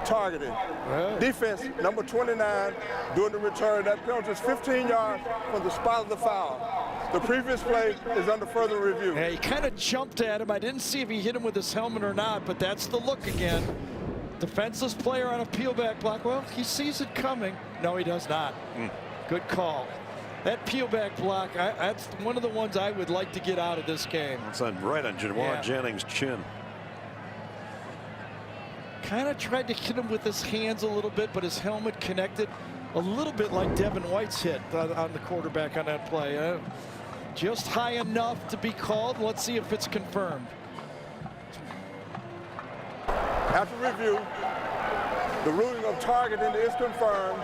targeting. Right. Defense number 29 doing the return. That penalty is 15 yards from the spot of the foul. The previous play is under further review. Yeah, he kind of jumped at him. I didn't see if he hit him with his helmet or not, but that's the look again. Defenseless player on a peel back block. Well, he sees it coming. No, he does not. Good call. That peel back block, that's one of the ones I would like to get out of this game. It's right on Jawad Jennings' chin. Kind of tried to hit him with his hands a little bit, but his helmet connected a little bit like Devin White's hit on the quarterback on that play. Just high enough to be called. Let's see if it's confirmed. After review, the ruling of targeting is confirmed.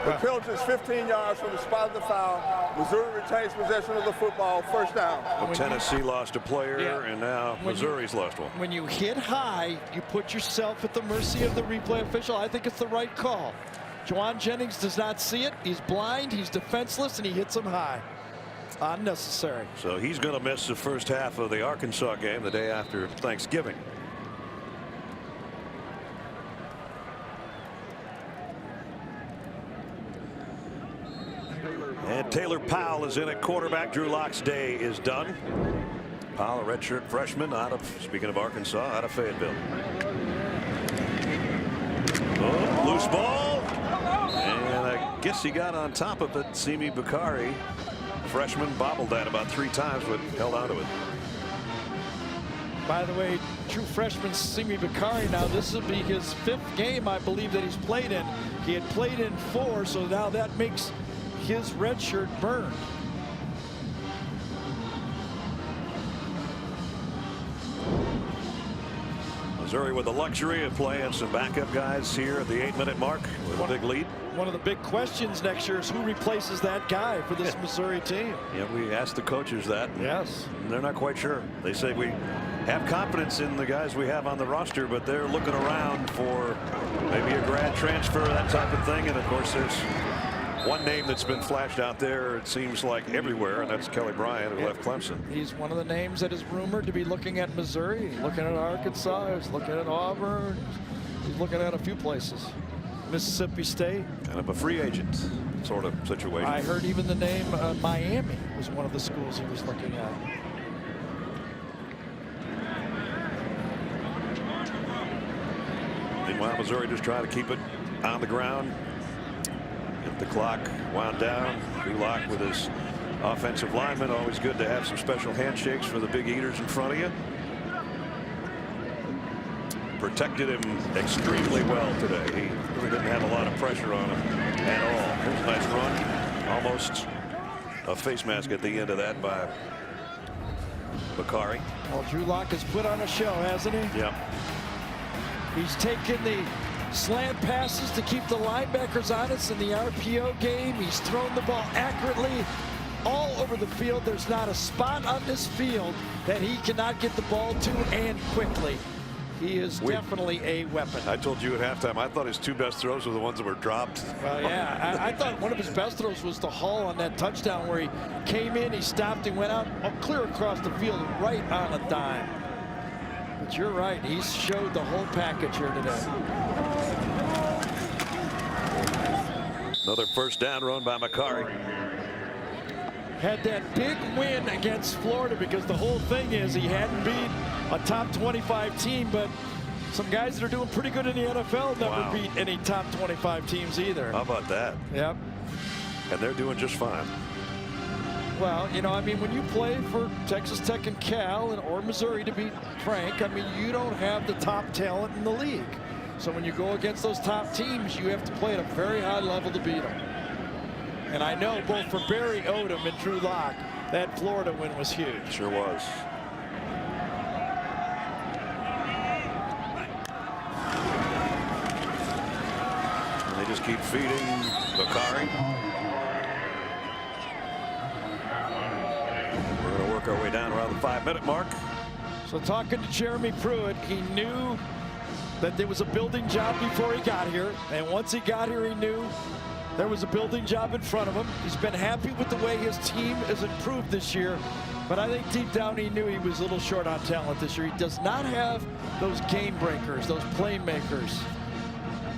The penalty is 15 yards from the spot of the foul. Missouri retains possession of the football, first down. Well, Tennessee lost a player, and now Missouri's lost one. When you hit high, you put yourself at the mercy of the replay official. I think it's the right call. Jawad Jennings does not see it. He's blind, he's defenseless, and he hits him high. Unnecessary. So he's going to miss the first half of the Arkansas game the day after Thanksgiving. And Taylor Powell is in at quarterback. Drew Lock's day is done. Powell, a redshirt freshman out of, speaking of Arkansas, out of Fayetteville. Oh, loose ball. And I guess he got on top of it. Simi Bakari, freshman, bobbled that about 3 times, but held onto it. By the way, true freshman Simi Bakari, now this will be his 5th game, I believe, that he's played in. He had played in 4, so now that makes his red shirt burned. Missouri with the luxury of playing some backup guys here at the 8-minute mark with a big lead. One of the big questions next year is who replaces that guy for this Missouri team. Yeah, we asked the coaches that. Yes. They're not quite sure. They say we have confidence in the guys we have on the roster, but they're looking around for maybe a grad transfer, that type of thing. And of course, there's one name that's been flashed out there, it seems like everywhere, and that's Kelly Bryant, who left Clemson. He's one of the names that is rumored to be looking at Missouri, he's looking at Arkansas, he's looking at Auburn, he's looking at a few places. Mississippi State. Kind of a free agent sort of situation. I heard even the name Miami was one of the schools he was looking at. Meanwhile, Missouri just trying to keep it on the ground. Get the clock wound down. Lock with his offensive lineman. Always good to have some special handshakes for the big eaters in front of you. protected him extremely well today. He really didn't have a lot of pressure on him at all. Here's a nice run. Almost a face mask at the end of that by Bakari. Well, Drew Lock has put on a show, hasn't he? Yep. He's taken the slant passes to keep the linebackers honest in the RPO game. He's thrown the ball accurately all over the field. There's not a spot on this field that he cannot get the ball to, and quickly. He is definitely a weapon. I told you at halftime, I thought his 2 best throws were the ones that were dropped. Well, yeah, I thought one of his best throws was the haul on that touchdown where he came in, he stopped, and went out clear across the field right on a dime. But you're right, he's showed the whole package here today. Another first down run by Bakari. Had that big win against Florida, because the whole thing is he hadn't beat a top 25 team, but some guys that are doing pretty good in the NFL never beat any top 25 teams either. How about that? Yep. And they're doing just fine. Well, you know, I mean, when you play for Texas Tech and Cal or Missouri, to be frank, I mean, you don't have the top talent in the league. So when you go against those top teams, you have to play at a very high level to beat them. And I know both for Barry Odom and Drew Lock, that Florida win was huge. Sure was. And they just keep feeding Bakari. We're going to work our way down around the 5-minute mark. So talking to Jeremy Pruitt, he knew that there was a building job before he got here. And once he got here, he knew there was a building job in front of him. He's been happy with the way his team has improved this year. But I think deep down he knew he was a little short on talent this year. He does not have those game breakers, those playmakers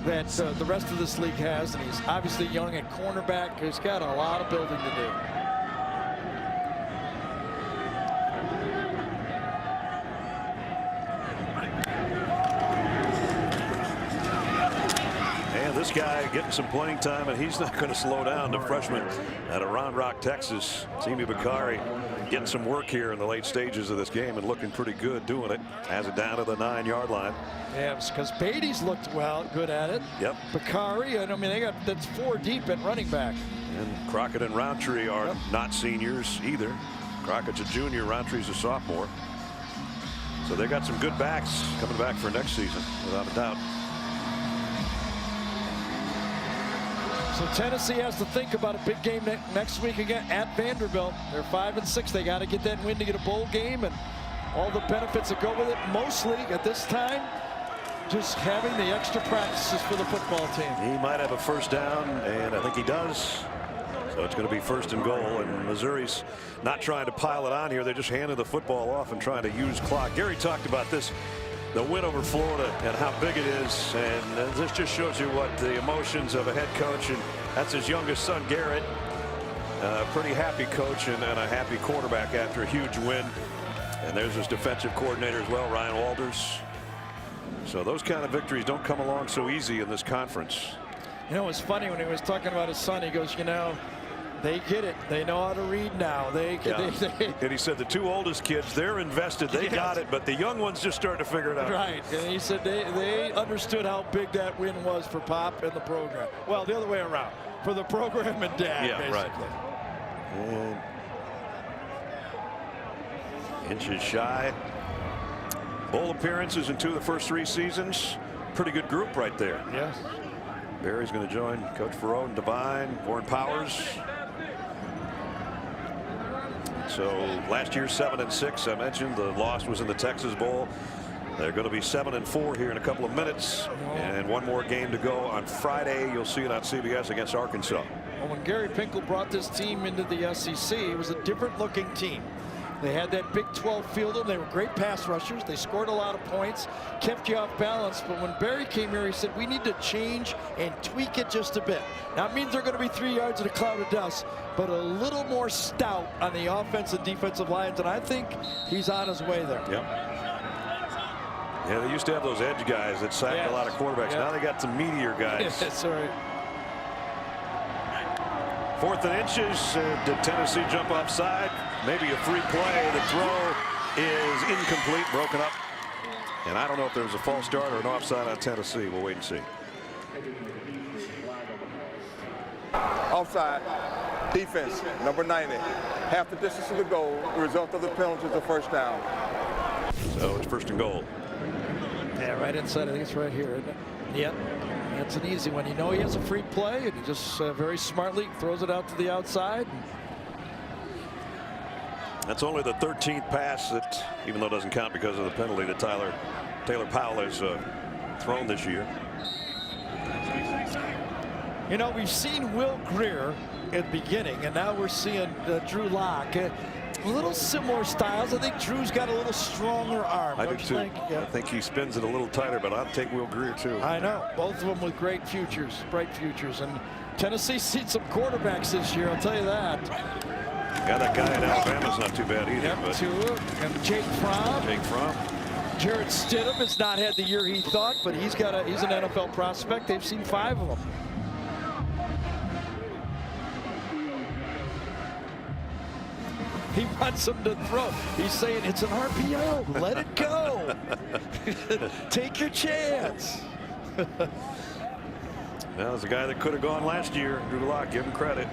that the rest of this league has. And he's obviously young at cornerback. He's got a lot of building to do. This guy getting some playing time, and he's not going to slow down. The freshman out of Round Rock, Texas, Simi Bakari, getting some work here in the late stages of this game and looking pretty good doing it. Has it down to the 9-yard line. Yeah, because Beatty's looked good at it. Yep. Bakari, and I mean, that's 4 deep at running back. And Crockett and Roundtree are not seniors either. Crockett's a junior, Roundtree's a sophomore. So they got some good backs coming back for next season, without a doubt. So Tennessee has to think about a big game next week again at Vanderbilt. They're 5-6. They got to get that win to get a bowl game and all the benefits that go with it. Mostly at this time, just having the extra practices for the football team. He might have a first down, and I think he does. So it's going to be 1st and goal, and Missouri's not trying to pile it on here. They're just handing the football off and trying to use clock. Gary talked about this, the win over Florida, and how big it is, and this just shows you what the emotions of a head coach, and that's his youngest son, Garrett. Pretty happy coach and a happy quarterback after a huge win. And there's his defensive coordinator as well, Ryan Walters. So those kind of victories don't come along so easy in this conference. You know, it's funny when he was talking about his son, he goes, you know, they get it. They know how to read now. And he said the 2 oldest kids, they're invested. They got it, but the young ones just starting to figure it out. Right. And he said they understood how big that win was for Pop and the program. Well, the other way around. For the program and Dad, yeah, basically. Right. And inches shy. Bowl appearances in 2 of the first 3 seasons. Pretty good group right there. Yes. Barry's going to join Coach Farrow and Devine, Warren Powers. So last year 7-6. I mentioned the loss was in the Texas Bowl. They're going to be 7-4 here in a couple of minutes, and 1 more game to go on Friday. You'll see it on CBS against Arkansas. Well, when Gary Pinkel brought this team into the SEC, it was a different looking team. They had that Big 12 fielder. They were great pass rushers. They scored a lot of points, kept you off balance. But when Barry came here, he said, we need to change and tweak it just a bit. That means they're going to be 3 yards in a cloud of dust, but a little more stout on the offensive and defensive lines. And I think he's on his way there. Yep. Yeah, they used to have those edge guys that sacked a lot of quarterbacks. Now they got some meteor guys. That's right. 4th and inches. Did Tennessee jump offside? Maybe a free play. The throw is incomplete, broken up And I don't know if there was a false start or an offside on Tennessee. We'll wait and see. Offside. Defense, number 90. Half the distance to the goal. The result of the penalty is a first down. So it's first and goal. Yeah, right inside. I think it's right here, isn't it? Yep. That's an easy one. You know he has a free play, and he just very smartly throws it out to the outside. That's only the 13th pass that, even though it doesn't count because of the penalty, that Taylor Powell has thrown this year. You know, we've seen Will Greer at the beginning, and now we're seeing Drew Lock. A little similar styles. I think Drew's got a little stronger arm. I do too. Yeah. I think he spins it a little tighter, but I'll take Will Greer too. I know. Both of them with great futures, bright futures. And Tennessee's seen some quarterbacks this year, I'll tell you that. Yeah, that guy in Alabama's not too bad either. Yep, but Tua and Jake Fromm. Jake Fromm. Jared Stidham has not had the year he thought, but he's an NFL prospect. They've seen 5 of them. He wants him to throw. He's saying it's an RPO. Let it go. Take your chance. Well, there's a guy that could have gone last year. Drew Lock, give him credit.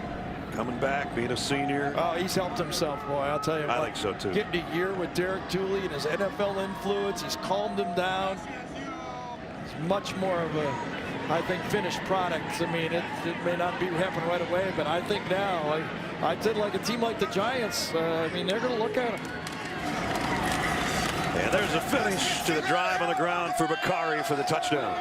Coming back, being a senior. Oh, he's helped himself, boy. I'll tell you. I think so too. Getting a year with Derek Dooley and his NFL influence, he's calmed him down. It's much more of a, I think, finished product. I mean, it may not happen right away, but I think now, I did like a team like the Giants. I mean, they're going to look at him. And there's a finish to the drive on the ground for Bakari for the touchdown.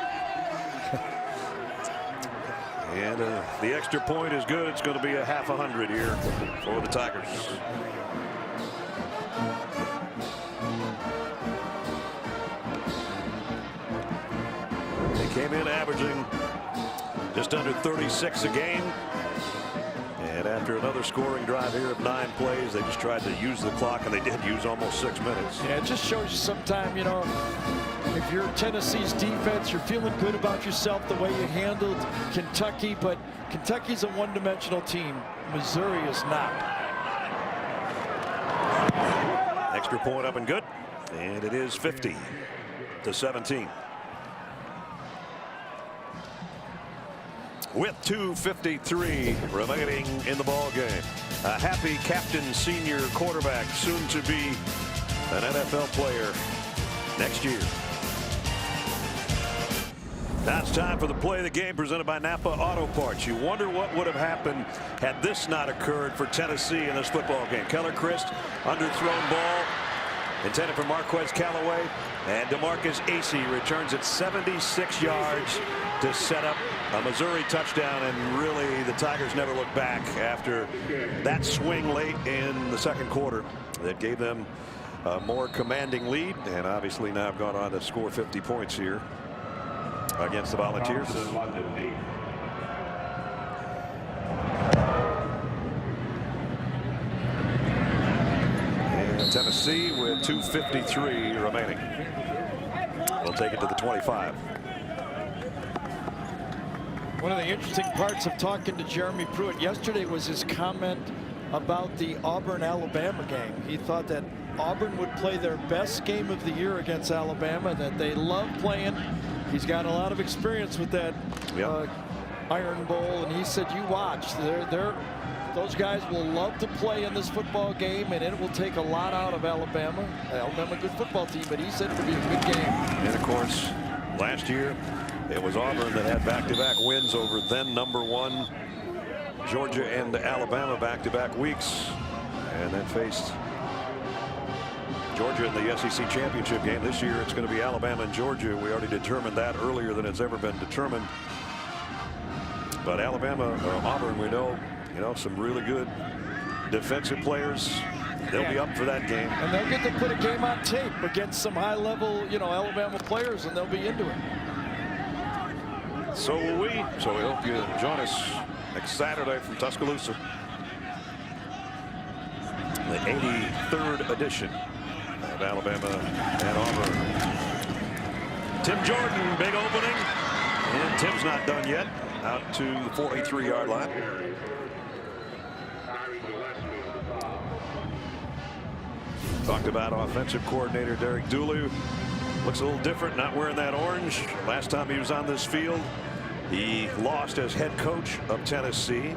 And the extra point is good. It's going to be a half 100 here for the Tigers. They came in averaging just under 36 a game. And after another scoring drive here of 9 plays, they just tried to use the clock, and they did use almost 6 minutes. Yeah, it just shows you sometime, you know, if you're Tennessee's defense, you're feeling good about yourself the way you handled Kentucky, but Kentucky's a one-dimensional team. Missouri is not. Extra point up and good, and it is 50-17. With 2:53 remaining in the ball game, a happy captain, senior quarterback, soon to be an NFL player next year. Now it's time for the play of the game presented by Napa Auto Parts. You wonder what would have happened had this not occurred for Tennessee in this football game. Keller Christ, underthrown ball intended for Marquez Callaway, and DeMarcus Acey returns it 76 yards to set up a Missouri touchdown. And really, the Tigers never looked back after that swing late in the second quarter that gave them a more commanding lead, and obviously now have gone on to score 50 points here against the Volunteers. And Tennessee with 2:53 remaining. We'll take it to the 25. One of the interesting parts of talking to Jeremy Pruitt yesterday was his comment about the Auburn-Alabama game. He thought that Auburn would play their best game of the year against Alabama, that they love playing. He's got a lot of experience with that Iron Bowl, and he said, you watch. Those guys will love to play in this football game, and it will take a lot out of Alabama. Alabama, good football team, but he said it would be a good game. And, of course, last year, it was Auburn that had back-to-back wins over then #1 Georgia and Alabama back-to-back weeks, and then faced Georgia in the SEC championship game. This year it's going to be Alabama and Georgia. We already determined that earlier than it's ever been determined. But Alabama, Auburn, we know, some really good defensive players. They'll be up for that game. And they'll get to put a game on tape against some high-level, Alabama players, and they'll be into it. So will we. So we hope you join us next Saturday from Tuscaloosa. The 83rd edition of Alabama and Auburn. Tim Jordan, big opening. And Tim's not done yet. Out to the 43-yard line. Talked about offensive coordinator Derek Dooley. Looks a little different, not wearing that orange. Last time he was on this field, he lost as head coach of Tennessee.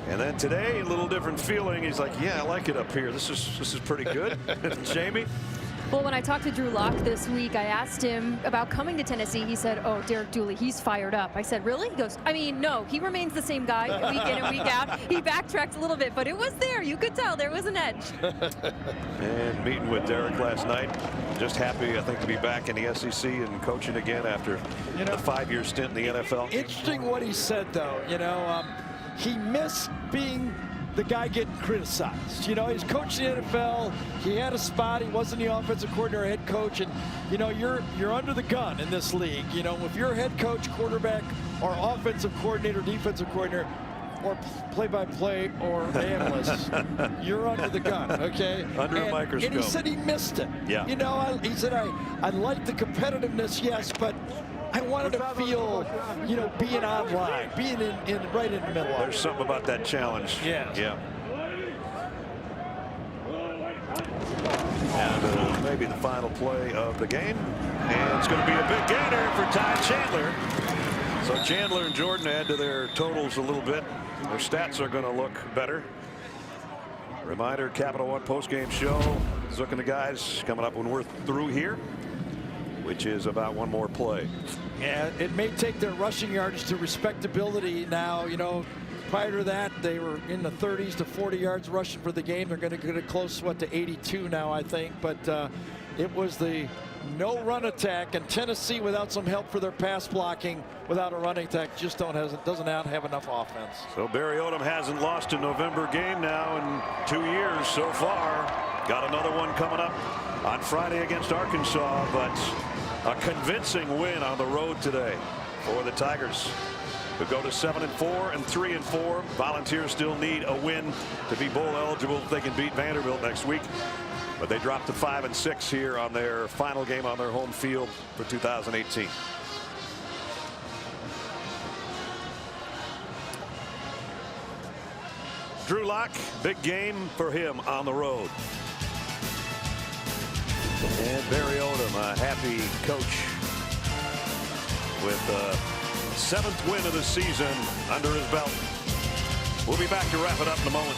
And then today, a little different feeling. He's like, yeah, I like it up here. This is pretty good. Jamie? Well, when I talked to Drew Lock this week, I asked him about coming to Tennessee. He said, oh, Derek Dooley, he's fired up. I said, really? He goes, I mean, no, he remains the same guy week in and week out. He backtracked a little bit, but it was there. You could tell there was an edge. And meeting with Derek last night. Just happy, I think, to be back in the SEC and coaching again after a 5-year stint in the NFL. Interesting what he said, though. He missed being the guy getting criticized. He's coaching the NFL. He had a spot. He wasn't the offensive coordinator or head coach. And, you're under the gun in this league. If you're a head coach, quarterback, or offensive coordinator, defensive coordinator, or play-by-play or analyst, you're under the gun, okay? Under a microscope. And he said he missed it. Yeah. He said, I like the competitiveness, yes, but I wanted to feel, being online, being right in the middle. There's something about that challenge. Yeah. Yeah. And maybe the final play of the game. And it's going to be a big gainer for Ty Chandler. So Chandler and Jordan add to their totals a little bit. Their stats are going to look better. Reminder, Capital One postgame show. Zook and the guys coming up when we're through here, which is about one more play. Yeah, it may take their rushing yards to respectability now. Prior to that, they were in the 30s to 40 yards rushing for the game. They're going to get it close to 82 now, I think. But it was the no run attack, and Tennessee, without some help for their pass blocking, without a running attack, just doesn't have enough offense. So Barry Odom hasn't lost a November game now in 2 years so far. Got another one coming up on Friday against Arkansas, but a convincing win on the road today for the Tigers, who go to 7-4 and 3-4. Volunteers still need a win to be bowl eligible if they can beat Vanderbilt next week. But they dropped to 5-6 here on their final game on their home field for 2018. Drew Lock, big game for him on the road. And Barry Odom, a happy coach with the 7th win of the season under his belt. We'll be back to wrap it up in a moment.